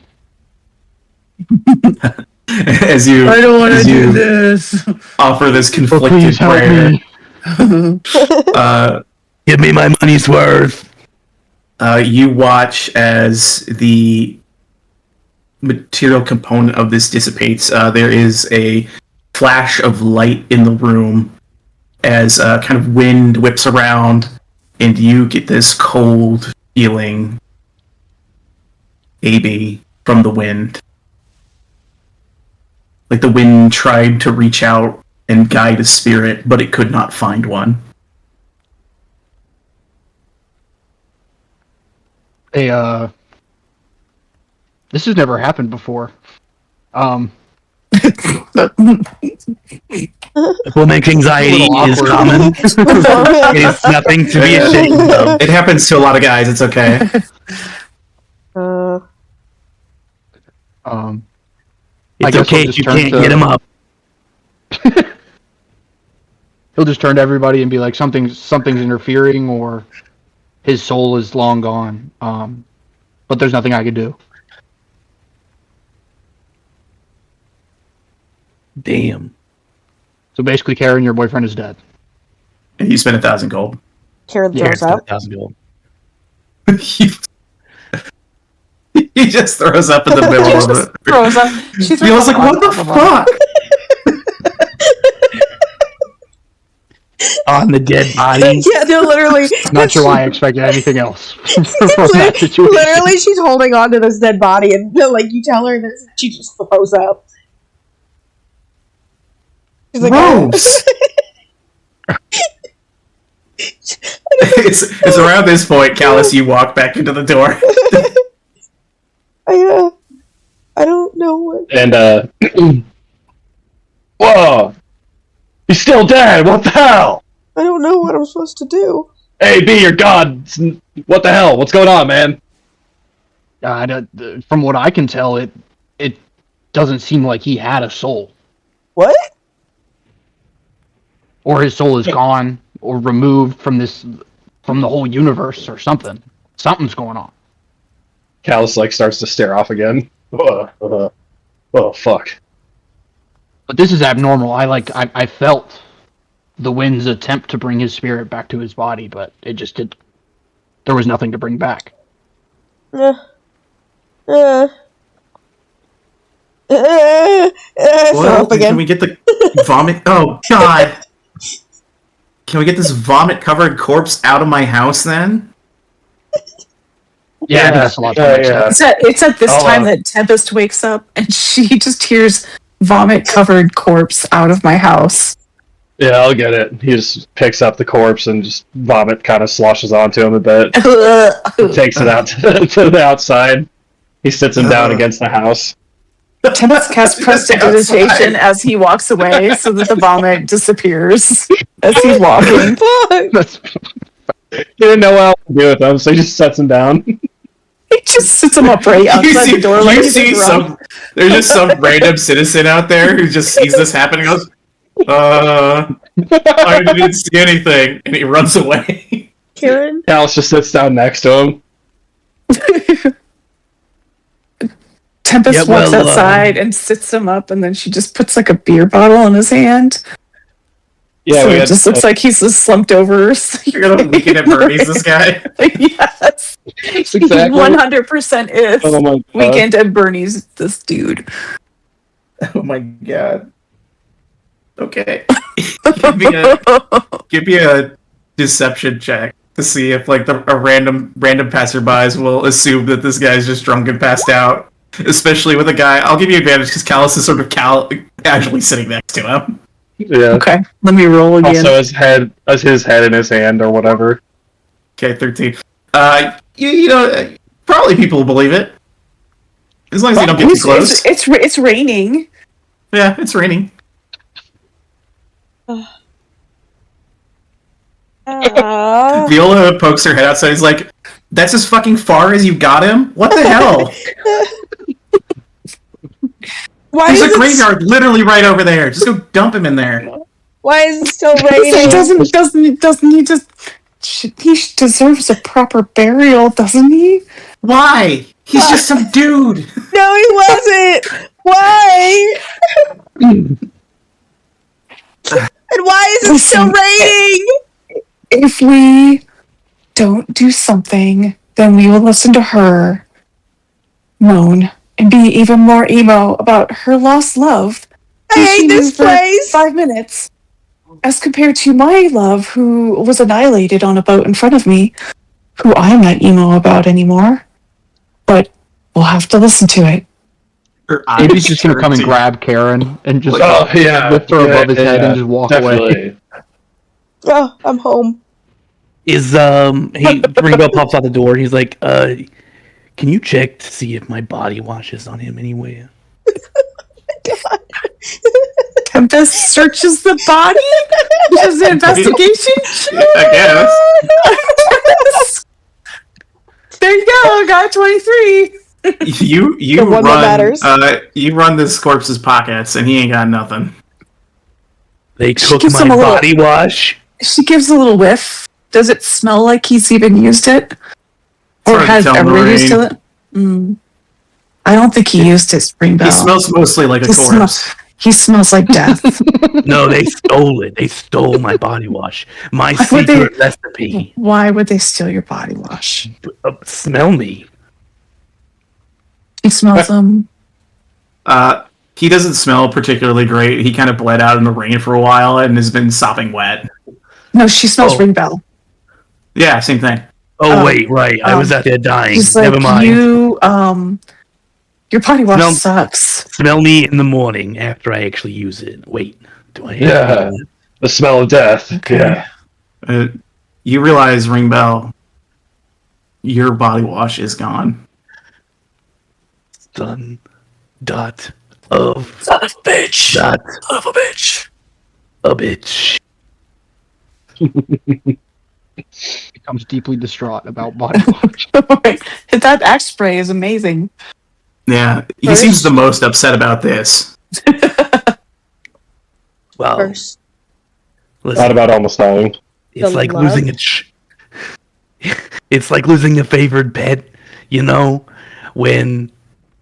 A: As you,
B: I don't want to do this.
A: Offer this conflicted prayer.
B: Give me my money's worth.
A: You watch as the material component of this dissipates. There is a flash of light in the room as kind of wind whips around, and you get this cold feeling, AB, from the wind. Like the wind tried to reach out and guide a spirit, but it could not find one.
F: Hey, this has never happened before.
B: Woman's anxiety is common. It is nothing to be ashamed of.
A: It happens to a lot of guys, it's okay.
B: It's okay if you can't get him up.
F: He'll just turn to everybody and be like, something's interfering, or his soul is long gone. But there's nothing I can do.
B: Damn.
F: So basically, Karen, your boyfriend is dead.
A: And you spent 1,000 gold.
D: Karen throws up.
B: 1,000 gold.
A: He just throws up in the middle of it.
E: Throws up. She
A: He was like, what the fuck?
B: On the dead body.
D: Yeah, no, literally.
F: Not sure why I expected anything else from that situation.
D: Literally, she's holding on to this dead body, and you tell her this, and she just throws up. She's like,
A: gross. It's around this point, Callus, you walk back into the door.
D: I don't know what.
C: And whoa, he's still dead. What the hell?
D: I don't know what I'm supposed to do.
C: Hey, be your god. What the hell? What's going on, man?
F: From what I can tell, it doesn't seem like he had a soul.
D: What?
F: Or his soul is gone, or removed from the whole universe, or something. Something's going on.
C: Callus starts to stare off again. Oh fuck.
F: But this is abnormal. I felt the wind's attempt to bring his spirit back to his body, but it just did. There was nothing to bring back.
D: Throw up
A: Can
D: again.
A: we get the vomit? Oh God! Can we get this vomit-covered corpse out of my house then?
F: Yeah, I think it's a lot too much.
C: yeah.
E: It's at this
C: Oh,
E: time that Tempest wakes up and she just hears vomit-covered corpse out of my house.
C: Yeah, I'll get it. He just picks up the corpse and just vomit kind of sloshes onto him a bit. Takes it out to the outside. He sits him down against the house.
E: Tempest casts prestidigitation as he walks away so that the vomit disappears as he's walking.
C: He didn't know what else to do with him, so he just sets him down.
E: He just sits him upright outside the door like
A: you
E: he's
A: see
E: drunk.
A: there's just some random citizen out there who just sees this happening and goes, I didn't see anything, and he runs away.
D: Karen?
C: Alice just sits down next to him.
E: Tempest walks outside and sits him up, and then she just puts like a beer bottle in his hand.
C: Yeah,
E: so
C: we
E: it
C: had,
E: just looks like he's just slumped over.
A: You're gonna Weekend at Bernie's this guy.
E: Yes,
C: exactly
E: 100% is
C: Oh my God.
E: Weekend at Bernie's. This dude.
A: Oh my God. Okay. give me a deception check to see if like a random passerbys will assume that this guy's just drunk and passed out. Especially with a guy, I'll give you advantage because Callus is sort of casually sitting next to him.
C: Yeah.
E: Okay, let me roll again.
C: Also, his head in his hand or whatever.
A: Okay, 13. You know, probably people will believe it as long as they don't get too close.
E: It's raining.
A: Yeah, it's raining. Viola pokes her head outside. He's like, "That's as fucking far as you got him? What the hell?"
D: Why
A: There's
D: is
A: a graveyard literally right over there. Just go dump him in there.
D: Why is it still raining?
E: Doesn't he just? He deserves a proper burial, doesn't he?
A: Why? He's just some dude.
D: No, he wasn't. Why? And why is it still raining?
E: If we don't do something, then we will listen to her moan and be even more emo about her lost love.
D: I hate this
E: For
D: place.
E: 5 minutes, as compared to my love, who was annihilated on a boat in front of me, who I'm not emo about anymore. But we'll have to listen to it.
F: Maybe he's just gonna come and grab Karen and just lift her above his head and just walk away.
D: Oh, I'm home.
B: Ringo pops out the door. He's like, can you check to see if my body wash is on him anywhere?
E: Tempest searches the body? Does an investigation?
A: I
E: guess. There you go, got 23.
A: You
D: The one that matters.
A: You run this corpse's pockets, and he ain't got nothing.
B: They took my body wash.
E: She gives a little whiff. Does it smell like he's even used it? Or
A: hard to
E: has
A: tell,
E: ever
A: Maureen.
E: used it? I don't think he used his spring bell.
A: He smells mostly like a corpse.
E: He smells like death.
B: No, they stole it. They stole my body wash. My secret recipe.
E: Why would they steal your body wash?
B: Smell me.
E: He smells them.
A: He doesn't smell particularly great. He kind of bled out in the rain for a while and has been sopping wet.
E: No, she smells ring bell.
A: Yeah, same thing.
B: Oh, wait, right. I was out there dying. Never mind.
E: Your body wash sucks.
B: Smell me in the morning after I actually use it. Wait, do I?
C: Yeah, the smell of death.
E: Okay.
C: Yeah.
A: You realize, Ring Bell, your body wash is gone.
B: Son of a bitch.
E: Son of a bitch.
B: A bitch.
F: Becomes deeply distraught about body wash.
E: That axe spray is amazing.
A: Yeah, he seems the most upset about this.
B: Well,
D: First.
B: listen,
C: Not about almost dying.
B: it's
D: The
B: like
D: love?
B: losing it's like losing a favored pet, you know, when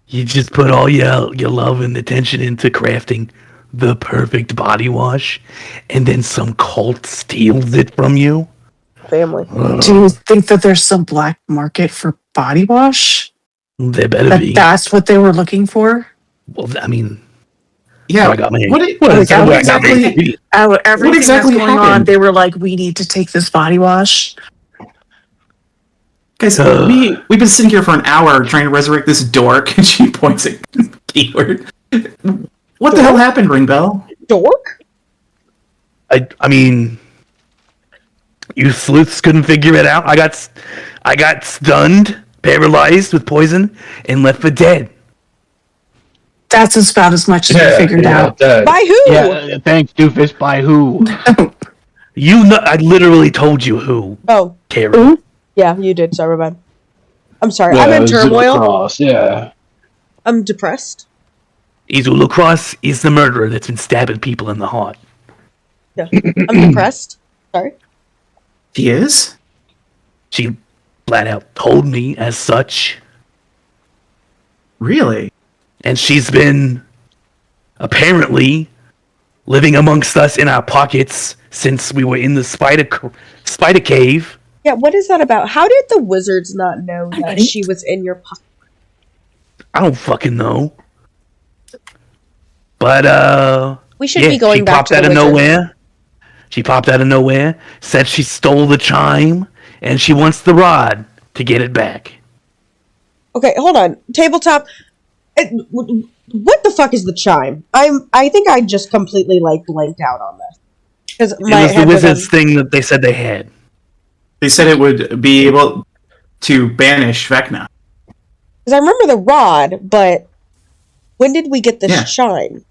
B: you just put all your love and attention into crafting the perfect body wash, and then some cult steals it from you.
D: Family.
E: Do you think that there's some black market for body wash?
B: There better be.
E: That's what they were looking for?
B: Well, I mean,
A: Yeah.
B: So I got my
A: What
E: exactly? Everything
A: exactly
E: that's going on,
A: happened?
E: they were like, we need to take this body wash.
A: Guys, we've been sitting here for an hour trying to resurrect this dork, and she points at keyword. What the hell happened, Ringbell?
D: Dork?
B: I mean, you sleuths couldn't figure it out. I got stunned, paralyzed with poison, and left for dead.
E: That's about as much as we figured out.
D: By who?
F: Yeah, thanks, doofus. By who?
B: You know, I literally told you who.
D: Oh,
B: Karen.
D: yeah, you did. Sorry, bad. I'm sorry.
C: Yeah,
D: I'm in
C: Zula
D: turmoil.
C: Cross, yeah.
D: I'm depressed.
B: Izula Cross is the murderer that's been stabbing people in the heart.
D: Yeah, I'm depressed. Sorry.
A: He is?
B: She flat out told me as such.
A: Really?
B: And she's been apparently living amongst us in our pockets since we were in the spider cave.
D: Yeah, what is that about? How did the wizards not know that she was in your pocket?
B: I don't fucking know. But
D: We should be going back to the wizard.
B: nowhere. She popped out of nowhere, said she stole the chime, and she wants the rod to get it back.
D: Okay, hold on. Tabletop. What the fuck is the chime? I think I just completely blanked out on this. Because
B: It was the wizard's thing that they said they had.
A: They said it would be able to banish Vecna.
D: Because I remember the rod, but when did we get this chime?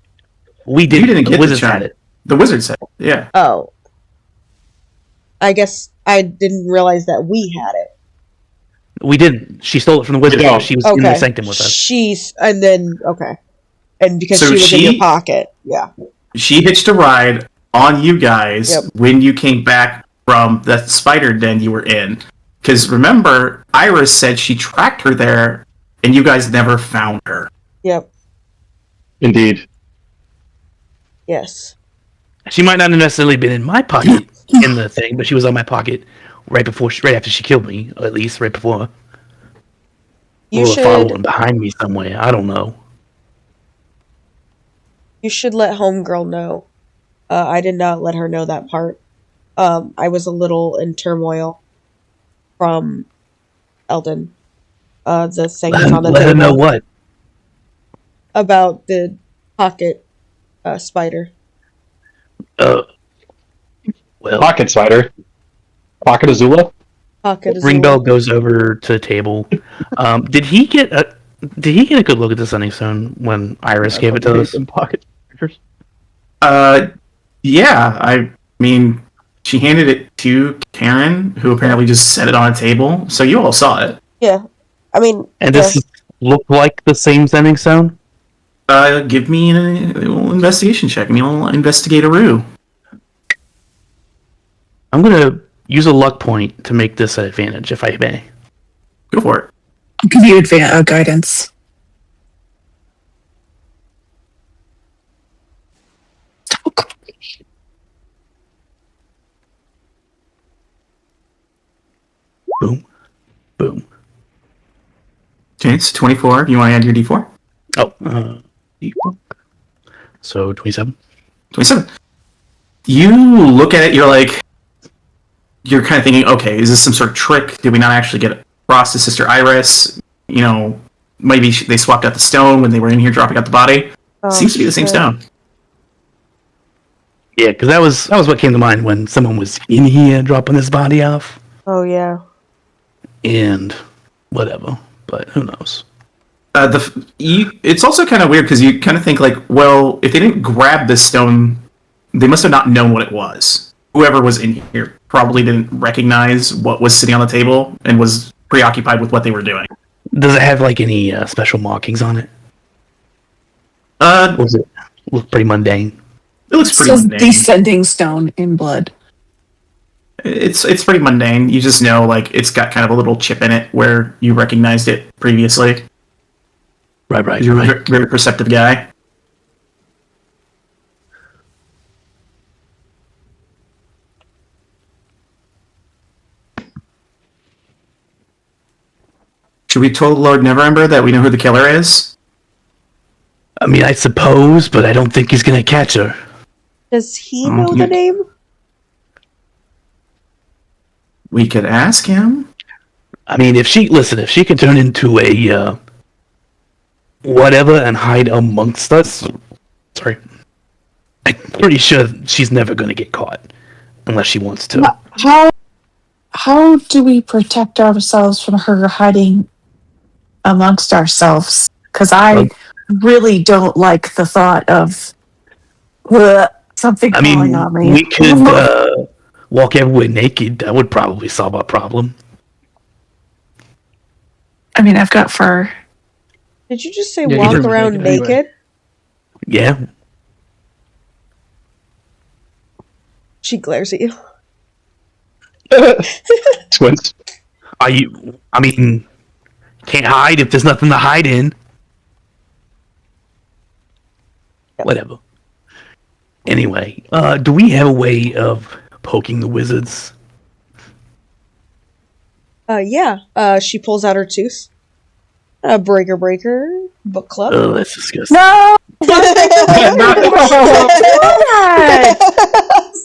B: We didn't.
A: You didn't
B: The
A: get
B: wizards
A: the chime.
B: had it.
A: The wizard said it, yeah.
D: Oh. I guess I didn't realize that we had it.
B: We didn't. She stole it from the wizard.
C: No.
B: She was in the sanctum with us.
D: And because
A: So
D: she was in
A: she-
D: your pocket. Yeah.
A: She hitched a ride on you guys when you came back from the spider den you were in. Because remember, Iris said she tracked her there, and you guys never found her.
D: Yep.
C: Indeed.
D: Yes.
B: She might not have necessarily been in my pocket in the thing, but she was on my pocket right after she killed me, or at least right before.
D: You
B: or
D: should
B: following behind me somewhere. I don't know.
D: You should let homegirl know. I did not let her know that part. I was a little in turmoil from Eldon. The thing that's on the
B: Let
D: table.
B: her know what.
D: About the pocket spider.
B: Well,
C: Pocket spider. Pocket Azula?
D: Pocket is
B: Ringbell goes over to the table. Did he get a good look at the Sunny Stone when Iris gave it to us?
F: Pocket spiders.
A: Yeah, I mean, she handed it to Karen, who apparently just set it on a table, so you all saw it.
D: Yeah. I mean,
B: And does it look like the same Sending Stone?
A: Give me a little investigation check. Give me a little investigator-oo.
B: I'm gonna use a luck point to make this an advantage, if I may.
A: Go for it.
E: I'll give you guidance.
B: Boom. Boom.
A: Okay, it's 24. You want to add your d4?
B: Oh, D4. So 27.
A: 27. You look at it, you're kind of thinking, okay, is this some sort of trick? Did we not actually get across to Sister Iris? You know, maybe they swapped out the stone when they were in here dropping out the body. Seems to be the same stone.
B: Yeah, because that was what came to mind when someone was in here dropping this body off.
D: Oh, yeah.
B: And whatever, but who knows?
A: It's also kind of weird because you kind of think well, if they didn't grab this stone, they must have not known what it was. Whoever was in here probably didn't recognize what was sitting on the table and was preoccupied with what they were doing.
B: Does it have any special markings on it?
A: It
B: Or does it look pretty mundane?
A: looks pretty
E: Says
A: mundane.
E: descending stone in blood.
A: It's pretty mundane. You just know it's got kind of a little chip in it where you recognized it previously.
B: Right.
A: You're a very perceptive guy. Should we tell Lord Neverember that we know who the killer is?
B: I mean, I suppose, but I don't think he's gonna catch her.
D: Does he know the name?
A: We could ask him.
B: I mean, if she can turn into a whatever and hide amongst us, sorry, I'm pretty sure she's never gonna get caught unless she wants to.
E: How do we protect ourselves from her hiding amongst ourselves? Because I really don't like the thought of something falling on me.
B: We could walk everywhere naked. That would probably solve our problem.
E: I mean, I've got fur.
D: Did you just say
C: Yeah,
D: walk
C: you're
D: around
C: naked anyway.
D: naked?
B: Yeah.
D: She glares at you.
C: Twins.
B: Are you? I mean, can't hide if there's nothing to hide in.
D: Yep.
B: Whatever. Anyway, do we have a way of poking the wizards?
D: Yeah. She pulls out her tooth. Breaker, book club.
B: Oh, that's disgusting.
E: No!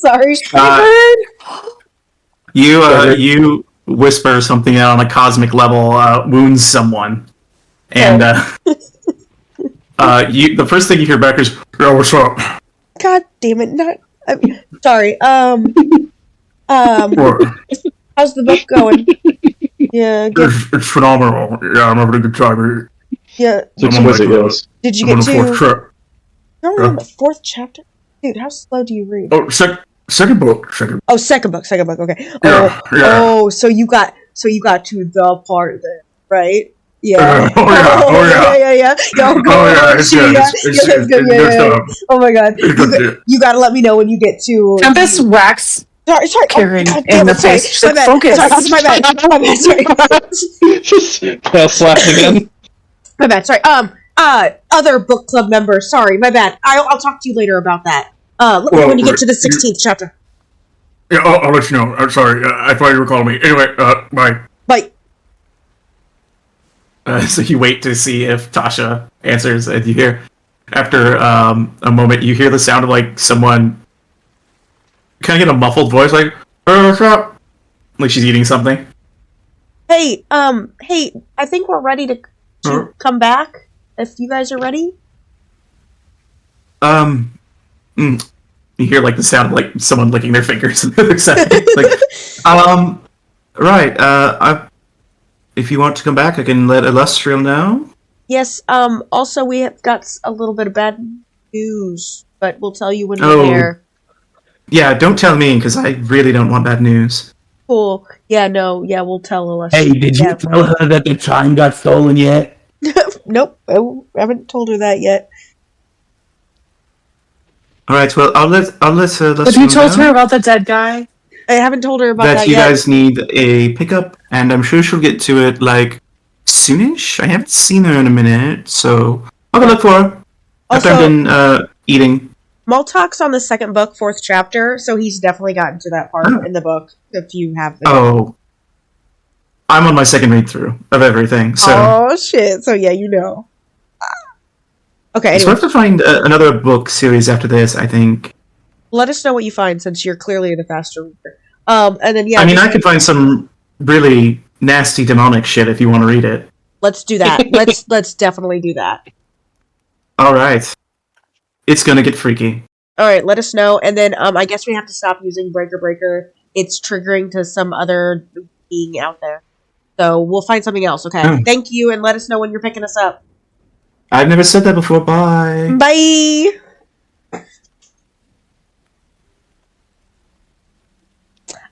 D: Sorry.
A: You whisper something out on a cosmic level, wounds someone, and the first thing you hear back is, "Yo, what's up?"
D: God damn it! Sorry. How's the book going? Yeah.
A: It's phenomenal. Yeah, I'm having a good time.
D: Yeah.
C: Did
D: Did you get to? You're only on the 4th chapter, dude. How slow do you read?
A: Oh, second book.
D: Oh, second book. Okay.
A: Yeah,
D: Oh, so you got to the part then, right? Yeah.
A: Oh yeah.
D: Yeah. Yo, go on.
A: It's good. It's good.
D: Yeah. Oh my god. You gotta let me know when you get to.
E: Tempest whacks
D: Sorry.
E: Karen
D: God
E: in
D: damn
E: the
D: it, sorry.
E: face. She's
D: My
E: like,
D: bad.
E: focus.
D: Sorry, my bad. Sorry.
C: Just tail slaps again.
D: My bad. Sorry. Other book club member. Sorry, my bad. I'll talk to you later about that. Let me know when you get to the 16th chapter.
A: Yeah, I'll let you know. I'm sorry. I thought you were calling me. Anyway, bye.
D: Bye.
A: So you wait to see if Tasha answers, and you hear, after a moment, you hear the sound of like someone kind of get a muffled voice, like, what's up? Like she's eating something.
D: Hey, I think we're ready to come back. If you guys are ready.
A: You hear like the sound of like someone licking their fingers. Right. If you want to come back, I can let Illustrial know.
D: Yes. Also, we have got a little bit of bad news, but we'll tell you when we're there.
A: Yeah, don't tell me because I really don't want bad news.
D: Cool. Yeah. No. Yeah. We'll tell Illustrial.
B: Hey, did you tell her that the time got stolen yet?
D: Nope. I haven't told her that yet.
A: All right. Well, I'll let Illustrial know.
E: Have you told her about the dead guy?
D: I haven't told her about
A: that
D: that
A: you
D: yet.
A: guys need a pickup, and I'm sure she'll get to it like soonish. I haven't seen her in a minute, so I'll go look for her after I'm done eating.
D: Maltak's on the 2nd book, 4th chapter, so he's definitely gotten to that part in the book. If you have.
A: Oh, I'm on my 2nd read through of everything. So.
D: Oh shit! So yeah, you know. Okay. Anyway.
A: So I have to find another book series after this, I think.
D: Let us know what you find, since you're clearly the faster reader. And then yeah.
A: I mean, I could find some really nasty demonic shit if you want to read it.
D: Let's do that. let's definitely do that.
A: All right. It's gonna get freaky.
D: All right, let us know, and then I guess we have to stop using Breaker. It's triggering to some other being out there, so we'll find something else. Okay. Thank you, and let us know when you're picking us up.
A: I've never said that before. Bye.
D: Bye.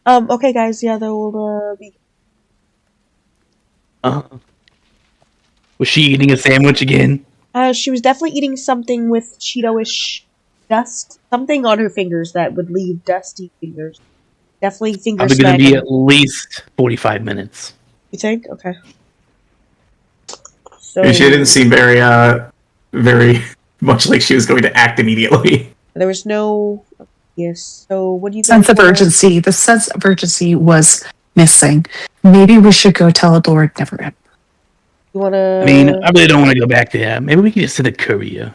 D: Okay, guys. Yeah, that will be.
B: Was she eating a sandwich again?
D: She was definitely eating something with Cheeto-ish dust. Something on her fingers that would leave dusty fingers. Definitely finger
B: Probably going to
D: smacking.
B: be at least 45 minutes.
D: You think? Okay. So
A: She didn't seem very much like she was going to act immediately.
D: there was no. Yes. So what do you?
E: Sense of urgency. The sense of urgency was missing. Maybe we should go tell Lord Neverend.
D: You wanna?
B: I mean, I really don't want to go back there. Maybe we can just send a courier.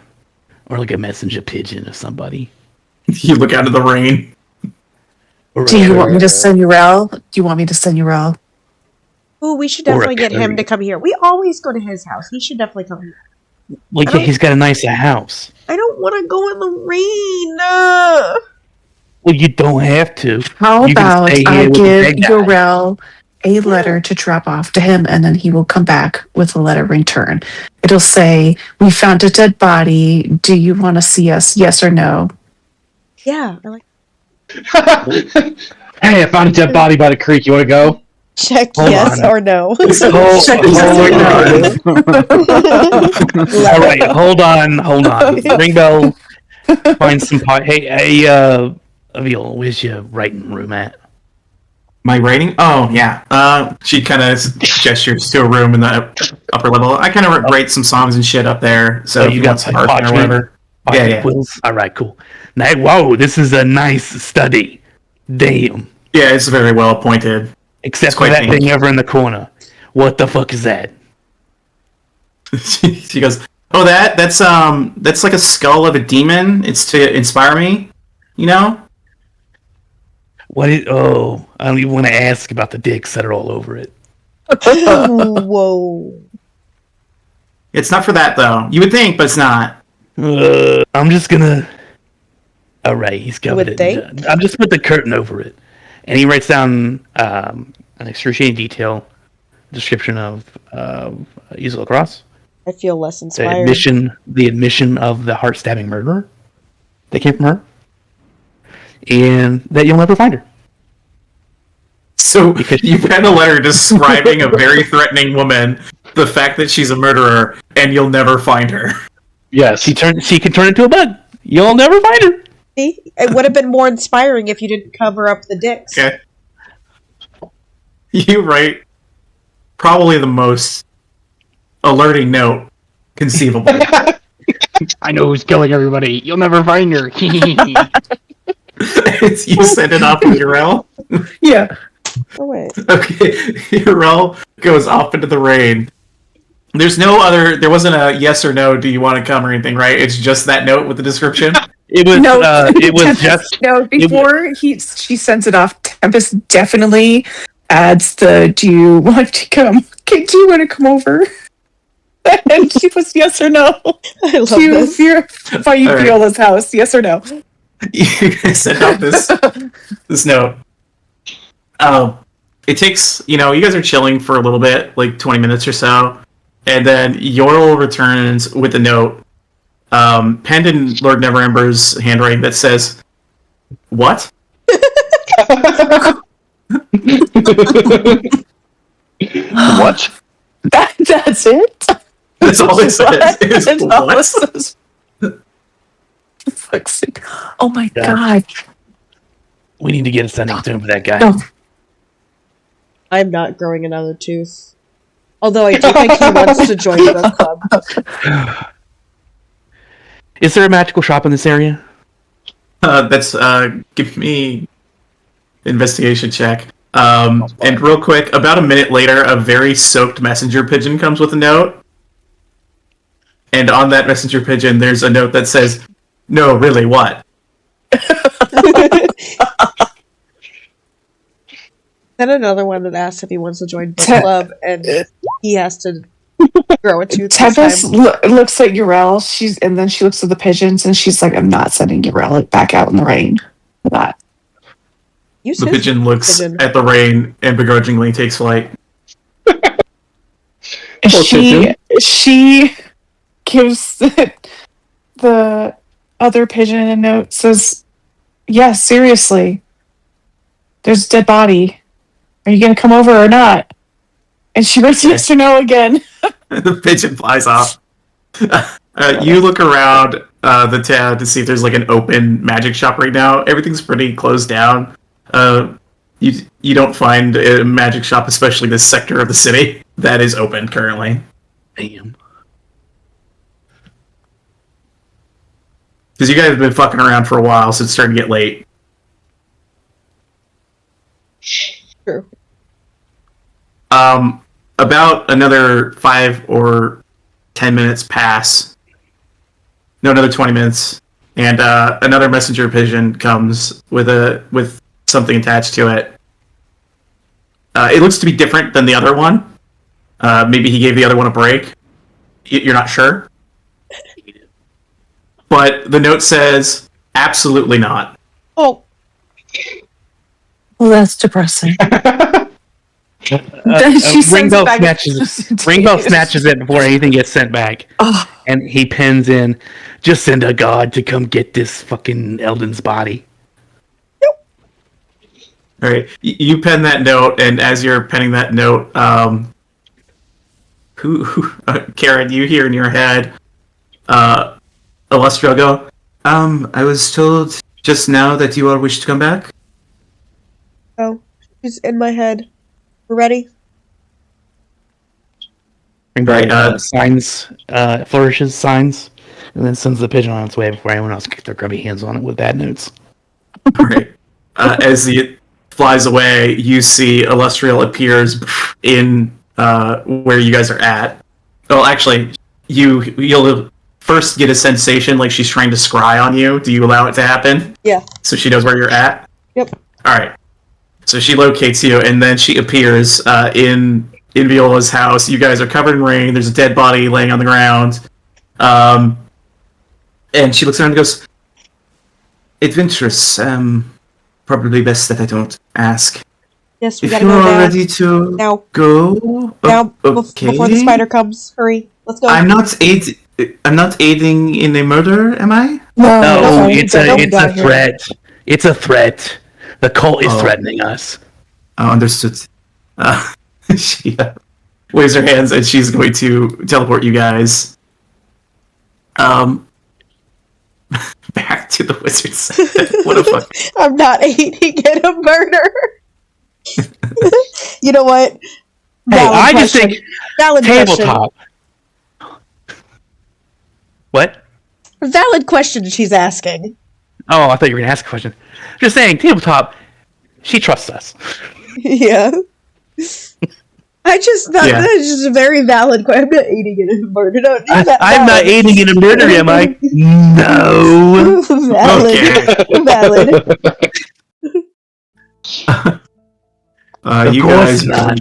B: Or like a messenger pigeon or somebody.
A: You look out of the rain.
E: Do you want me to send Urel? Do you want me to send Urel?
D: Ooh, we should
B: Or a
D: definitely get him
B: curry.
D: to come here. We always go to his house. He should definitely come here.
B: Like,
D: I don't-
B: he's got a nice house.
D: I don't want to go in the rain.
B: Well, you don't have to.
E: How
B: You can
E: about
B: stay
E: I
B: here with the
E: give
B: big guy.
E: Urel a letter to drop off to him, and then he will come back with a letter in return. It'll say, "We found a dead body. Do you want to see us? Yes or no?"
D: Yeah, I like
C: Hey, I found a dead body by the creek. You want to go?
D: check
B: Hold
D: yes
B: on.
D: or no.
B: Hold All right, hold on. Ring bell. Find some pot. Hey, Avil, where's your writing room at?
A: My writing? Oh, yeah. She kind of gestures to a room in the upper level. I kind of write some songs and shit up there. So
B: Oh,
A: if
B: you
A: you
B: got
A: want some
B: some
A: art or
B: parchment?
A: whatever.
B: Parchment
A: Yeah.
B: quills? All right, cool. Now, whoa, this is a nice study. Damn.
A: Yeah, it's very well appointed.
B: Except
A: It's
B: for
A: quite
B: that
A: pink.
B: thing over in the corner. What the fuck is that?
A: She goes, "Oh, that's like a skull of a demon. It's to inspire me, you know."
B: What is? Oh, I don't even want to ask about the dicks that are all over it.
D: Whoa.
A: It's not for that though. You would think, but it's not.
B: I'm just gonna. All right, he's covered
D: would
B: it.
D: think?
B: I'm just put the curtain over it, and he writes down an excruciating detail description of Use Lacrosse.
D: I feel less
B: The
D: inspired.
B: admission of the heart-stabbing murderer that came from her, and that you'll never find her.
A: So
B: Because-
A: you've had a letter describing a very threatening woman, the fact that she's a murderer, and you'll never find her.
C: Yes.
B: She can turn into a bug. You'll never find her.
D: See? It would have been more inspiring if you didn't cover up the dicks.
A: Okay. You write probably the most alerting note conceivable.
F: I know who's killing everybody. You'll never find her.
A: You send it off to Urel.
E: Yeah.
D: Oh, wait.
A: Okay, Urel goes off into the rain. There wasn't a yes or no, do you want to come or anything, right? It's just that note with the description.
B: It was.
E: No,
B: It was
E: Tempest-
B: just.
E: no. Before she sends it off, Tempest definitely adds the "Do you want to come? Okay, do you want to come over?" And she was yes or no.
D: I love
E: To
D: this.
E: Viola's house, yes or no?
A: You guys send off this note. It takes, you guys are chilling for a little bit, like 20 minutes or so, and then Yorl returns with a note, penned in Lord Neverember's handwriting that says, "What?"
C: What?
E: That's it.
A: That's all it says. Is,
E: That's all it
A: "What?"
E: says. For fuck's sake. Oh my
B: Yeah.
E: god.
B: We need to get a sending tune for that guy.
E: No.
D: I'm not growing another tooth. Although I do think he wants to join the club.
B: Is there a magical shop in this area?
A: That's give me investigation check. And real quick, about a minute later, a very soaked messenger pigeon comes with a note. And on that messenger pigeon, there's a note that says, "No, really, what?"
D: Then another one that asks if he wants to join book
E: Te-
D: club, and he has to grow a tooth this
E: Tempest
D: time.
E: looks at Urel, and then she looks at the pigeons and she's like, "I'm not sending Urel back out in the rain for that."
D: Use
A: The
D: his
A: pigeon looks
D: pigeon.
A: at the rain and begrudgingly takes flight.
E: She gives the other pigeon a note, says, "Yeah, seriously. There's a dead body. Are you gonna come over or not?" And she writes yes or no again.
A: The pigeon flies off. You look around the town to see if there's like an open magic shop right now. Everything's pretty closed down. You don't find a magic shop, especially this sector of the city, that is open currently.
B: Damn.
A: Because you guys have been fucking around for a while, so it's starting to get late.
D: True.
A: About another 5 or 10 minutes pass, No, another 20 minutes. And another messenger pigeon comes with something attached to it. It looks to be different than the other one. Maybe he gave the other one a break. You're not sure. But the note says, absolutely not.
D: Oh,
E: Well, that's depressing. She sends
B: Ringbell
E: back-
B: snatches it before anything gets sent back.
E: Oh,
B: And he pins in, just send a god to come get this fucking Eldon's body.
A: All right, you pen that note, and as you're penning that note, Karen, you hear in your head, Illustrial go, I was told just now that you all wish to come back.
D: oh, she's in my head. We're ready?
B: Ringbell flourishes signs, and then sends the pigeon on its way before anyone else can get their grubby hands on it with bad notes.
A: Right. As it flies away, you see Illustrial appears in where you guys are at. Well, actually, you'll first get a sensation like she's trying to scry on you. Do you allow it to happen?
D: Yeah.
A: So she knows where you're at?
D: Yep.
A: Alright. So she locates you, and then she appears in Viola's house. You guys are covered in rain. There's a dead body laying on the ground. And she looks around and goes, adventurous. Probably best that I don't ask.
D: Yes, we
A: If
D: gotta
A: you're
D: go
A: all
D: now.
A: ready to
D: Now.
A: go,
D: Now,
A: okay.
D: before the spider comes. Hurry. Let's go.
A: I'm not aiding in a murder, am I?
B: No,
D: we
B: it's
D: don't
B: a
D: die here.
B: threat. It's a threat. The cult is
A: Oh.
B: threatening us.
A: Oh, understood. She waves her hands, and she's going to teleport you guys. Back to the wizards. What a fuck.
D: I'm not aiding in a murder. You know what?
B: Hey,
D: Valid
B: I just
D: question.
B: think
D: Valid question.
B: tabletop. What?
D: Valid question she's asking.
B: Oh, I thought you were going to ask a question. Just saying, tabletop, she trusts us.
D: Yeah. I just thought
A: Yeah.
D: that's just a very valid question. I'm not aiding in a murder. Don't do that.
B: I'm not aiding in a murder, am I? No.
D: Valid.
A: Okay.
D: Valid.
A: You
B: course
A: guys
B: not.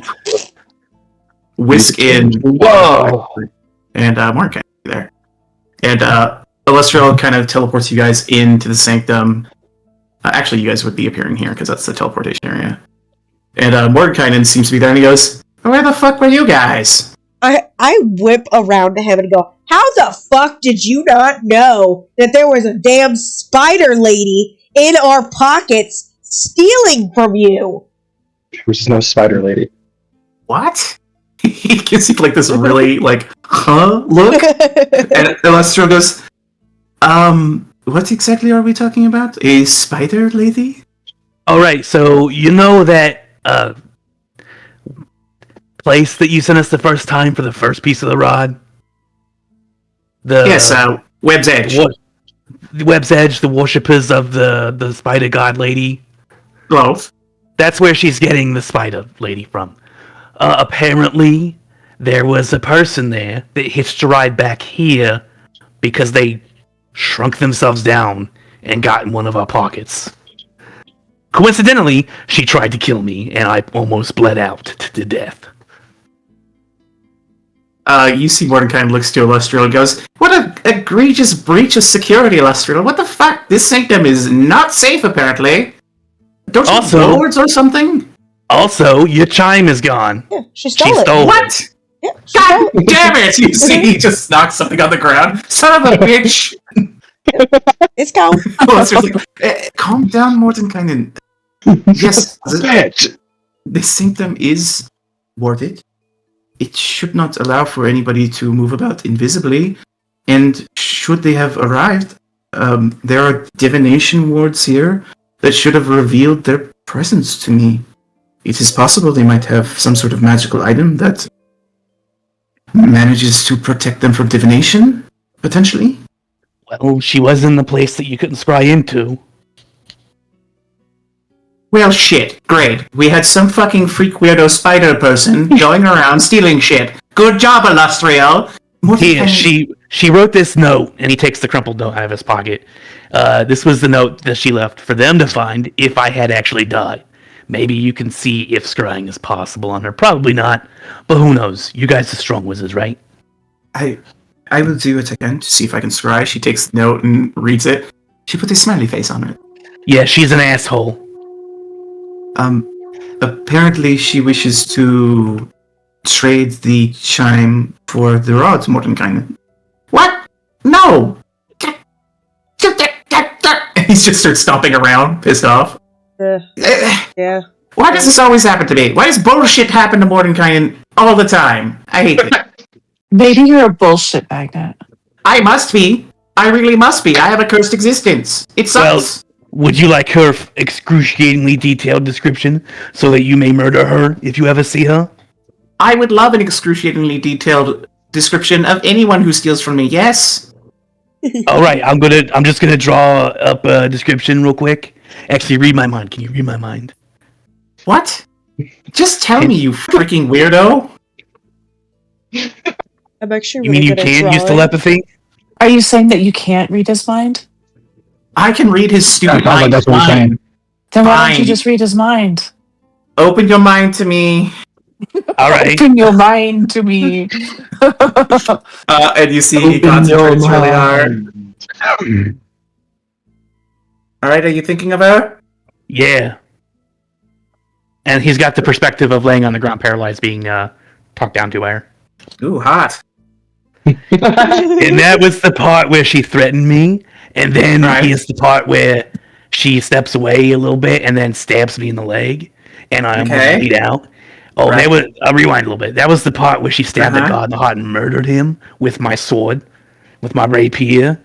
A: whisk in.
B: Whoa.
A: And Mark there. And Illustrial kind of teleports you guys into the sanctum. Actually, you guys would be appearing here because that's the teleportation area. And Mordekainen seems to be there, and he goes, where the fuck were you guys?
D: I whip around to him and go, how the fuck did you not know that there was a damn spider lady in our pockets stealing from you?
C: There's no spider lady.
A: What? He gives you like this really look. And Illustrial goes, what exactly are we talking about? A spider lady?
B: Alright, so you know that place that you sent us the first time for the first piece of the rod?
A: Yes, Webb's Edge.
B: The Webb's Edge, the worshippers of the spider god lady.
A: Both.
B: That's where she's getting the spider lady from. Apparently, there was a person there that hitched a ride back here because they shrunk themselves down and got in one of our pockets. Coincidentally, she tried to kill me, and I almost bled out to death.
A: You see Mordecai looks to Illustrial and goes, what an egregious breach of security, Illustrial. What the fuck? This sanctum is not safe, apparently. Don't you have
B: Also-
A: boards or something?
B: Also, your chime is gone.
D: Yeah, she
B: She
D: stole it.
B: stole
A: What?
D: Yeah, she
A: God
D: stole it.
A: damn it! You see, he just knocks something on the ground. Son of a bitch!
D: It's gone.
A: Illustrial's like, calm down, Mordenkainen. Yes,
C: Bitch.
A: this sanctum is warded. It should not allow for anybody to move about invisibly. And should they have arrived, there are divination wards here that should have revealed their presence to me. It is possible they might have some sort of magical item that manages to protect them from divination, potentially.
B: Well, she was in the place that you couldn't scry into.
A: Well, shit. Great. We had some fucking freak weirdo spider person going around stealing shit. Good job, Illustrial.
B: Here, she wrote this note, and he takes the crumpled note out of his pocket. This was the note that she left for them to find if I had actually died. Maybe you can see if scrying is possible on her. Probably not, but who knows? You guys are strong wizards, right?
A: I will do it again to see if I can scry. She takes the note and reads it. She put a smiley face on it.
B: Yeah, she's an asshole.
A: Apparently she wishes to trade the chime for the rods, Mordenkainen. What? No! He just starts stomping around, pissed off.
D: Yeah.
A: Why does this always happen to me? Why does bullshit happen to Mordenkainen all the time? I hate it.
E: Maybe you're a bullshit magnet.
A: I must be. I really must be. I have a cursed existence. It sucks.
B: Well, would you like her excruciatingly detailed description so that you may murder her if you ever see her?
A: I would love an excruciatingly detailed description of anyone who steals from me. Yes.
B: All right, I'm just gonna draw up a description real quick. Actually, read my mind. Can you read my mind?
A: What? Just tell me, you freaking weirdo.
D: I'm actually
B: You
D: really
B: mean you
D: good at
B: can use
D: drawing.
B: telepathy?
E: Are you saying that you can't read his mind?
A: I can read his stupid
F: Sounds like
A: mind.
F: that's what I'm
A: Fine.
F: saying.
E: Then why don't
A: Fine.
E: you just read his mind?
A: Open your mind to me.
B: All right.
E: Open your mind to me.
A: And you see he concentrates really hard. Alright, are you thinking of her?
B: Yeah. And he's got the perspective of laying on the ground paralyzed, being talked down to by her.
A: Ooh, hot.
B: And that was the part where she threatened me, and then
A: Right.
B: here's the part where she steps away a little bit and then stabs me in the leg, and I almost
A: Okay.
B: bleed out. Oh,
A: Right.
B: I'll rewind a little bit. That was the part where she stabbed the
A: Uh-huh.
B: god in the heart and murdered him with my sword, with my rapier.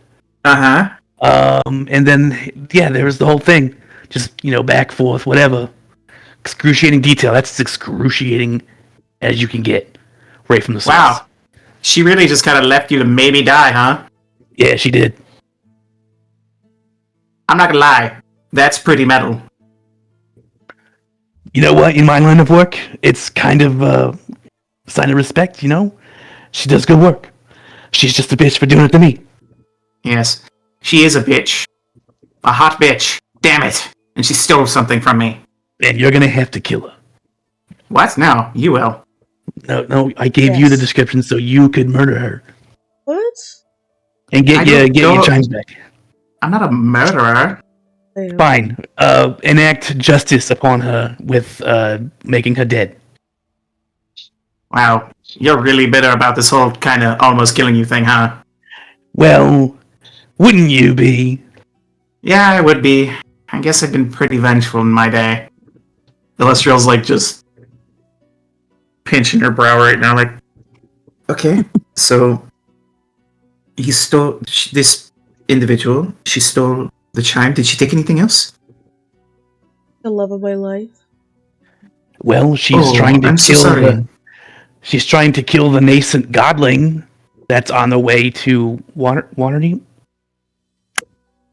A: Uh-huh.
B: And then, yeah, there was the whole thing. Just, back, forth, whatever. Excruciating detail. That's as excruciating as you can get. Right from the source.
A: Wow. She really just kind of left you to maybe die, huh?
B: Yeah, she did.
A: I'm not gonna lie. That's pretty metal.
B: You know what? In my line of work, it's kind of a sign of respect, She does good work. She's just a bitch for doing it to me.
A: Yes. She is a bitch. A hot bitch. Damn it. And she stole something from me.
B: And you're gonna have to kill her.
A: What? No, you will.
B: No, I gave you the description so you could murder her.
D: What?
B: And get your chimes back.
A: I'm not a murderer.
D: Damn.
B: Fine. Enact justice upon her with making her dead.
A: Wow. You're really bitter about this whole kind of almost killing you thing, huh?
B: Well, wouldn't you be?
A: Yeah, I would be. I guess I've been pretty vengeful in my day. Illustrial's just pinching her brow right now, okay, so he stole this individual. She stole the chime. Did she take anything else?
D: The love of my life.
B: Well, she's trying to
A: I'm so
B: kill
A: sorry.
B: she's trying to kill the nascent godling that's on the way to Waterdeep.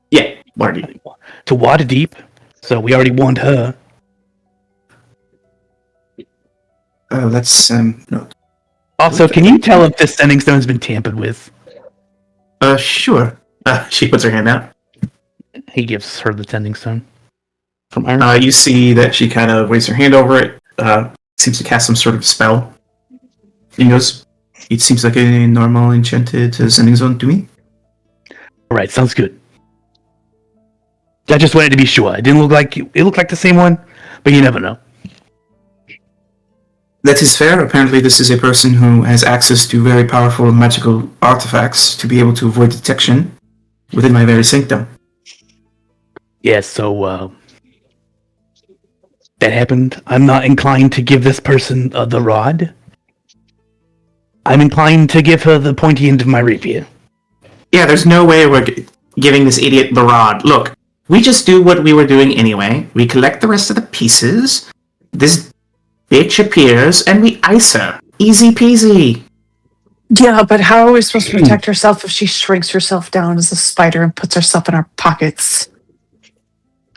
A: Yeah, Waterdeep.
B: To Waterdeep. So we already warned her.
A: Let's no.
B: Also, can you tell if this sending stone's been tampered with?
A: Sure. She puts her hand out.
B: He gives her the sending stone from Iron.
A: You see that she kind of waves her hand over it. Seems to cast some sort of spell. He goes, "It seems like a normal enchanted sending zone to me."
B: All right, sounds good. I just wanted to be sure. It didn't look like it looked like the same one, but you never know.
A: That is fair. Apparently, this is a person who has access to very powerful magical artifacts to be able to avoid detection within my very sanctum.
B: Yeah, so that happened. I'm not inclined to give this person the rod. I'm inclined to give her the pointy end of my rapier.
A: Yeah, there's no way we're giving this idiot the rod. Look, we just do what we were doing anyway. We collect the rest of the pieces. This bitch appears, and we ice her. Easy peasy.
E: Yeah, but how are we supposed to protect herself if she shrinks herself down as a spider and puts herself in our pockets?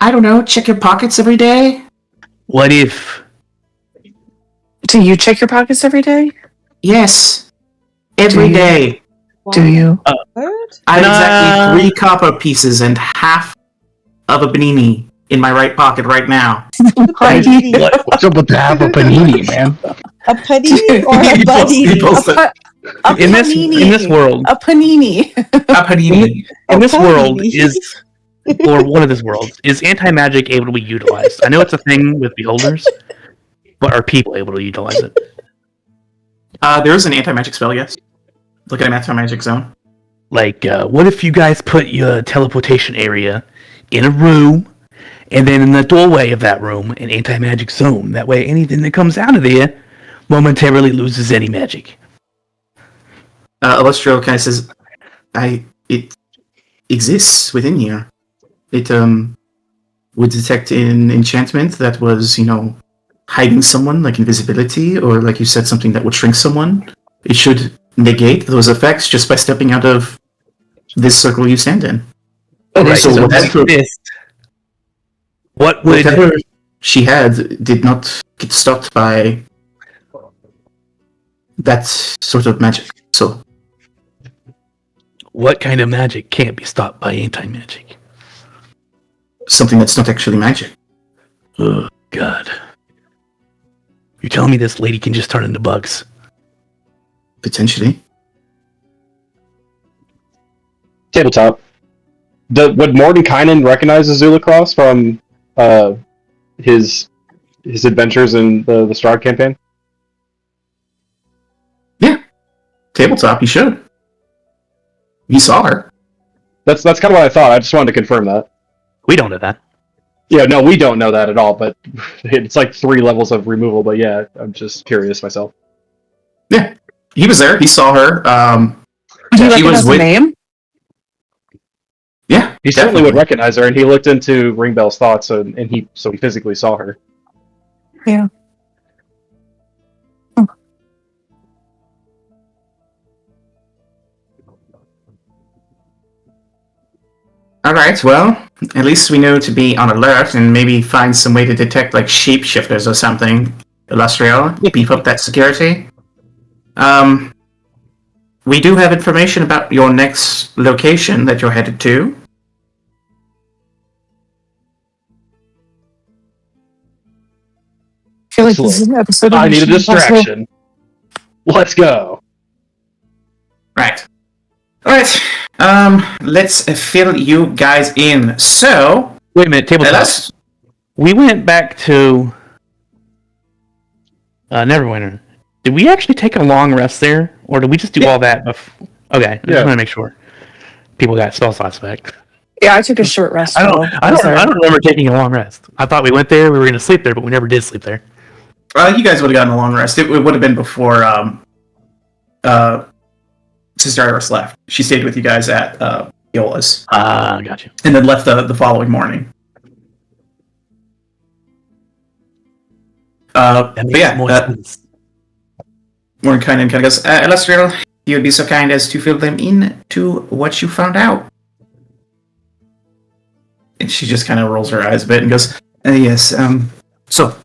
A: I don't know, check your pockets every day?
B: What if?
E: Do you check your pockets every day?
A: Yes. Every
E: Do you?
A: day.
E: Do you?
D: What?
A: I have
B: Nah.
A: exactly 3 copper pieces and half of a panini in my right pocket right now.
D: Panini.
C: What's up with the half a panini, man?
D: A panini or a
A: He
D: budini?
A: pulls
E: A
B: In this
E: panini.
B: world,
E: A panini.
A: a panini.
B: in this world
D: panini.
B: is, or one of these worlds, is anti-magic able to be utilized? I know it's a thing with beholders, but are people able to utilize it?
A: There is an anti-magic spell, yes. Look at an anti-magic zone.
B: Like, what if you guys put your teleportation area in a room, and then in the doorway of that room, an anti-magic zone? That way, anything that comes out of there momentarily loses any magic.
A: Illustrio kind of says, it exists within here. It, would detect an enchantment that was, hiding someone, like invisibility, or like you said, something that would shrink someone. It should negate those effects just by stepping out of this circle you stand in.
B: Alright,
A: so
B: so
A: whatever-
B: what would
A: Whatever she had did not get stopped by that sort of magic. So,
B: what kind of magic can't be stopped by anti-magic?
A: something that's not actually magic.
B: Oh God! You're telling me this lady can just turn into bugs?
A: Potentially.
C: Tabletop. Would Mordenkainen recognize Azula Cross from his adventures in the Strahd campaign?
A: Tabletop, you should. You saw her.
C: That's kind of what I thought. I just wanted to confirm that.
B: We don't know that.
C: Yeah, no, we don't know that at all, but it's like 3 levels of removal, but yeah, I'm just curious myself.
A: Yeah. He was there. He saw her.
E: Do you
A: She was
E: recognize the
A: with-
E: name?
A: Yeah.
C: He certainly would recognize her, and he looked into Ringbell's thoughts, and he physically saw her.
E: Yeah.
A: Alright, well, at least we know to be on alert and maybe find some way to detect, like, shapeshifters or something. Illustrial, beef up that security. We do have information about your next location that you're headed to.
E: I feel like this is an episode of
C: I need a
E: Mission Impossible.
C: distraction. Let's go.
A: Right. Alright, let's fill you guys in. So,
B: Wait a minute, tabletop.
A: let's...
B: We went back to Neverwinter. Did we actually take a long rest there, or did we just do all that? Okay, I just want to make sure people got spell slots back.
E: Yeah, I took a short rest.
B: I
E: while was there.
B: don't remember taking a long rest. I thought we went there, we were going to sleep there, but we never did sleep there.
A: You guys would have gotten a long rest. It would have been before Sister Iris left. She stayed with you guys at Iola's.
B: Gotcha.
A: And then left the following morning.
B: That
A: But
B: makes
A: yeah,
B: more sense.
A: Mordenkainen kind of goes, Illustrial, you would be so kind as to fill them in to what you found out. And she just kind of rolls her eyes a bit and goes, yes, so,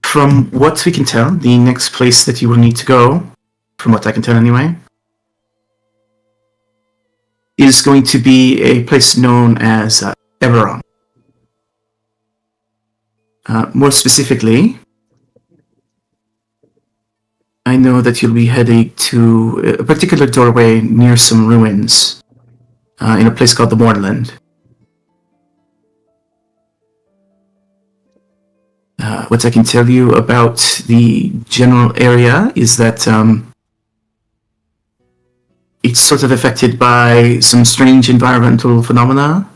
A: from what we can tell, the next place that you will need to go, from what I can tell anyway, is going to be a place known as Eberron. More specifically, I know that you'll be heading to a particular doorway near some ruins in a place called the Moorland. What I can tell you about the general area is that it's sort of affected by some strange environmental phenomena.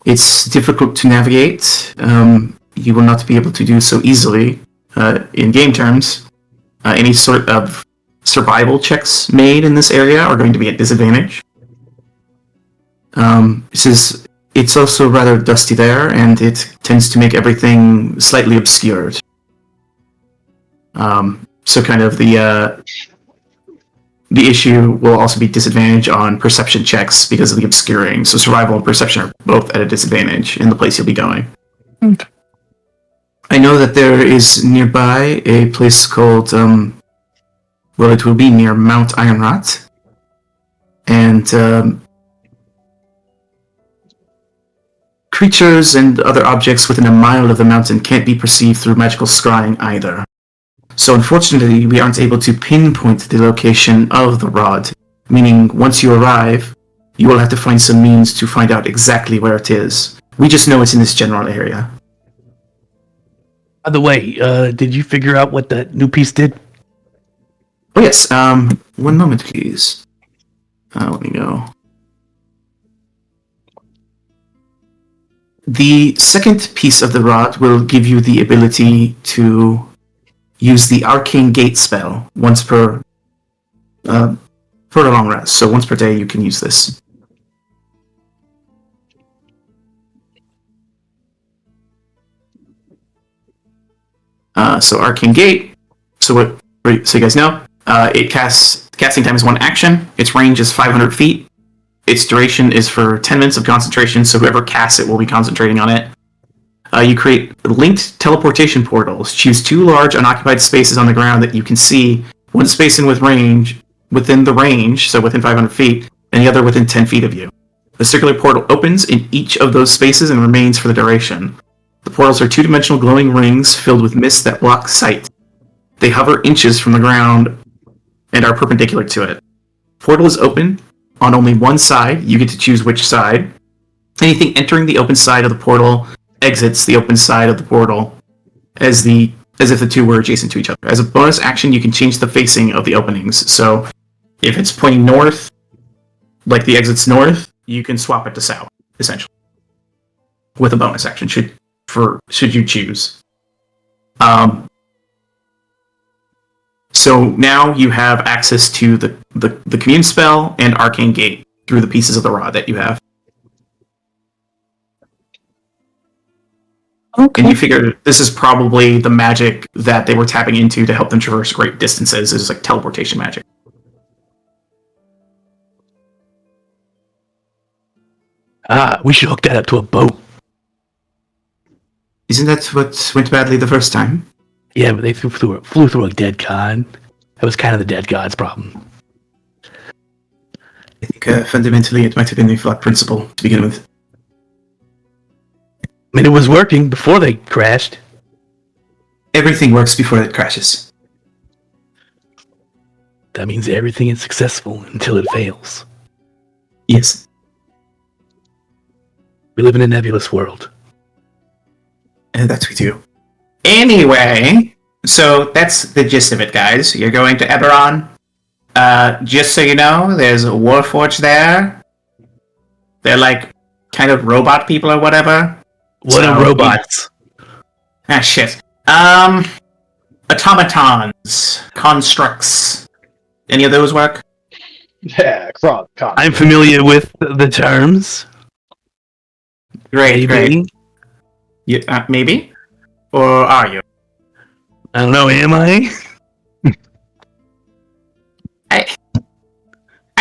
A: It's difficult to navigate. You will not be able to do so easily in game terms. Any sort of survival checks made in this area are going to be at disadvantage. It's also rather dusty there, and it tends to make everything slightly obscured. So kind of the issue will also be disadvantage on perception checks because of the obscuring. So survival and perception are both at a disadvantage in the place you'll be going.
E: Okay.
A: I know that there is nearby a place called Well, it will be near Mount Ironrot. And creatures and other objects within a mile of the mountain can't be perceived through magical scrying either. So unfortunately, we aren't able to pinpoint the location of the rod, meaning once you arrive, you will have to find some means to find out exactly where it is. We just know it's in this general area.
B: By the way, did you figure out what that new piece did?
A: Oh yes, one moment please. Let me go. The second piece of the rod will give you the ability to use the Arcane Gate spell once per a long rest. So once per day you can use this. So Arcane Gate. So you guys know, casting time is 1 action. Its range is 500 feet. Its duration is for 10 minutes of concentration, so whoever casts it will be concentrating on it. You create linked teleportation portals. Choose 2 large unoccupied spaces on the ground that you can see. One space within the range, so within 500 feet, and the other within 10 feet of you. The circular portal opens in each of those spaces and remains for the duration. The portals are 2-dimensional glowing rings filled with mist that block sight. They hover inches from the ground and are perpendicular to it. Portal is open on only one side. You get to choose which side. Anything entering the open side of the portal exits the open side of the portal as if the two were adjacent to each other. As a bonus action, you can change the facing of the openings. So if it's pointing north, like the exit's north, you can swap it to south, essentially, with a bonus action should you choose. So now you have access to the commune spell and Arcane Gate through the pieces of the rod that you have.
E: Okay.
A: And you figure this is probably the magic that they were tapping into to help them traverse great distances. It's like teleportation magic.
B: We should hook that up to a boat.
A: Isn't that what went badly the first time?
B: Yeah, but they flew through a dead god. That was kind of the dead god's problem.
A: I think fundamentally it might have been a flawed principle to begin with.
B: I mean, it was working before they crashed.
A: Everything works before it crashes.
B: That means everything is successful until it fails.
A: Yes.
B: We live in a nebulous world.
A: And that we do. Anyway, so that's the gist of it, guys. You're going to Eberron. Just so you know, there's a Warforged there. They're like kind of robot people or whatever.
B: What are robots?
A: Ah, shit. Automatons. Constructs. Any of those work?
C: Yeah,
B: I'm familiar with the terms.
A: Great,
B: Maybe.
A: great. Maybe? Or are you?
B: I don't know, am I?
A: I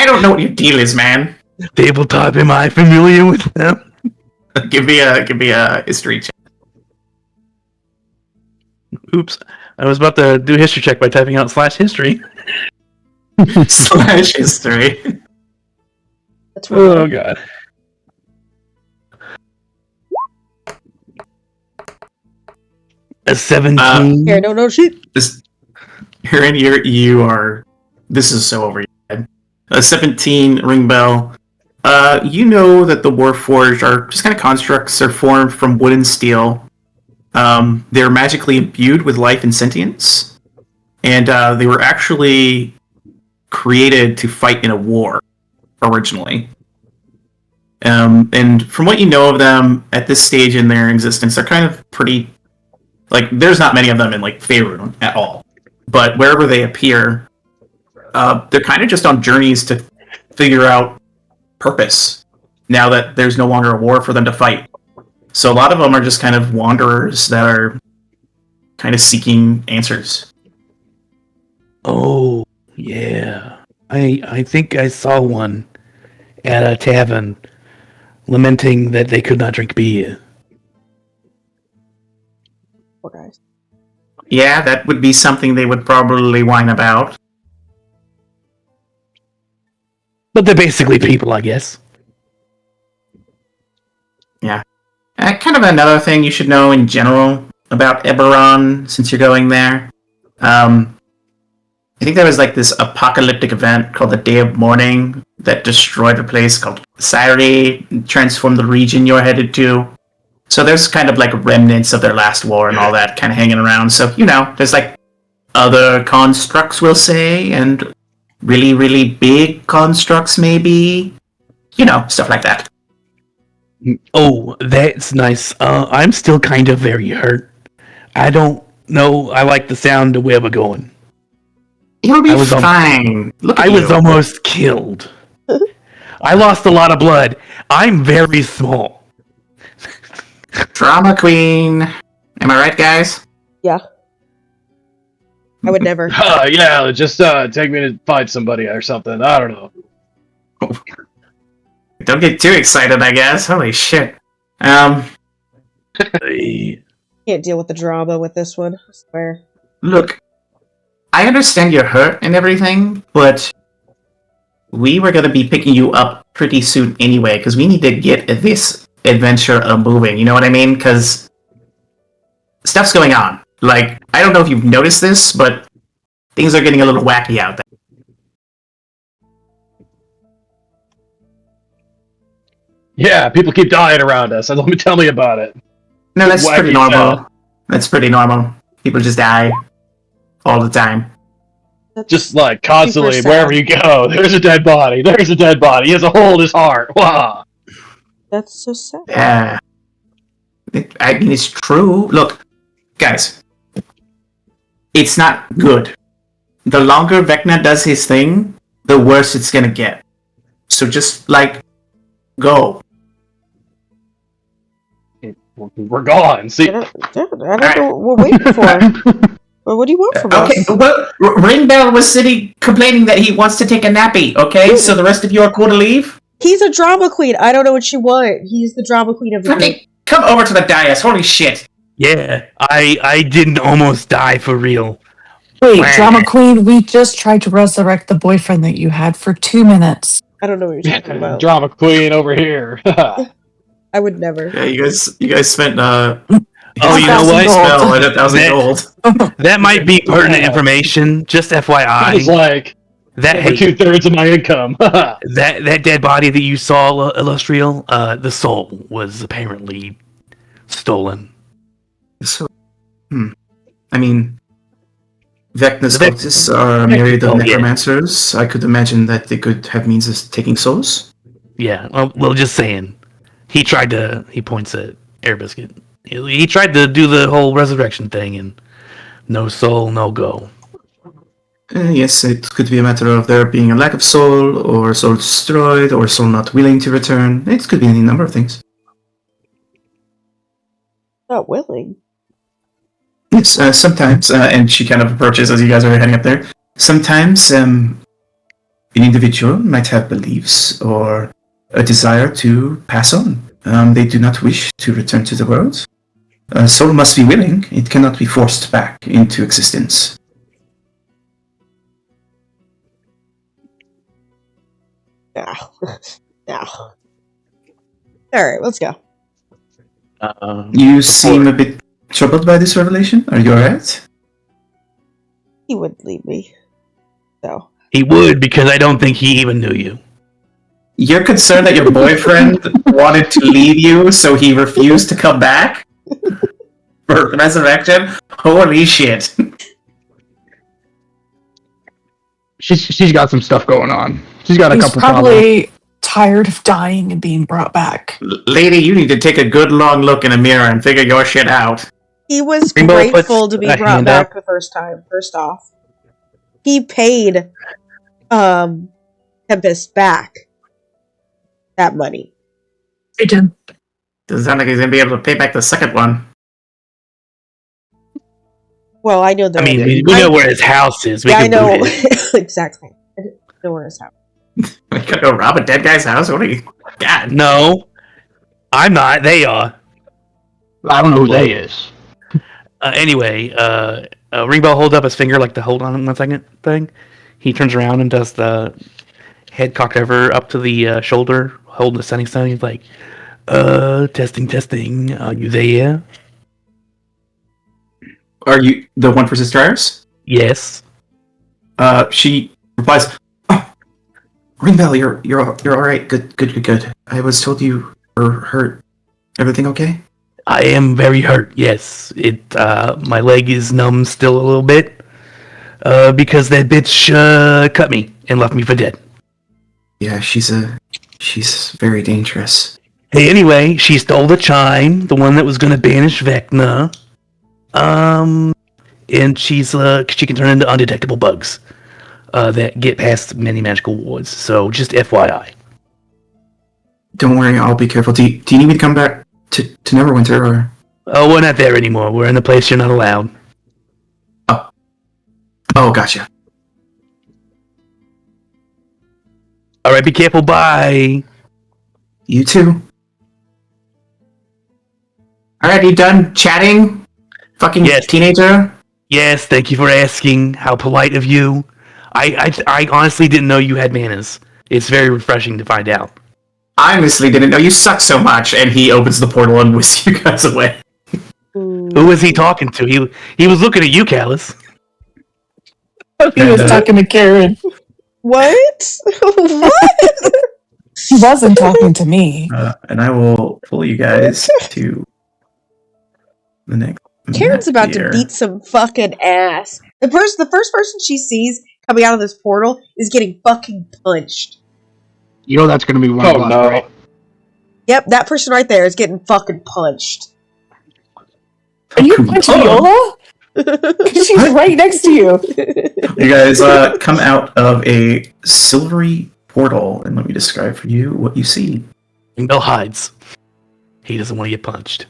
A: don't know what your deal is, man.
B: Tabletop, am I familiar with them?
A: Give me a history check.
B: Oops. I was about to do a history check by typing out /history.
A: /history.
D: That's
B: Oh, God. A 17.
D: Here, no shit.
A: This this is so over your head. A 17 ring bell. You know that the Warforged are just kind of constructs. They're formed from wood and steel. They're magically imbued with life and sentience, and they were actually created to fight in a war originally. And from what you know of them at this stage in their existence, they're kind of pretty. Like, there's not many of them in, like, Faerun at all. But wherever they appear, they're kind of just on journeys to figure out purpose, now that there's no longer a war for them to fight. So a lot of them are just kind of wanderers that are kind of seeking answers.
B: Oh, yeah. I think I saw one at a tavern lamenting that they could not drink beer.
D: Poor guys.
A: Yeah, that would be something they would probably whine about.
B: But they're basically people, I guess.
A: Kind of another thing you should know in general about Eberron, since you're going there. I think there was like this apocalyptic event called the Day of Mourning that destroyed a place called Syri, transformed the region you're headed to. So there's kind of like remnants of their last war and all that kind of hanging around. So, there's like other constructs, we'll say, and really, really big constructs, maybe. Stuff like that.
B: Oh, that's nice. I'm still kind of very hurt. I don't know. I like the sound of where we're going.
A: You'll be
B: I was
A: fine. Look at
B: I was
A: you.
B: almost killed. I lost a lot of blood. I'm very small.
A: Drama queen. Am I right, guys?
D: Yeah. I would never.
C: Yeah, just take me to fight somebody or something. I don't know.
A: Don't get too excited, I guess. Holy shit.
D: Can't deal with the drama with this one, I swear.
A: Look, I understand you're hurt and everything, but we were going to be picking you up pretty soon anyway, because we need to get this adventure moving, you know what I mean? Because stuff's going on. Like, I don't know if you've noticed this, but things are getting a little wacky out there.
C: Yeah, people keep dying around us. Let me tell me about it.
A: No, that's
C: Wacky
A: pretty normal.
C: stuff.
A: That's pretty normal. People just die all the time.
C: Just like constantly,
D: Super sad.
C: wherever you go, there's a dead body. There's a dead body. He has a hole in his heart. Wow.
D: That's so sad.
A: Yeah. I mean, it's true. Look, guys, it's not good. The longer Vecna does his thing, the worse it's gonna get. So just, go.
C: We're gone. See,
D: I don't know what we're waiting for. Well, what do you want from
A: Okay,
D: us?
A: well, Ringbell was sitting complaining that he wants to take a nappy, okay? So the rest of you are cool to leave?
D: He's a drama queen. I don't know what you want. He's the drama queen of the group.
A: Okay, come over to the dais. Holy shit.
B: Yeah, I didn't almost die for real.
E: Wait, drama queen, we just tried to resurrect the boyfriend that you had for 2 minutes.
D: I don't know what you're talking about.
C: drama queen over here.
D: I would never.
A: Yeah, you guys spent,
B: Oh, you know what?
A: Spell at 1,000 gold.
B: That might be pertinent information. Just
C: That was
B: FYI.
C: like
B: That
C: over
B: hey,
C: 2/3 of my income.
B: that dead body that you saw, Illustrial, the soul was apparently stolen.
A: So, I mean, Vecna's
B: Vic-
A: cultists are a myriad of
B: Oh, yeah.
A: necromancers. I could imagine that they could have means of taking souls.
B: Yeah, well, just saying. He points at Air Biscuit. He tried to do the whole resurrection thing, and no soul, no go.
A: Yes, it could be a matter of there being a lack of soul, or soul destroyed, or soul not willing to return. It could be any number of things.
D: Not willing.
A: Yes, sometimes, and she kind of approaches as you guys are heading up there. Sometimes, an individual might have beliefs or a desire to pass on. They do not wish to return to the world. A soul must be willing. It cannot be forced back into existence.
D: No. No. Alright, let's go.
A: You seem a bit troubled by this revelation. Are you alright?
D: He wouldn't leave me. So.
B: He would, because I don't think he even knew you.
A: You're concerned that your boyfriend wanted to leave you, so he refused to come back? For resurrection? Holy shit.
F: She's got some stuff going on. She's got a
E: He's
F: couple problems.
E: probably tired of dying and being brought back.
A: Lady, you need to take a good long look in a mirror and figure your shit out.
D: He was
B: Rainbow
D: grateful
B: puts
D: to be
B: a
D: brought
B: hand
D: back
B: up.
D: the first time, first off. He paid Tempest back that money.
E: Hey, Jim.
A: Doesn't sound like he's gonna be able to pay back the second one.
D: Well, I know that.
B: I mean, we know where his house is. We
D: Yeah, I
B: can
D: know.
B: boot it.
D: Exactly. I know where his house.
A: We gotta go rob a dead guy's house? What are you... God.
B: No, I'm not. They are.
F: I don't know who they is.
B: Anyway, Ringbell holds up his finger like the hold on 1 second thing. He turns around and does the head cocked over up to the shoulder, holding the sending stone. He's like, testing. Are you there?
A: Are you the one for Sister Iris?
B: Yes.
A: She replies, "Oh, Ringbell, you're all right. Good. I was told you were hurt. Everything okay?"
B: I am very hurt. Yes, my leg is numb still a little bit, because that bitch cut me and left me for dead.
A: Yeah, she's very dangerous.
B: Hey, anyway, she stole the chime, the one that was gonna banish Vecna. And she can turn into undetectable bugs, that get past many magical wards. So just FYI.
A: Don't worry, I'll be careful. Do you need me to come back to Neverwinter, or?
B: Oh, we're not there anymore. We're in the place you're not allowed.
A: Oh, gotcha.
B: All right, be careful. Bye.
A: You too. Alright, you done chatting? Fucking
B: Yes.
A: teenager?
B: Yes, thank you for asking. How polite of you. I honestly didn't know you had manners. It's very refreshing to find out.
A: I honestly didn't know you suck so much, and he opens the portal and whisks you guys away.
B: Who was he talking to? He was looking at you, Callus.
E: He was talking to Karen.
D: What? What?
E: He wasn't talking to me.
A: And I will pull you guys to the next.
D: Karen's
A: map
D: about to
A: here.
D: beat some fucking ass. The first person she sees coming out of this portal is getting fucking punched.
F: You know that's going to be one
C: Oh
F: of us,
C: no.
F: right?
D: Yep, that person right there is getting fucking punched.
E: Are you punching Viola? She's right next to you.
A: You guys come out of a silvery portal, and let me describe for you what you see.
B: Bill hides. He doesn't want to get punched.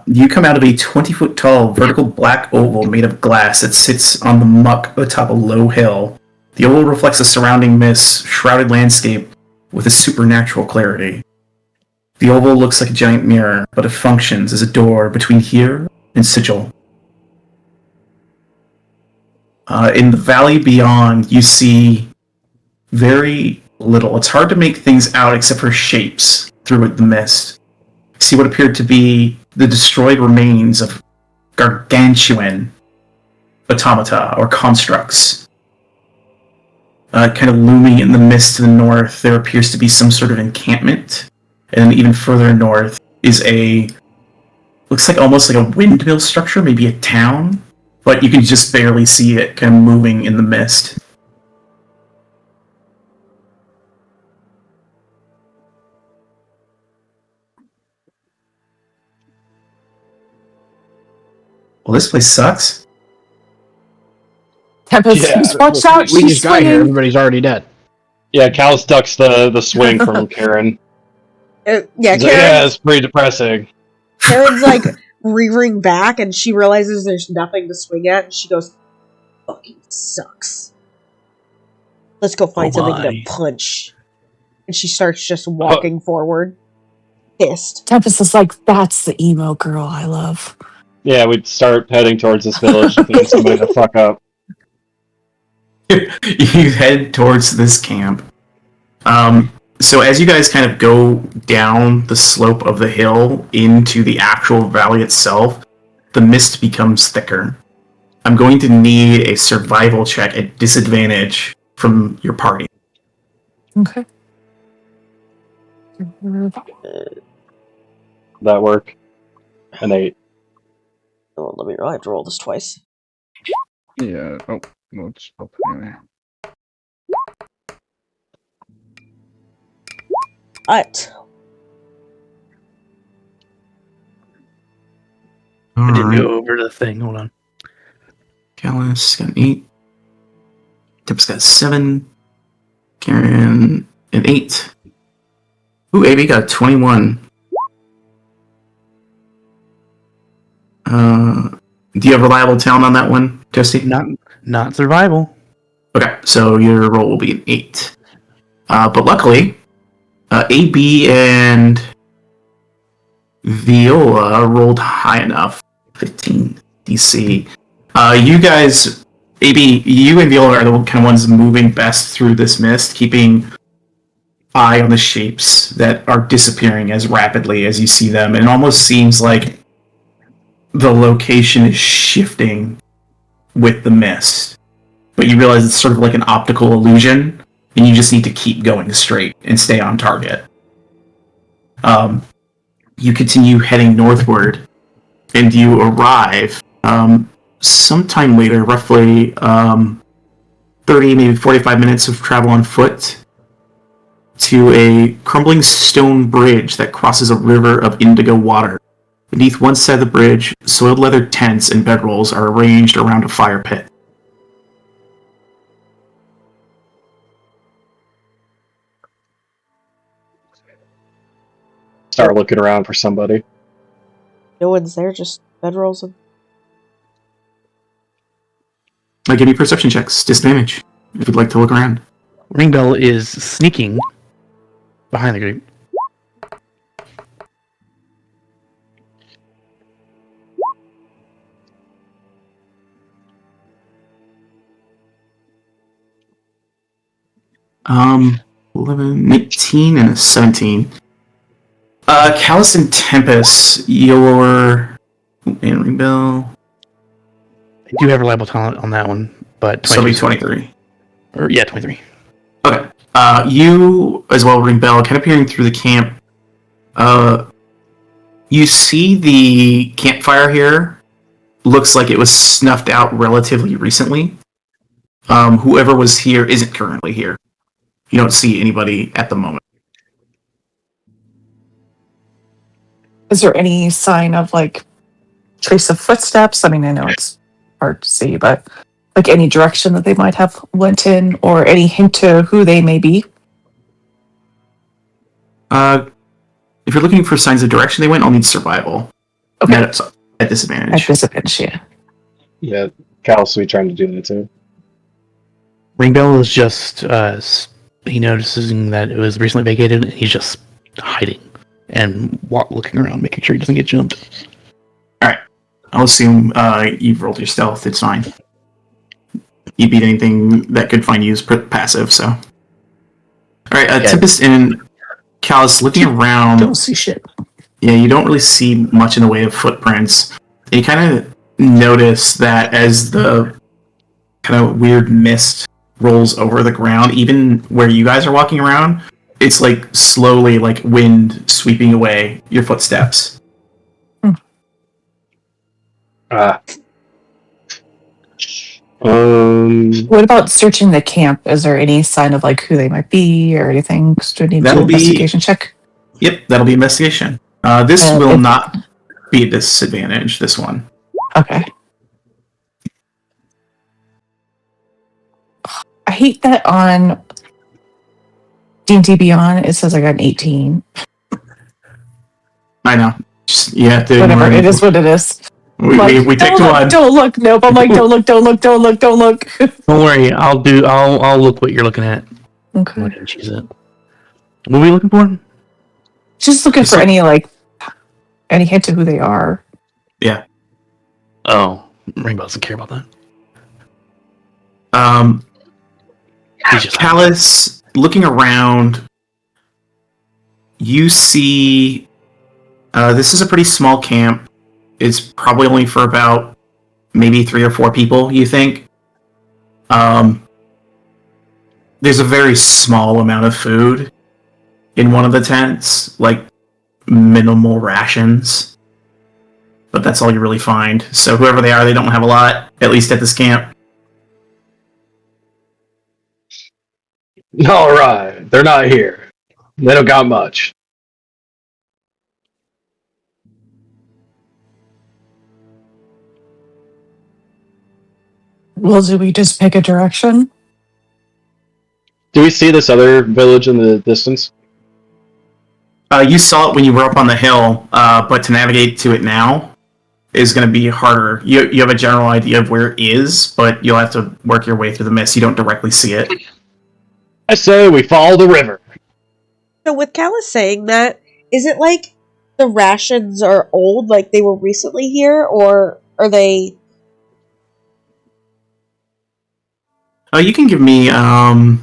A: You come out of a 20-foot tall vertical black oval made of glass that sits on the muck atop a low hill. The oval reflects the surrounding mist, shrouded landscape with a supernatural clarity. The oval looks like a giant mirror, but it functions as a door between here and Sigil. In the valley beyond, you see very little. It's hard to make things out except for shapes through the mist. You see what appeared to be the destroyed remains of gargantuan automata or constructs. Kind of looming in the mist to the north, there appears to be some sort of encampment. And then even further north is looks like almost like a windmill structure, maybe a town. But you can just barely see it kind of moving in the mist. Well, this place sucks.
E: Tempest, watch out!
F: We
E: She's
F: just got here.
E: swinging.
F: Everybody's already dead.
C: Yeah, Cal's ducks the swing from Karen.
D: Yeah,
C: He's like, yeah, it's pretty depressing.
D: Karen's like rearing back, and she realizes there's nothing to swing at, and she goes, "Fucking sucks. Let's go find something to punch." And she starts just walking forward, pissed.
E: Tempest is like, that's the emo girl I love.
C: Yeah, we'd start heading towards this village to find somebody to fuck up.
A: You head towards this camp. So as you guys kind of go down the slope of the hill into the actual valley itself, the mist becomes thicker. I'm going to need a survival check at disadvantage from your party.
E: Okay.
C: That work? An 8.
D: Oh, let me. I have to roll this twice.
F: Yeah. Oh, we'll just put it in there.
D: Alright.
B: I didn't go over the thing. Hold on.
A: Callus got an 8. Tips got a 7. Karen an 8. Ooh, AB got a 21. Do you have reliable talent on that one, Jesse?
B: Not survival.
A: Okay, so your roll will be an 8. But luckily, AB and Viola rolled high enough. 15 DC. You guys AB, you and Viola are the kind of ones moving best through this mist, keeping eye on the shapes that are disappearing as rapidly as you see them. And it almost seems like the location is shifting with the mist. But you realize it's sort of like an optical illusion, and you just need to keep going straight and stay on target. You continue heading northward, and you arrive sometime later, roughly 30, maybe 45 minutes of travel on foot, to a crumbling stone bridge that crosses a river of indigo water. Beneath one side of the bridge, soiled leather tents and bedrolls are arranged around a fire pit.
C: Start looking around for somebody.
D: No one's there, just bedrolls and...
A: Give me perception checks, disadvantage, if you'd like to look around.
B: Ringbell is sneaking behind the group.
A: Um, 11, 19, and a 17. Callus and Tempest, your... And Ringbell...
B: I do have reliable talent on that one, but
A: So be 23.
B: Or, yeah, 23.
A: Okay. You, as well, Ringbell, kind of peering through the camp. You see the campfire here. Looks like it was snuffed out relatively recently. Whoever was here isn't currently here. You don't see anybody at the moment.
E: Is there any sign of like trace of footsteps? I mean, I know it's hard to see, but like any direction that they might have went in, or any hint to who they may be?
A: If you're looking for signs of direction they went, I'll need survival.
E: Okay.
A: At disadvantage.
E: At disadvantage, yeah.
C: Yeah, Cal's sweet trying to do that too.
B: Ringbell is just he noticing that it was recently vacated, and he's just hiding and looking around, making sure he doesn't get jumped.
A: Alright. I'll assume you've rolled your stealth. It's fine. You beat anything that could find you as passive, so. Alright, Tempest and Callus looking around.
E: Don't see shit.
A: Yeah, you don't really see much in the way of footprints. And you kind of notice that as the kind of weird mist rolls over the ground, even where you guys are walking around, it's like slowly like wind sweeping away your footsteps.
E: What about searching the camp? Is there any sign of like who they might be or anything? Do we need to investigation check?
A: Yep, that'll be investigation. This will not be a disadvantage, this one.
E: Okay. I hate that on D&D Beyond it says I got an 18.
A: I know. You have to
E: Whatever, it is what it is.
A: We take one.
E: Don't look, nope. I'm like, don't look.
B: Don't worry, I'll look what you're looking at.
E: Okay.
B: What are we looking for?
E: Just looking for any hint to who they are.
A: Yeah.
B: Oh, Rainbow doesn't care about that.
A: He's just Callus, looking around, you see this is a pretty small camp. It's probably only for about maybe 3 or 4 people, you think. There's a very small amount of food in one of the tents, like minimal rations. But that's all you really find. So whoever they are, they don't have a lot, at least at this camp.
C: Alright, they're not here. They don't got much.
E: Well, do we just pick a direction?
C: Do we see this other village in the distance?
A: You saw it when you were up on the hill, but to navigate to it now is going to be harder. You have a general idea of where it is, but you'll have to work your way through the mist. You don't directly see it.
C: I say we follow the river.
D: So with Callus saying that, is it like the rations are old, like they were recently here, or are they...
A: You can give me another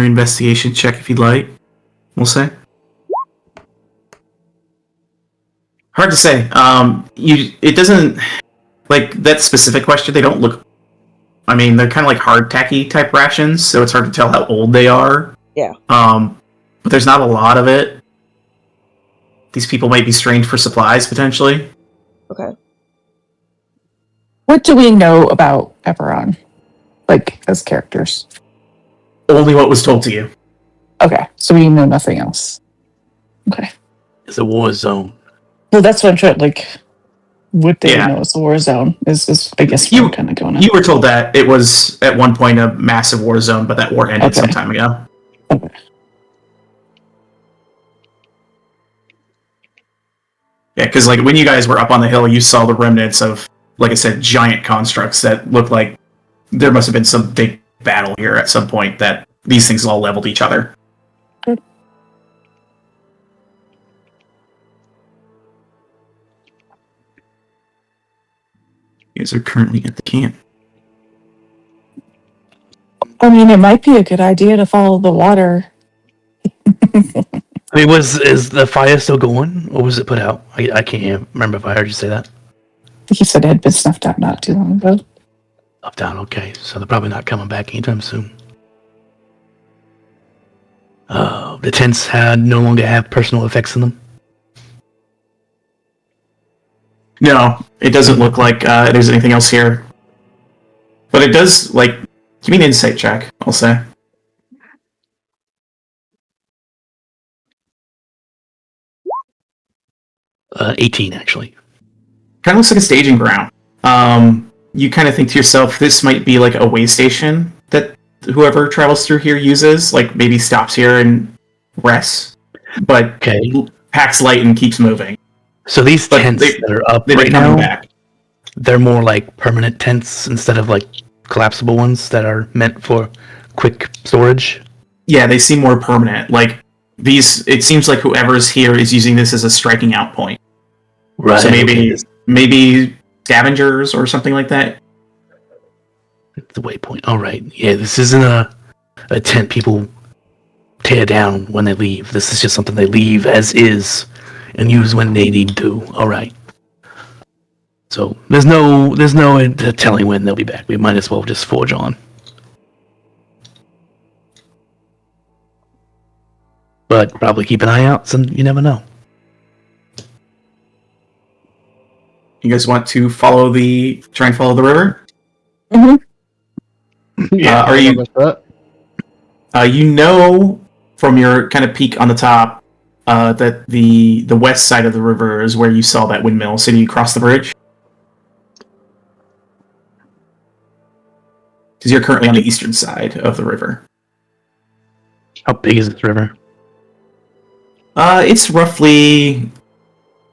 A: investigation check if you'd like. We'll say. Hard to say. It doesn't like that specific question. They don't look. I mean, they're kind of like hard tacky type rations, so it's hard to tell how old they are.
D: Yeah.
A: But there's not a lot of it. These people might be strained for supplies potentially.
D: Okay.
E: What do we know about Eberron? Like, as characters?
A: Only what was told to you.
E: Okay, so we know nothing else. Okay.
B: It's a war zone.
E: Well, that's what I'm trying, like, what do
A: Yeah.
E: we know is a war zone? Is I guess
A: You-
E: we're kind of going on.
A: You were told that it was at one point a massive war zone, but that war ended some time ago.
E: Okay.
A: Yeah, because like when you guys were up on the hill, you saw the remnants of, like I said, giant constructs that looked like there must have been some big battle here at some point that these things all leveled each other.
E: Good.
A: You guys are currently at the camp.
E: I mean, it might be a good idea to follow the water.
B: I mean, is the fire still going, or was it put out? I can't remember if I heard you say that.
E: I think he said it had been snuffed out not too long ago.
B: Up, down, okay. So they're probably not coming back anytime soon. The tents no longer have personal effects in them.
A: No, it doesn't look like there's anything else here. But it does, like, give me an insight check, I'll say.
B: Uh, 18, actually.
A: Kind of looks like a staging ground. You kind of think to yourself, this might be like a way station that whoever travels through here uses, like maybe stops here and rests, but
B: Okay.
A: packs light and keeps moving.
B: So these
A: But
B: tents that are up
A: They've
B: right
A: been coming
B: now,
A: back.
B: they're more like permanent tents instead of like collapsible ones that are meant for quick storage.
A: Yeah, they seem more permanent. Like these, it seems like whoever's here is using this as a striking out point.
B: Right.
A: So maybe
B: okay.
A: maybe scavengers or something like that.
B: The waypoint. All right. Yeah, this isn't a tent people tear down when they leave. This is just something they leave as is and use when they need to. All right. So there's no telling when they'll be back. We might as well just forge on. But probably keep an eye out, so you never know.
A: You guys want to try and follow the river?
C: Yeah.
A: Are you-
C: what's that?
A: You know from your kind of peak on the top that the west side of the river is where you saw that windmill. So do you cross the bridge? Because you're currently on the eastern side of the river.
B: How big is this river?
A: It's roughly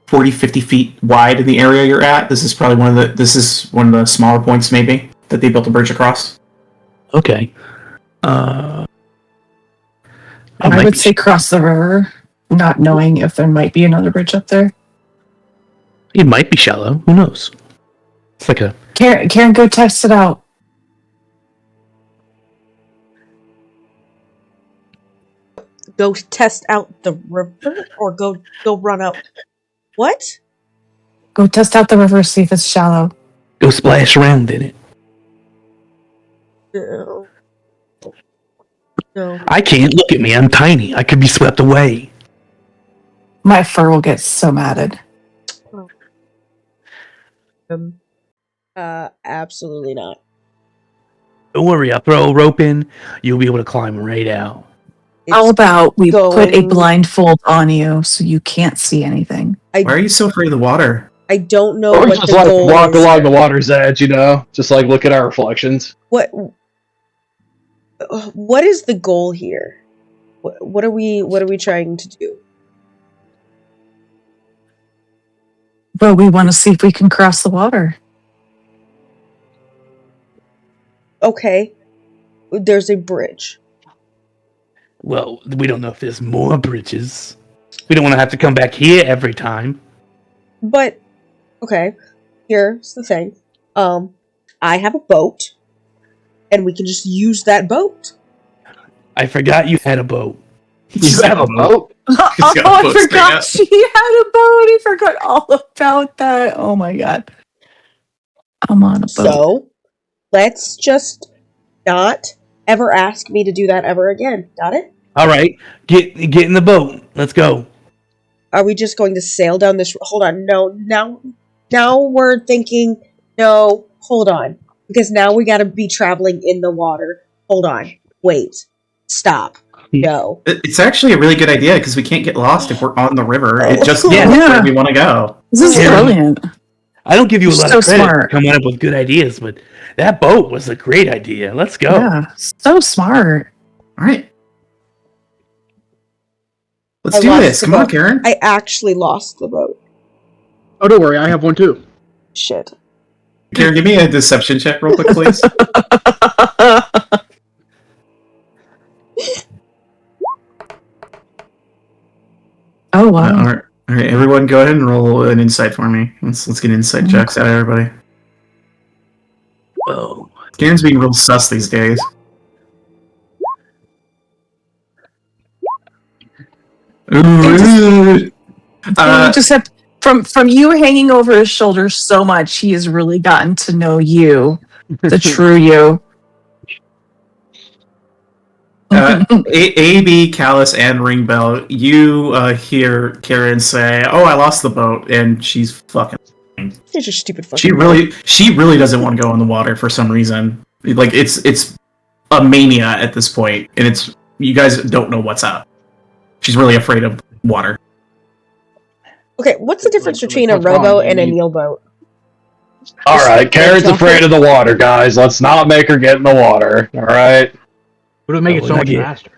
A: 40, 50 feet wide in the area you're at. This is probably one of the smaller points maybe that they built a bridge across.
B: Okay.
E: I would say cross the river, not knowing if there might be another bridge up there.
B: It might be shallow. Who knows? It's like a
E: Karen, go test it out.
D: Go test out the river, or go run up. What?
E: Go test out the river, see if it's shallow.
B: go splash around in it.
D: No. No.
B: I can't. Look at me. I'm tiny. I could be swept away.
E: My fur will get so matted.
D: Absolutely not.
B: Don't worry. I'll throw a rope in. You'll be able to climb right out.
E: How about we put a
D: going-
E: blindfold on you so you can't see anything?
A: Why are you so afraid of the water?
D: I don't know
C: Or
D: what
C: just
D: the
C: like
D: goal
C: walk
D: is.
C: along the water's edge, just like look at our reflections.
D: What is the goal here? What are we trying to do?
E: Well, we want to see if we can cross the water.
D: Okay. There's a bridge.
B: Well, we don't know if there's more bridges. We don't want to have to come back here every time.
D: But okay, here's the thing. I have a boat. and we can just use that boat.
B: I forgot you had a boat.
C: You have a boat?
E: Oh,
A: He's got a
E: I
A: boat straight
E: forgot
A: up.
E: she had a boat. I forgot all about that. Oh my god. I'm on a boat.
D: So, let's just not ever ask me to do that ever again. Got it?
B: All right, get in the boat. Let's go.
D: Are we just going to sail down this? Hold on. No. Now we're thinking. No. Hold on. Because now we got to be traveling in the water. Hold on. Wait. Stop. No.
A: It's actually a really good idea because we can't get lost if we're on the river. It just
D: Yeah.
A: goes
E: Yeah.
A: where we want to go.
E: This is
B: Karen,
E: brilliant.
B: I don't give you a lot
E: So
B: of credit for
E: smart.
B: coming up with good ideas, but that boat was a great idea. Let's go.
E: Yeah. So smart.
A: All right. Let's
D: I
A: do
D: lost
A: this.
D: the
A: Come on,
D: boat.
A: Karen.
D: I actually lost the boat.
C: Oh, don't worry, I have one too.
D: Shit.
A: Karen, give me a deception check real quick, please.
E: Oh wow.
A: All right, everyone, go ahead and roll an insight for me. Let's get insight checks out of everybody.
B: Oh,
A: Karen's being real sus these days. Ooh.
E: You just have from you hanging over his shoulder so much, he has really gotten to know you, the true you.
A: AB, Callus, and Ringbell, you hear Karen say, "Oh, I lost the boat," and she's fucking.
D: You're just stupid fucking.
A: She really doesn't want to go in the water for some reason. Like it's a mania at this point, and it's you guys don't know what's up. She's really afraid of water.
D: Okay, what's the difference
C: Like,
D: between a
C: what's wrong?
D: rowboat and a
C: You-
D: kneel boat?
C: All right, Karen's afraid of the water, guys. Let's not make her get in the water. All right,
F: Would it make it so much
B: Okay.
F: faster?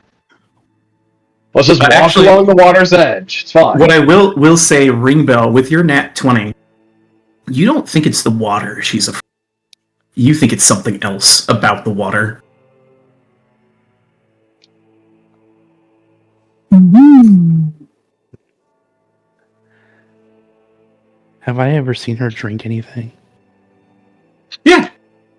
C: let's just walk
A: Actually-
C: along the water's edge. It's fine.
A: What I will say, Ringbell, with your nat 20, you don't think it's the water she's afraid. You think it's something else about the water.
E: Mhm.
B: have I ever seen her drink anything?
A: Yeah,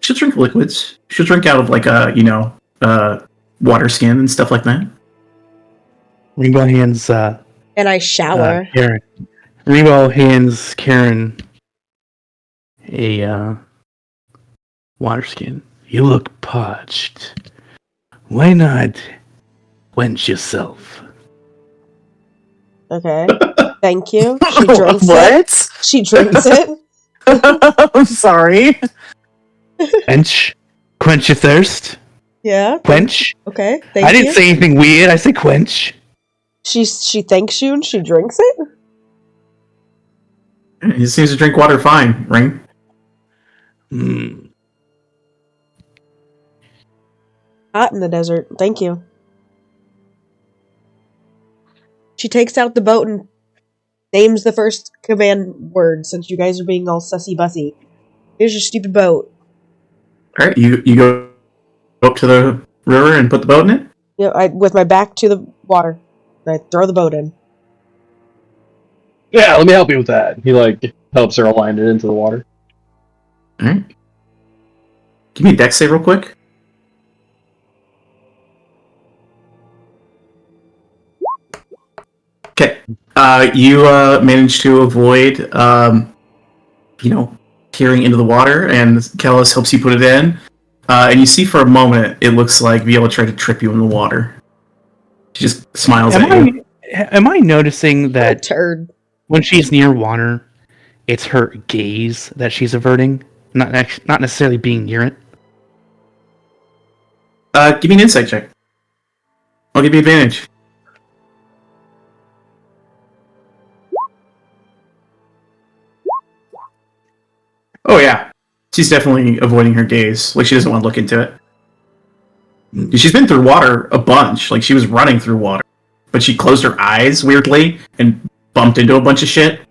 A: she'll drink liquids. She'll drink out of like a water skin and stuff like that.
B: Rainbow hands
D: And I shower.
B: Karen. Rainbow hands Karen a water skin. You look parched. Why not quench yourself?
D: Okay. Thank you. She drinks it.
E: What?
D: She drinks it.
E: I'm sorry.
B: Quench your thirst.
D: Yeah.
B: Quench.
D: Okay. Thank
B: I didn't
D: you.
B: say anything weird. I said quench.
D: She thanks you and she drinks it.
A: He seems to drink water fine, Ring.
B: Hmm.
D: Hot in the desert. Thank you. She takes out the boat and names the first command word since you guys are being all sussy bussy. Here's your stupid boat.
A: All right, you go up to the river and put the boat in it.
D: You know, with my back to the water. I throw the boat in.
C: Yeah, let me help you with that. He helps her align it into the water.
A: All right. Give me a dex save real quick. Okay. You manage to avoid, tearing into the water, and Kellis helps you put it in. And you see for a moment, it looks like Viola tried to trip you in the water. She just smiles at you.
B: Am I noticing
D: A
B: that
D: turd.
B: when she's near water, it's her gaze that she's averting, not necessarily being near it?
A: Give me an insight check. I'll give you advantage. Oh yeah, she's definitely avoiding her gaze. Like she doesn't want to look into it. She's been through water a bunch. Like she was running through water, but she closed her eyes weirdly and bumped into a bunch of shit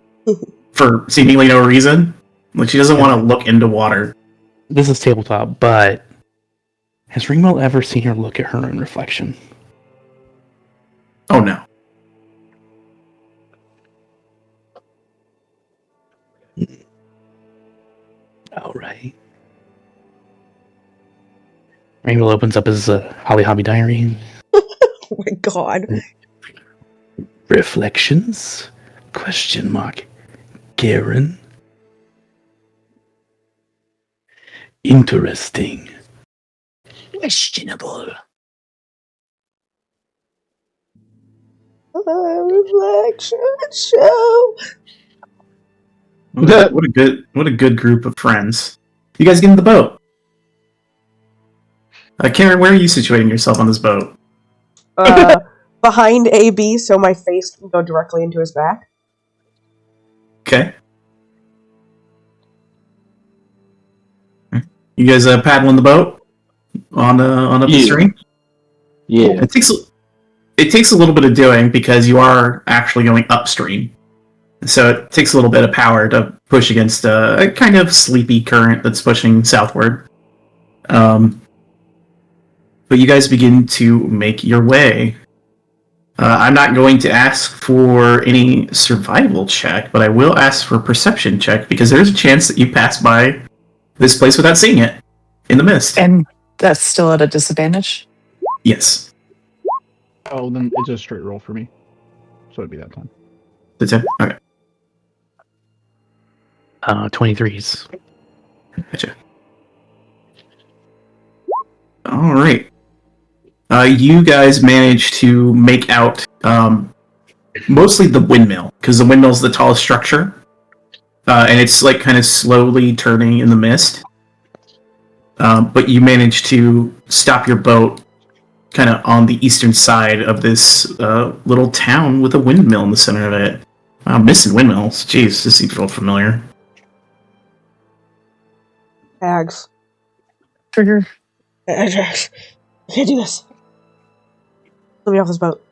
A: for seemingly no reason. Like she doesn't want to look into water.
B: This is tabletop, but has Ringo ever seen her look at her own reflection?
A: Oh no.
B: All right. Rainbow opens up his Holly Hobby diary.
D: Oh my god.
B: Reflections? Question mark. Garen? Interesting. Questionable.
D: Reflection show.
A: What a good group of friends. You guys get in the boat. Karen, where are you situating yourself on this boat?
D: Behind AB, so my face can go directly into his back.
A: Okay. You guys paddling the boat on up the stream?
F: Yeah.
A: It takes a little bit of doing because you are actually going upstream. So it takes a little bit of power to push against a kind of sleepy current that's pushing southward. But you guys begin to make your way. I'm not going to ask for any survival check, but I will ask for a perception check because there's a chance that you pass by this place without seeing it in the mist.
E: And that's still at a disadvantage?
A: Yes.
C: Oh, then it's a straight roll for me. So it'd be that time.
A: The 10? Okay.
B: 23s.
A: Gotcha. All right. You guys managed to make out mostly the windmill, because the windmill's the tallest structure, and it's like kind of slowly turning in the mist. But you managed to stop your boat kind of on the eastern side of this little town with a windmill in the center of it. Missing windmills. Jeez, this seems real familiar.
D: Ags.
E: Trigger.
D: Ags. I can't do this. Let me off this boat.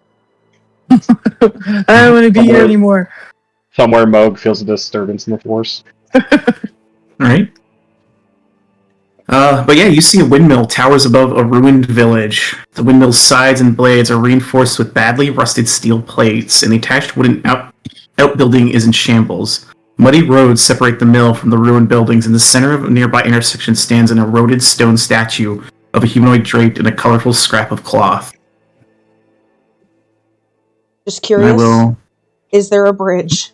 E: I don't want to be here anymore.
C: Somewhere Moog feels a disturbance in the force.
A: Alright. But yeah, you see a windmill towers above a ruined village. The windmill's sides and blades are reinforced with badly rusted steel plates, and the attached wooden outbuilding is in shambles. Muddy roads separate the mill from the ruined buildings. In the center of a nearby intersection stands an eroded stone statue of a humanoid draped in a colorful scrap of cloth.
D: Just curious. Is there a bridge?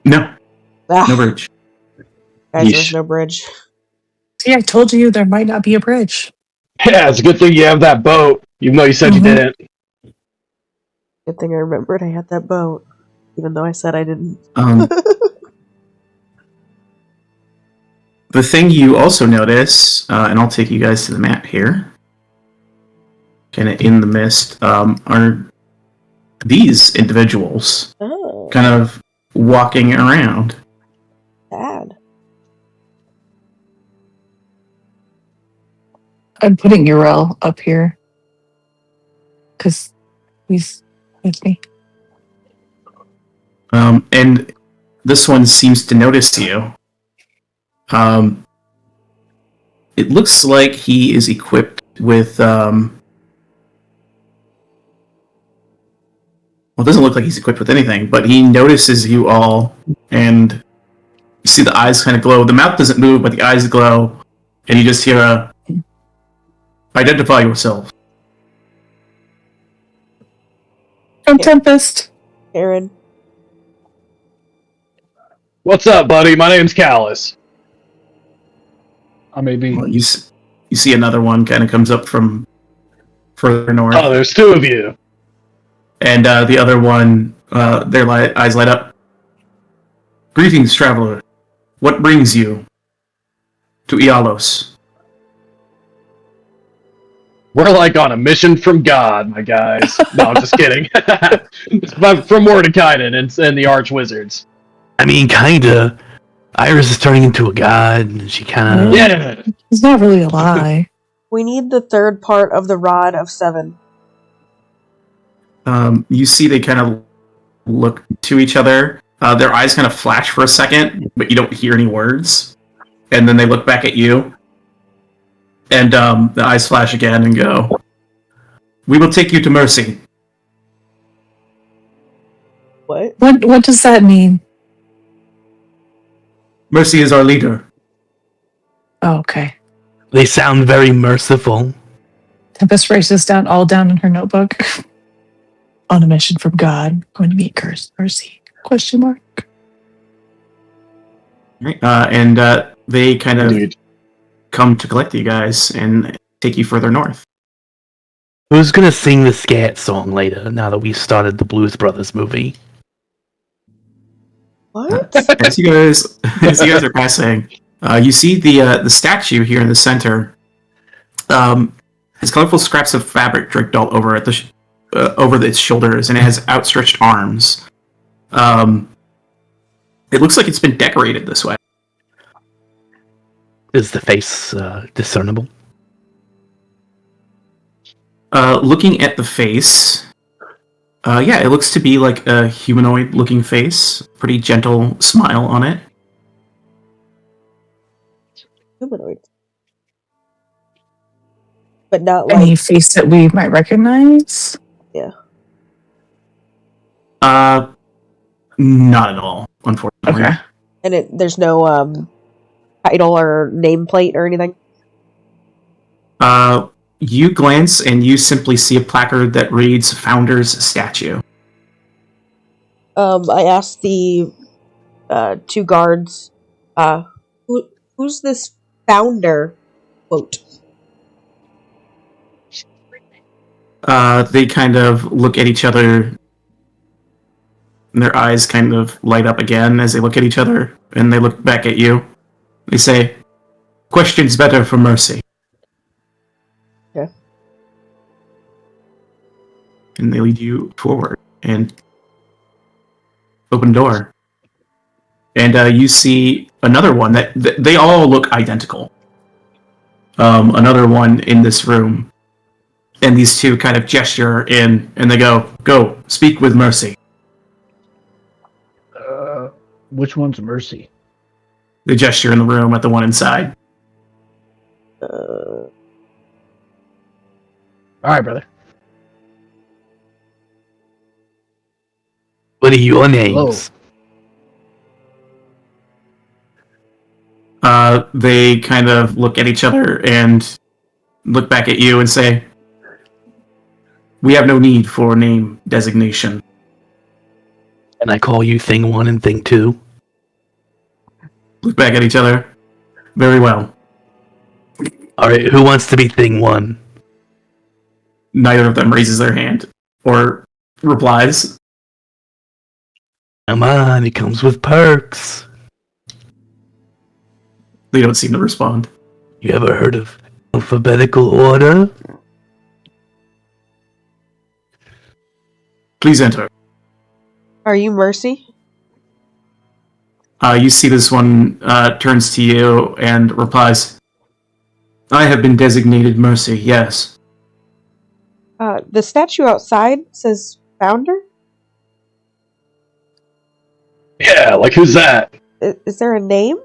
A: No.
D: Ah,
A: No bridge.
D: guys, there's no bridge.
E: See, I told you there might not be a bridge.
C: Yeah, it's a good thing you have that boat, even though you said you didn't.
D: Good thing I remembered I had that boat, even though I said I didn't.
A: The thing you also notice, and I'll take you guys to the map here, kind of in the mist, are these individuals
D: Oh,
A: kind of walking around.
D: bad.
E: I'm putting Urel up here. Because he's with me.
A: And this one seems to notice you. It looks like he is equipped with, well, it doesn't look like he's equipped with anything, but he notices you all, and you see the eyes kind of glow. The mouth doesn't move, but the eyes glow, and you just hear a, identify yourself.
E: From Tempest.
D: Aaron.
C: What's up, buddy? My name's Callus. I may be.
A: Well, you see another one kind of comes up from further north.
C: Oh, there's two of you.
A: And the other one, their eyes light up. Greetings, traveler. What brings you to Ialos?
C: We're like on a mission from God, my guys. No, I'm just kidding. From Mordekainen and the Arch Wizards.
B: I mean, kinda. Iris is turning into a god, and she kinda...
C: Yeah.
E: It's not really a lie.
D: We need the third part of the Rod of Seven.
A: You see they kind of look to each other. Their eyes kind of flash for a second, but you don't hear any words. And then they look back at you. And the eyes flash again and go, "We will take you to Mercy."
D: What?
E: What does that mean?
A: Mercy is our leader.
E: Oh, okay.
B: They sound very merciful.
E: Tempest writes this down in her notebook. On a mission from God, going to meet cursed mercy? Question mark.
A: Right. They kind of
C: Indeed.
A: come to collect you guys and take you further north.
B: Who's gonna sing the scat song later? Now that we started the Blues Brothers movie,
D: What?
A: As you guys are passing, you see the statue here in the center. Has colorful scraps of fabric draped all over it, over its shoulders, and it has outstretched arms. It looks like it's been decorated this way.
B: is the face discernible?
A: Looking at the face, yeah, it looks to be like a humanoid-looking face. Pretty gentle smile on it.
D: Humanoid. But not
E: Any
D: like.
E: face that we might recognize?
D: Yeah.
A: Not at all, unfortunately.
E: Okay.
D: And there's no title or nameplate or anything?
A: You glance and you simply see a placard that reads Founder's Statue.
D: I asked the two guards, who's this founder quote?
A: They kind of look at each other, and their eyes kind of light up again as they look at each other, and they look back at you. They say, "Questions better for Mercy."
D: Okay.
A: And they lead you forward and open door. And you see another one that they all look identical. Another one in this room. And these two kind of gesture in, and they go, speak with Mercy.
F: Which one's Mercy?
A: They gesture in the room at the one inside.
F: All right, brother.
B: What are your names?
A: They kind of look at each other and look back at you and say, "We have no need for name designation."
B: And I call you Thing 1 and Thing 2.
A: Look back at each other. Very well.
B: Alright, who wants to be Thing 1?
A: Neither of them raises their hand or replies.
B: Come on, it comes with perks.
A: They don't seem to respond.
B: You ever heard of alphabetical order?
A: Please enter.
D: Are you Mercy?
A: You see this one turns to you and replies, "I have been designated Mercy, yes."
D: The statue outside says founder?
C: Yeah, like who's that?
D: Is there a name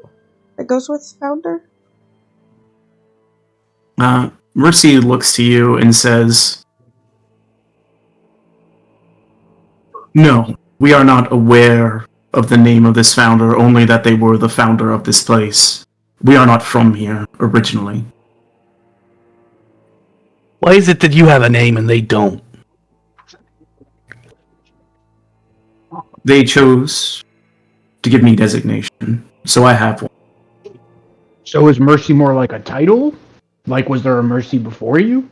D: that goes with founder?
A: Mercy looks to you and says, "No, we are not aware of the name of this founder, only that they were the founder of this place. We are not from here originally."
B: Why is it that you have a name and they don't?
A: They chose to give me designation, so I have one.
F: So is Mercy more like a title? Like, was there a Mercy before you?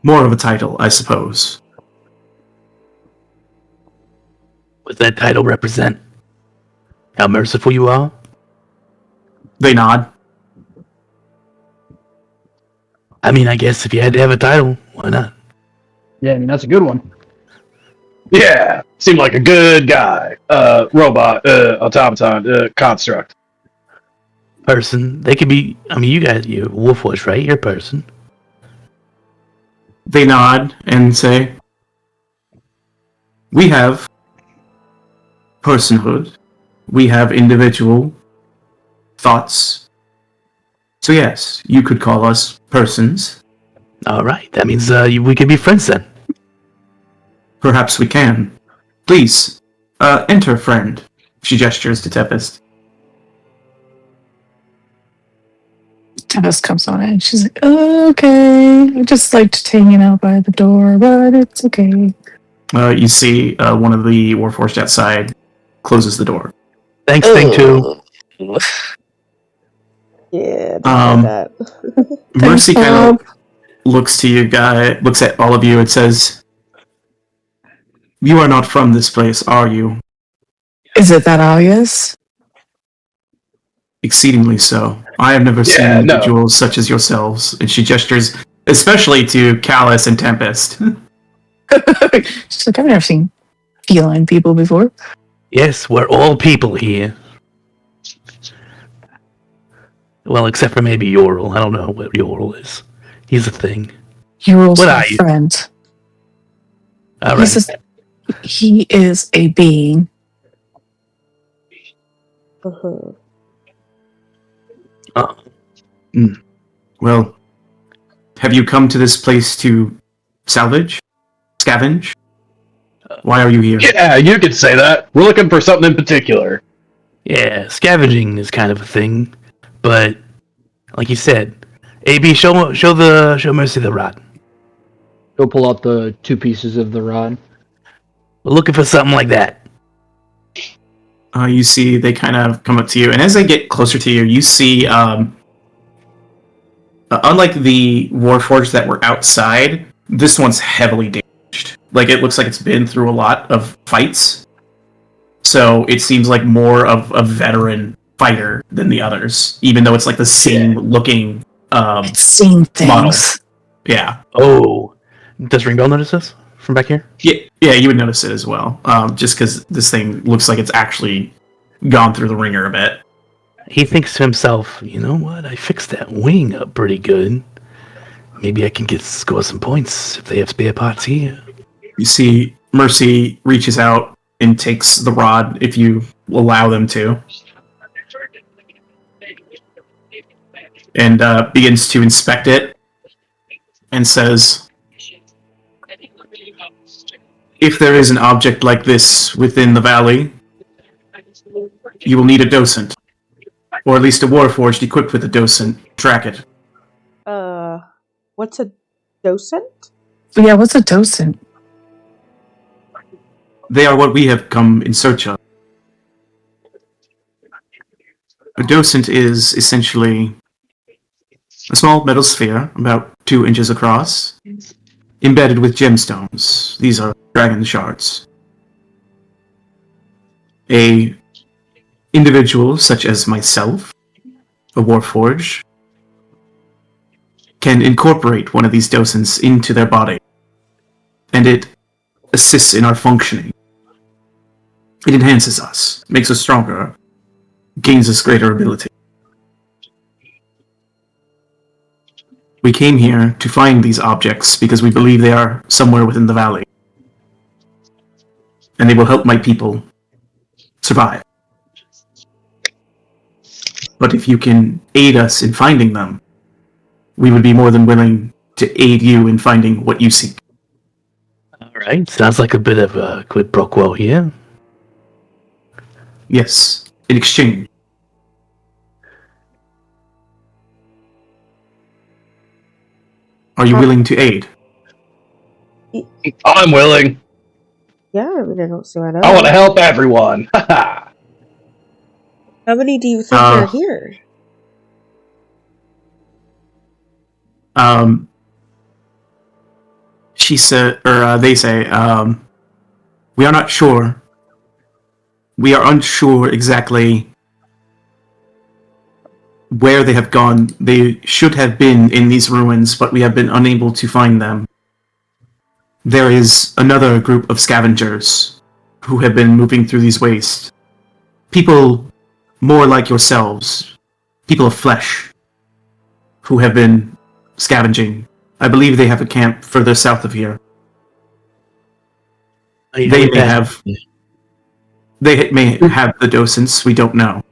A: More of a title, I suppose.
B: What does that title represent? How merciful you are?
A: They nod.
B: I mean, I guess if you had to have a title, why not?
F: Yeah, I mean, that's a good one.
C: Yeah, seemed like a good guy. Robot, automaton, construct.
B: Person. They could be, I mean, you guys, you're Wolfwatch, right? You're a person.
A: They nod and say, "We have personhood. We have individual thoughts. So yes, you could call us persons.
B: Alright, that means we could be friends then.
A: Perhaps we can. Please, enter, friend." She gestures to Tempest.
E: Tempest comes on in. She's like, oh, okay. I just liked hanging out by the door, but it's okay.
A: You see one of the Warforged outside closes the door.
B: Thanks, thing two.
D: Yeah, don't say that.
A: Mercy
E: Thanks,
A: kind of
E: Bob.
A: looks to you guys, looks at all of you and says, "You are not from this place, are you?"
E: Is it that obvious?
A: Exceedingly so. I have never seen individuals such as yourselves. And she gestures, especially to Callus and Tempest.
E: She's like, I've never seen feline people before.
B: Yes, we're all people here. Well, except for maybe Yorl. I don't know what Yorl is. He's a thing.
E: Yorl's
B: What
E: my
B: are you?
E: friend.
B: All
E: He
B: right.
E: says he is a being.
D: Uh-huh.
A: Well, have you come to this place to salvage? Scavenge? Why are you here?
C: Yeah, you could say that. We're looking for something in particular.
B: Yeah, scavenging is kind of a thing, but like you said, AB, show Mercy the rod.
F: Go pull out the 2 pieces of the rod.
B: We're looking for something like that.
A: You see, they kind of come up to you, and as they get closer to you, you see, unlike the Warforged that were outside, this one's heavily damaged. Like, it looks like it's been through a lot of fights. So it seems like more of a veteran fighter than the others, even though it's like the same looking
E: It's seen things.
A: model. Yeah.
B: Oh, does Ringbell notice this from back here?
A: Yeah, you would notice it as well. Just because this thing looks like it's actually gone through the ringer a bit.
B: He thinks to himself, you know what? I fixed that wing up pretty good. Maybe I can score some points if they have spare parts here.
A: You see, Mercy reaches out and takes the rod if you allow them to, and begins to inspect it, and says, "If there is an object like this within the valley, you will need a docent, or at least a warforged equipped with a docent. Track it."
D: What's a docent?
E: Yeah, what's a docent?
A: They are what we have come in search of. A docent is essentially a small metal sphere, about 2 inches across, embedded with gemstones. These are dragon shards. A individual such as myself, a warforged, can incorporate one of these docents into their body, and it assists in our functioning. It enhances us, makes us stronger, gains us greater ability. We came here to find these objects because we believe they are somewhere within the valley, and they will help my people survive. But if you can aid us in finding them, we would be more than willing to aid you in finding what you seek.
B: All right, sounds like a bit of a quid pro quo here.
A: Yes, in exchange. Are you willing to aid?
C: I'm willing.
D: Yeah, I mean, I don't see why not.
C: I want to help everyone.
D: How many do you think are here?
A: She said, or they say, we are not sure. We are unsure exactly where they have gone. They should have been in these ruins, but we have been unable to find them. There is another group of scavengers who have been moving through these wastes. People more like yourselves, people of flesh, who have been scavenging. I believe they have a camp further south of here. They may have the docents, we don't know.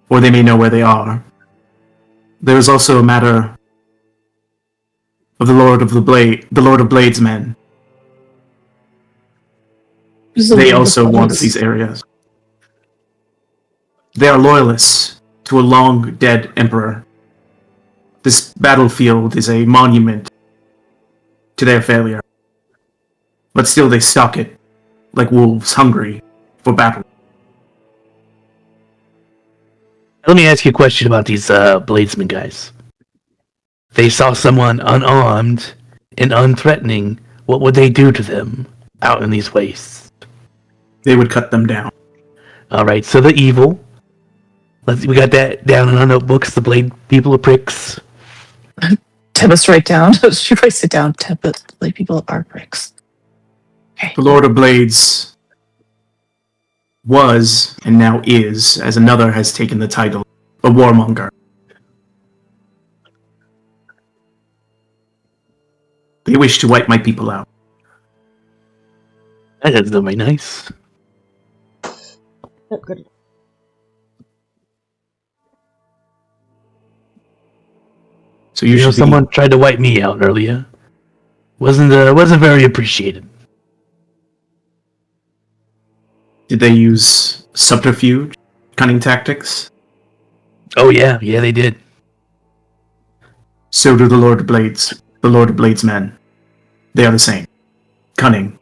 A: Or they may know where they are. There is also a matter of the Lord of Blades men. They also want these areas. They are loyalists to a long dead emperor This battlefield is a monument to their failure. But still they stalk it, like wolves hungry for battle.
B: Let me ask you a question about these bladesmen guys. They saw someone unarmed and unthreatening. What would they do to them out in these wastes?
A: They would cut them down.
B: All right, so the evil. We got that down in our notebooks. The blade people are pricks.
E: Tempest write down. She writes it down. Tempest, blade people are pricks. Okay.
A: The Lord of Blades was, and now is, as another has taken the title, a warmonger. They wish to wipe my people out.
B: That is very nice.
D: Oh, good.
A: So you should
B: Someone tried to wipe me out earlier. Wasn't very appreciated.
A: Did they use subterfuge, cunning tactics?
B: Oh yeah, they did.
A: So do the Lord of Blades, the Lord of Blades men. They are the same. Cunning.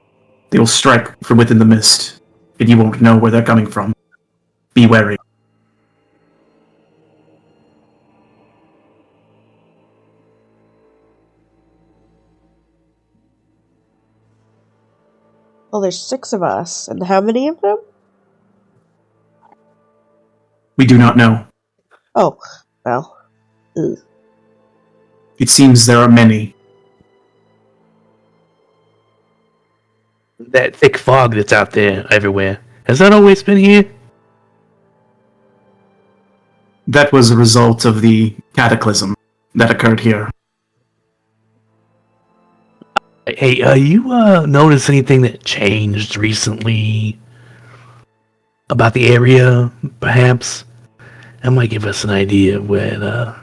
A: They will strike from within the mist, and you won't know where they're coming from. Be wary.
D: Well, there's 6 of us, and how many of them?
A: We do not know.
D: Oh, well. Ugh.
A: It seems there are many.
B: That thick fog that's out there everywhere. Has that always been here?
A: That was a result of the cataclysm that occurred here.
B: Hey, you notice anything that changed recently about the area? Perhaps that might give us an idea where to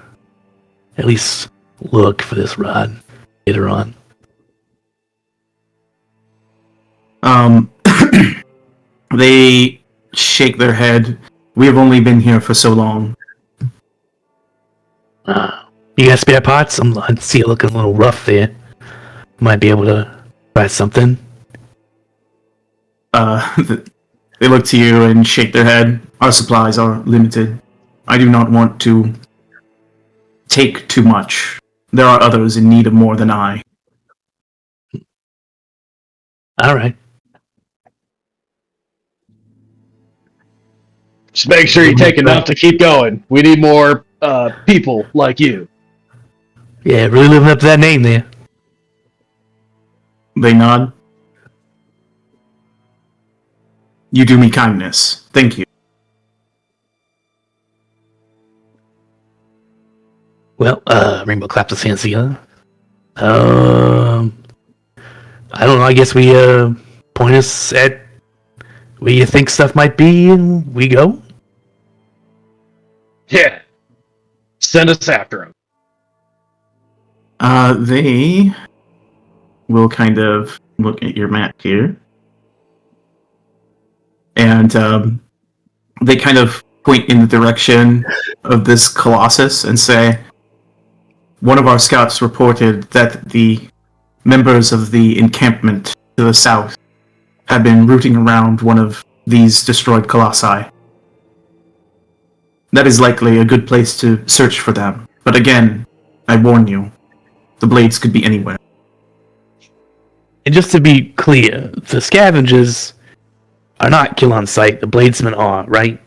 B: at least look for this rod later on.
A: They shake their head. We have only been here for so long.
B: You got spare parts? I see it looking a little rough there. Might be able to try something.
A: They look to you and shake their head. Our supplies are limited. I do not want to take too much. There are others in need of more than I.
B: All right.
C: Just make sure you take enough to keep going. We need more people like you.
B: Yeah, really living up to that name there.
A: They nod. You do me kindness. Thank you.
B: Well, Rainbow claps his hands together. I don't know. I guess we point us at where you think stuff might be, and we go.
C: Yeah. Send us after him.
A: They will kind of look at your map here. And they kind of point in the direction of this colossus and say, one of our scouts reported that the members of the encampment to the south have been rooting around one of these destroyed colossi. That is likely a good place to search for them. But again, I warn you, the blades could be anywhere.
B: And just to be clear, the scavengers are not kill on sight. The bladesmen are, right?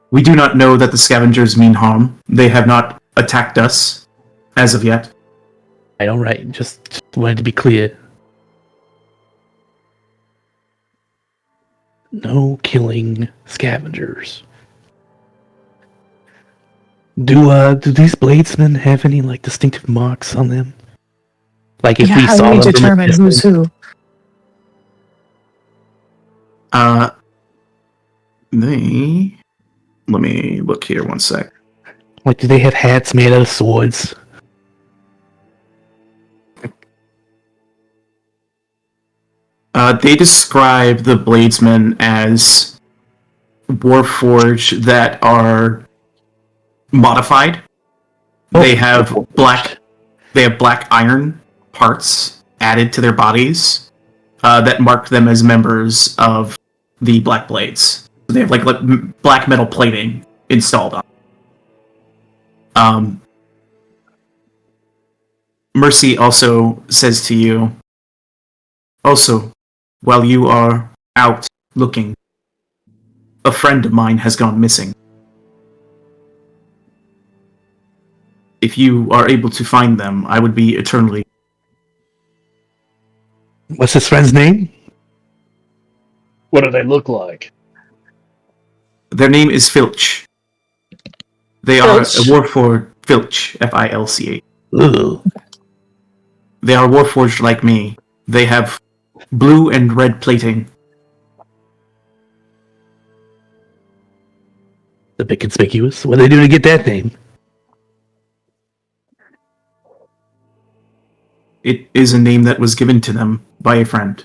A: We do not know that the scavengers mean harm. They have not attacked us as of yet.
B: All right. Just wanted to be clear. No killing scavengers. Do these bladesmen have any like distinctive marks on them? Like if we
E: how
B: saw
E: do we
B: them
E: determine who's who?
A: Let me look here one sec.
B: Like, do they have hats made out of swords?
A: They describe the bladesmen as warforged that are modified. They have
B: Oh.
A: black iron parts added to their bodies that mark them as members of the Black Blades. So they have like black metal plating installed on. Mercy also says to you, also, while you are out looking, a friend of mine has gone missing. If you are able to find them, I would be eternally...
B: What's his friend's name?
C: What do they look like?
A: Their name is Filch. They
E: Filch.
A: are a Warforged Filch, Filch.
B: Ugh.
A: They are Warforged like me. They have blue and red plating.
B: A bit conspicuous. What do they do to get that name?
A: It is a name that was given to them by a friend.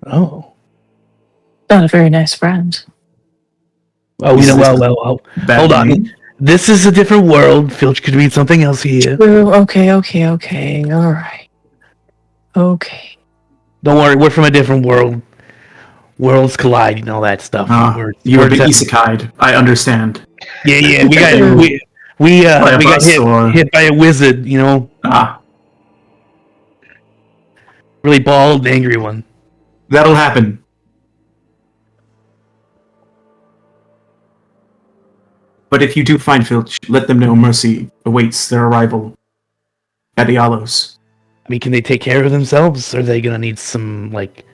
B: Oh.
E: Not a very nice friend.
B: Oh, you know, well.
A: Bad
B: Hold on.
A: name.
B: This is a different world. Filch could mean something else here.
E: Okay. All right. Okay.
B: Don't worry, we're from a different world. Worlds collide and all that stuff.
A: You have been isekai'd. I understand.
B: Yeah. We got hit by a wizard. You know, really bald, angry one.
A: That'll happen. But if you do find Filch, let them know Mercy awaits their arrival at Ialos.
B: I mean, can they take care of themselves? Or are they gonna need some like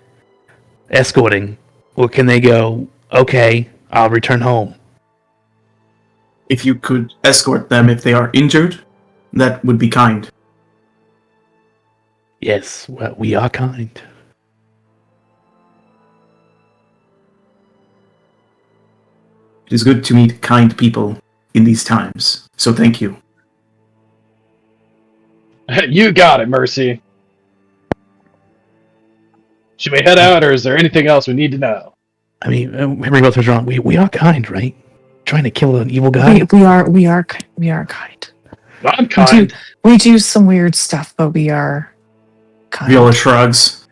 B: escorting, or can they go? Okay, I'll return home.
A: If you could escort them if they are injured, that would be kind.
B: Yes, well, we are kind.
A: It is good to meet kind people in these times, so thank you.
C: You got it, Mercy. Should we head out, or is there anything else we need to know?
B: I mean, Henry Butler's wrong. We are kind, right? Trying to kill an evil guy.
E: We are kind.
C: I'm kind.
E: We do some weird stuff, but we are kind
A: Viola shrugs.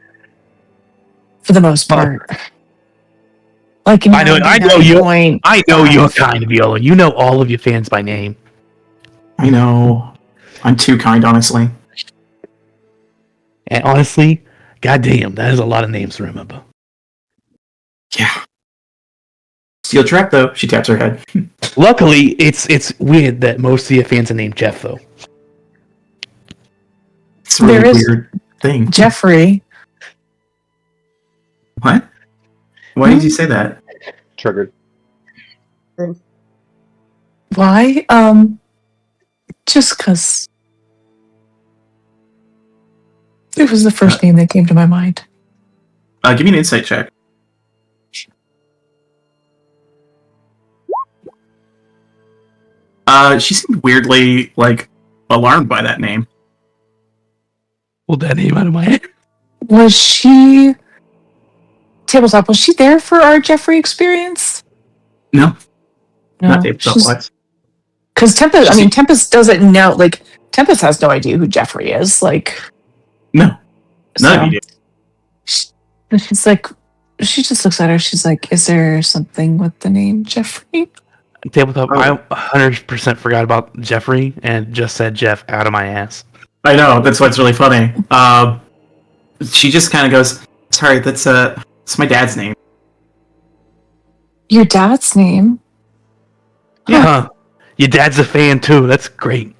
E: for the most part. Like
B: I know you.
E: Point
B: I know you're kind, Viola. You know all of your fans by name.
A: I know. I'm too kind, honestly.
B: And honestly, goddamn, that is a lot of names to remember.
A: Yeah. Steel trap, though. She taps her head.
B: Luckily, it's weird that most of your fans are named Jeff, though.
A: It's a really
E: There is
A: weird thing.
E: Jeffrey.
A: What? Why did you say that?
C: Triggered.
E: Why? Just because it was the first name that came to my mind.
A: Give me an insight check. She seemed weirdly, alarmed by that name.
B: Pulled that name out of my head.
E: Was she... Tabletop, was she there for our Jeffrey experience?
A: No.
E: No.
A: Not tabletop.
E: Because Tempest doesn't know, Tempest has no idea who Jeffrey is,
A: No. None of you do.
E: She's like, she just looks at her, she's like, is there something with the name Jeffrey?
B: Tabletop, I 100% forgot about Jeffrey and just said Jeff out of my ass.
A: I know, that's why it's really funny. She just kind of goes, sorry, that's my dad's name.
E: Your dad's name?
B: Yeah. Huh. Your dad's a fan too. That's great.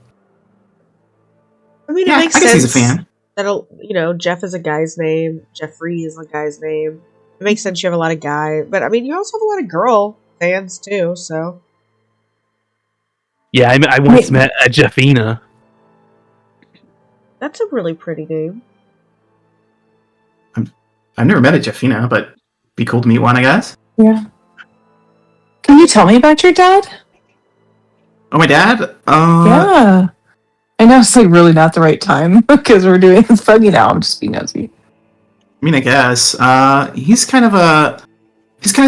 D: I mean,
A: Yeah,
D: it makes
A: I guess
D: sense.
A: he's a fan.
D: Jeff is a guy's name. Jeffrey is a guy's name. It makes sense you have a lot of guy, but I mean, you also have a lot of girl fans too, so.
B: Yeah, I once met a Jeffina.
D: That's a really pretty name.
A: I've never met a Jeffina, but be cool to meet one, I guess.
E: Yeah. Can you tell me about your dad?
A: Oh, my dad?
E: Yeah. I know it's really not the right time because we're doing this funny now. I'm just being nosy.
A: I mean, I guess. He's kind of a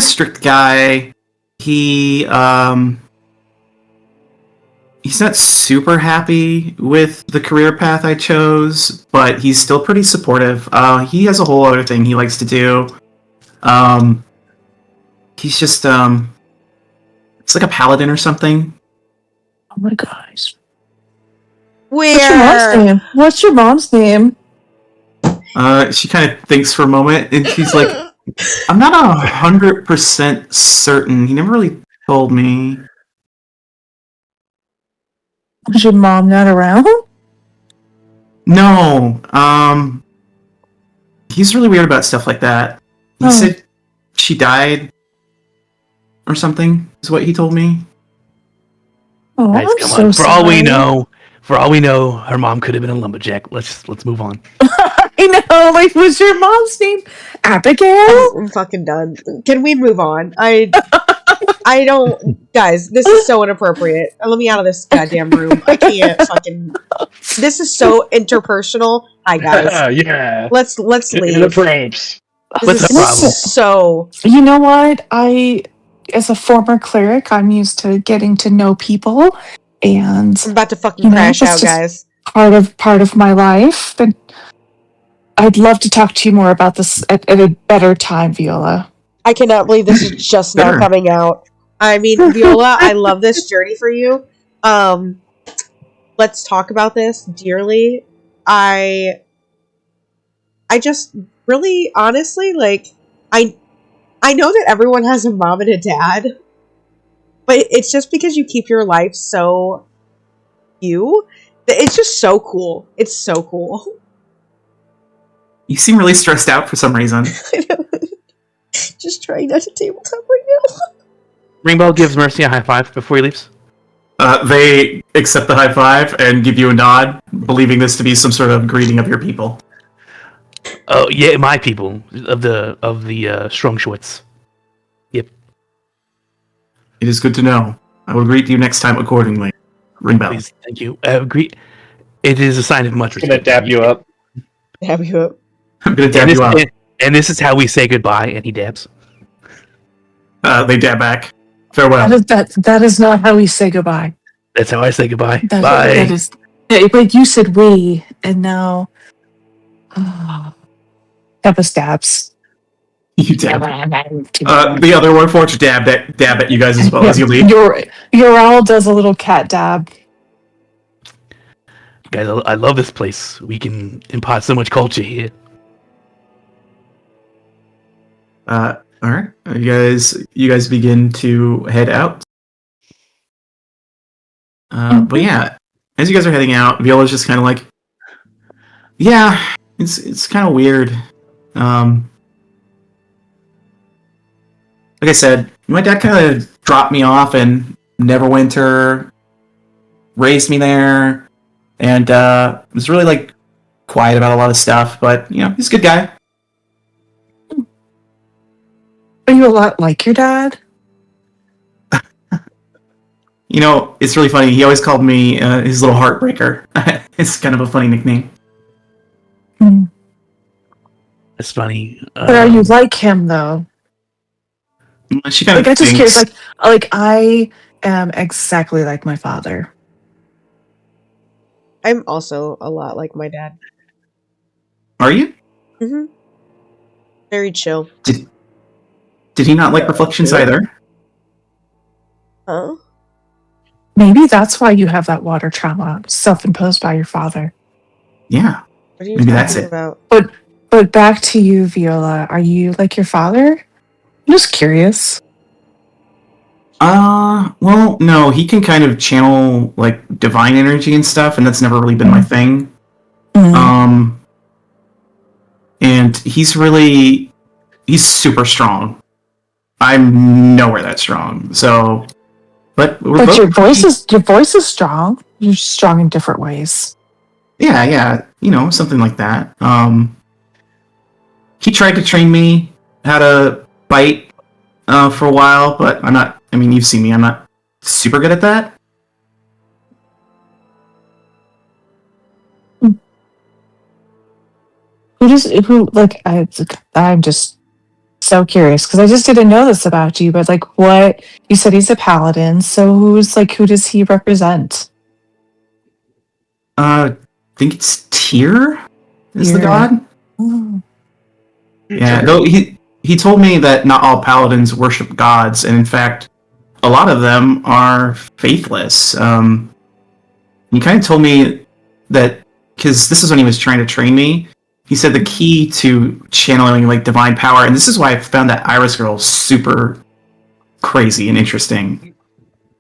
A: strict guy. He he's not super happy with the career path I chose, but he's still pretty supportive. He has a whole other thing he likes to do. He's just it's like a paladin or something.
E: Oh my gosh.
D: Where?
E: What's your mom's name?
A: She kind of thinks for a moment, and she's like, "I'm not 100% certain. He never really told me."
E: Is your mom not around?
A: No. He's really weird about stuff like that. He said she died or something. Is what he told me.
E: Oh,
B: Guys,
E: I'm
B: come
E: so
B: on.
E: sorry.
B: For all we know, her mom could have been a lumberjack. Let's move on.
E: I know. Like, was your mom's name Abigail?
D: I'm fucking done. Can we move on? I don't. Guys, this is so inappropriate. Let me out of this goddamn room. I can't fucking. This is so interpersonal. Hi, guys.
C: Yeah.
D: Let's leave.
C: Inappropriate.
B: What's the problem?
D: So.
E: You know what? As a former cleric, I'm used to getting to know people, and
D: I'm about to fucking crash out, guys.
E: Part of my life. And I'd love to talk to you more about this at a better time, Viola.
D: I cannot believe this is just now coming out. I mean, Viola, I love this journey for you. Let's talk about this dearly. I just really, honestly, like, I know that everyone has a mom and a dad, but it's just because you keep your life so you. It's just so cool. It's so cool.
A: You seem really stressed out for some reason.
D: Just trying not to tabletop right now.
B: Ringbell gives Mercy a high five before he leaves.
A: They accept the high five and give you a nod, believing this to be some sort of greeting of your people.
B: Oh yeah, my people of the Strongschwitz. Yep.
A: It is good to know. I will greet you next time accordingly. Ringbell.
B: Please, thank you. Greet. It is a sign of much
C: I'm gonna
B: respect.
C: dab you up.
D: Dab you up.
A: I'm gonna dab you up.
B: And this is how we say goodbye. And he dabs.
A: They dab back. Farewell.
E: That is not how we say goodbye.
B: That's how I say goodbye.
E: That
B: Bye.
E: is. But you said we, and now. Peppa stabs.
A: You dab. The other Warforged dab at you guys as well as you leave.
E: Your owl does a little cat dab.
B: Guys, I love this place. We can impart so much culture here.
A: All right, you guys begin to head out. But yeah, as you guys are heading out, Viola's just kind of like, yeah, it's kind of weird. Like I said, my dad kind of dropped me off in Neverwinter, raised me there, and was really like quiet about a lot of stuff. But you know, he's a good guy.
E: Are you a lot like your dad?
A: You know, it's really funny. He always called me his little heartbreaker. It's kind of a funny nickname.
B: It's funny.
E: But are you like him though?
A: She kind of
E: I'm just
A: thinks,
E: curious. Like I am exactly like my father.
D: I'm also a lot like my dad.
A: Are you?
D: Mm-hmm. Very chill.
A: Did he not like Reflections either?
D: Huh?
E: Maybe that's why you have that water trauma self-imposed by your father.
A: Yeah.
D: What are you
A: Maybe that's
D: talking
A: it.
D: about?
E: But back to you, Viola. Are you like your father? I'm just curious.
A: Well, no, he can kind of channel like divine energy and stuff, and that's never really been my thing. And he's super strong. I'm nowhere that strong. So, but
E: your voice is strong. You're strong in different ways.
A: Yeah, you know, something like that. He tried to train me how to bite for a while, but I'm not. I mean, you've seen me. I'm not super good at that.
E: I'm just so curious because I just didn't know this about you. But like, what you said, he's a paladin. So who does he represent?
A: I think it's Tyr is the
E: Tyr.
A: god.
E: Oh.
A: Yeah, though he told me that not all paladins worship gods, and in fact, a lot of them are faithless. He kind of told me that because this is when he was trying to train me. He said the key to channeling like divine power, and this is why I found that Iris girl super crazy and interesting,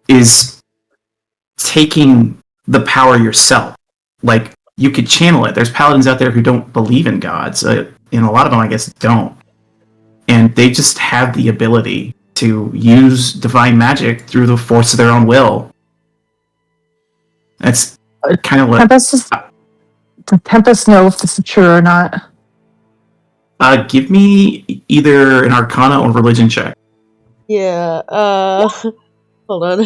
A: is taking the power yourself. Like you could channel it. There's paladins out there who don't believe in gods, and a lot of them, I guess, don't. And they just have the ability to use divine magic through the force of their own will. That's kind of what.
E: Does Tempest know if this is true or not?
A: Give me either an Arcana or Religion check.
D: Yeah, hold on.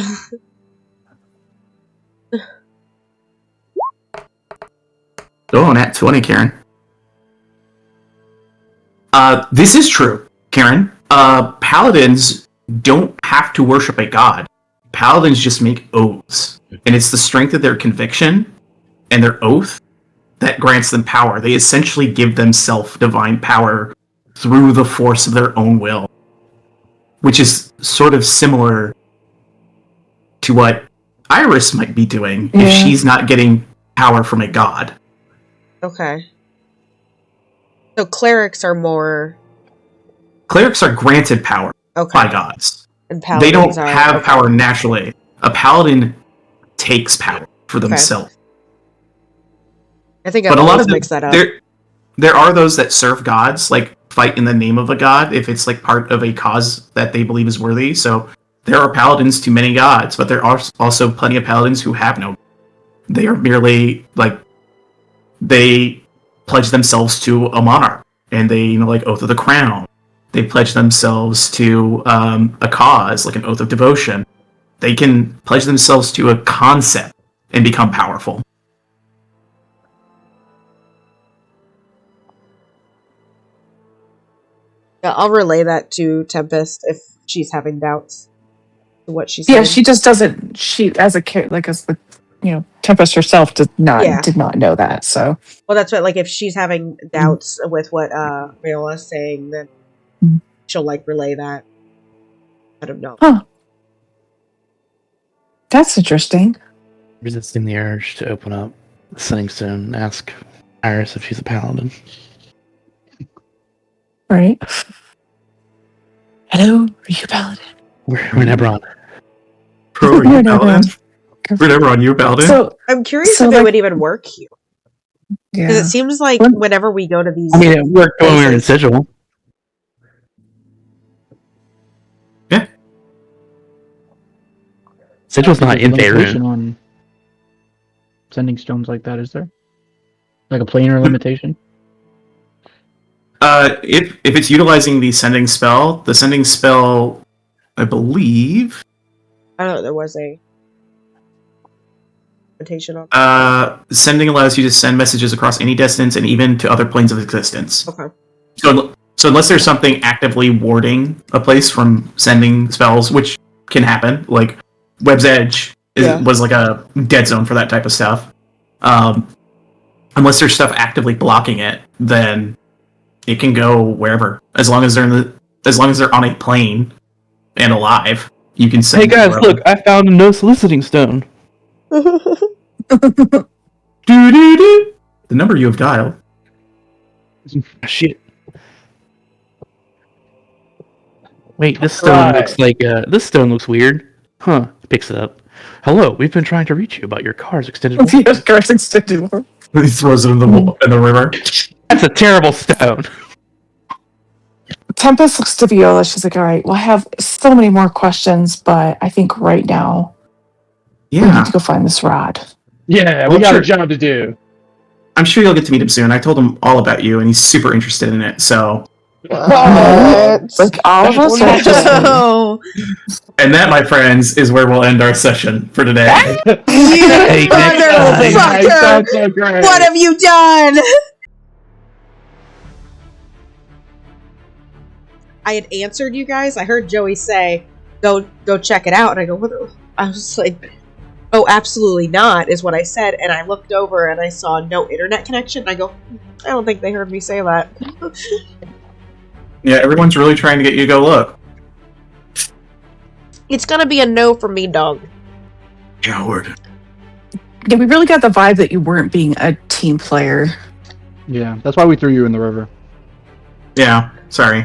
A: Oh, nat 20, Karen. This is true, Karen. Paladins don't have to worship a god. Paladins just make oaths. And it's the strength of their conviction and their oath that grants them power. They essentially give themselves divine power through the force of their own will. Which is sort of similar to what Iris might be doing if she's not getting power from a god.
D: Okay. So clerics are more...
A: Clerics are granted power by gods.
D: And
A: they don't
D: paladins
A: have power naturally. A paladin takes power for themselves.
D: I think
A: But
D: I've
A: a lot
D: always
A: of
D: mixed that up.
A: There are those that serve gods, like fight in the name of a god if it's like part of a cause that they believe is worthy. So there are paladins to many gods, but there are also plenty of paladins who have no. They are merely like they pledge themselves to a monarch, and they like oath of the crown. They pledge themselves to a cause, like an oath of devotion. They can pledge themselves to a concept and become powerful.
D: Yeah, I'll relay that to Tempest if she's having doubts to what she's saying.
E: Yeah, she just doesn't. She as a Tempest herself did not know that. So
D: well, that's what like if she's having doubts with what Rayola's saying, then she'll like relay that. I don't know.
E: Huh. That's interesting.
B: Resisting the urge to open up the Sending Stone and ask Iris if she's a paladin.
E: Right. Hello, are you a paladin?
B: We're Nebron.
A: Are you a paladin? We're Nebron, you a paladin?
D: So I'm curious if it would even work here. Because it seems like whenever we go to these...
B: I mean, it worked when we were in Sigil.
A: Yeah.
B: Sigil's not in
F: limitation
B: Faerun.
F: on sending stones like that, is there? Like a planar limitation?
A: If it's utilizing the sending spell, I believe...
D: I don't know, there was a limitation on
A: sending allows you to send messages across any distance and even to other planes of existence.
D: Okay.
A: So unless there's something actively warding a place from sending spells, which can happen, like Web's Edge was like a dead zone for that type of stuff. Unless there's stuff actively blocking it, then it can go wherever. As long as they're on a plane and alive, you can send.
B: Hey guys, look! I found a no soliciting stone.
A: The number you have dialed.
B: Shit. Wait, this stone looks like this stone looks weird. Huh? Picks it up. Hello, we've been trying to reach you about your car's extended warranty.
E: Yes, car's extended warranty.
A: He throws it in the river.
B: That's a terrible stone.
E: Tempest looks to Viola. She's like, all right, well, I have so many more questions, but I think right now we need to go find this rod.
C: Yeah, we got a job to do.
A: I'm sure you'll get to meet him soon. I told him all about you, and he's super interested in it, so...
E: Like all of us?
D: No.
A: And that, my friends, is where we'll end our session for today.
D: You motherfucker!
C: So great.
D: What have you done? I had answered you guys. I heard Joey say, "Go check it out," and I go, "What?" I was like, Oh, absolutely not, is what I said, and I looked over and I saw no internet connection, and I go, I don't think they heard me say that.
A: Yeah, everyone's really trying to get you to go look.
D: It's gonna be a no from me, dog.
A: Coward.
E: Yeah, we really got the vibe that you weren't being a team player.
F: Yeah, that's why we threw you in the river.
A: Yeah, sorry.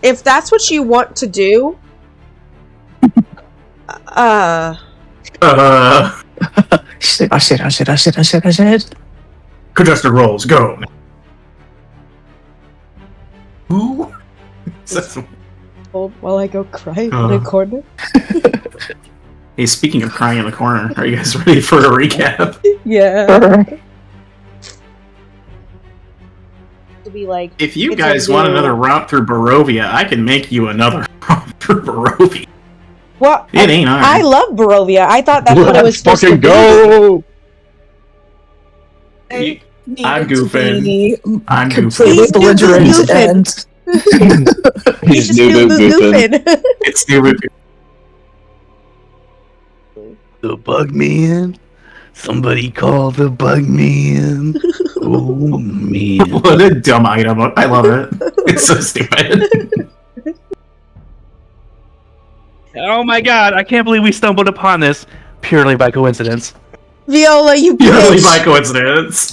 D: If that's what you want to do,
E: Shit, oh shit, oh shit, oh shit, oh shit, oh shit.
A: Contested rolls, go. Who?
D: hold while I go cry in
A: Uh.
D: a corner.
A: Hey, speaking of crying in the corner, are you guys ready for a recap?
D: Yeah. To be like,
A: If you
D: it's
A: guys
D: a
A: want
D: new-
A: another route through Barovia, I can make you another route through Barovia.
D: Well,
A: It ain't hard.
D: I love Barovia. I thought that's what it was
C: Let's
D: supposed to
C: fucking
D: be.
C: go!
A: You-
E: Needed
A: I'm
E: to
A: goofing.
E: be
A: I'm
E: completely
D: He's
E: belligerent
D: goofing.
E: and
D: He's just new goofing.
A: It's stupid.
B: The bug man? Somebody call the bug man. Oh man.
A: What a dumb item. I love it. It's so stupid.
B: Oh my god, I can't believe we stumbled upon this purely by coincidence.
D: Viola, you
A: Purely
D: bitch.
A: by coincidence.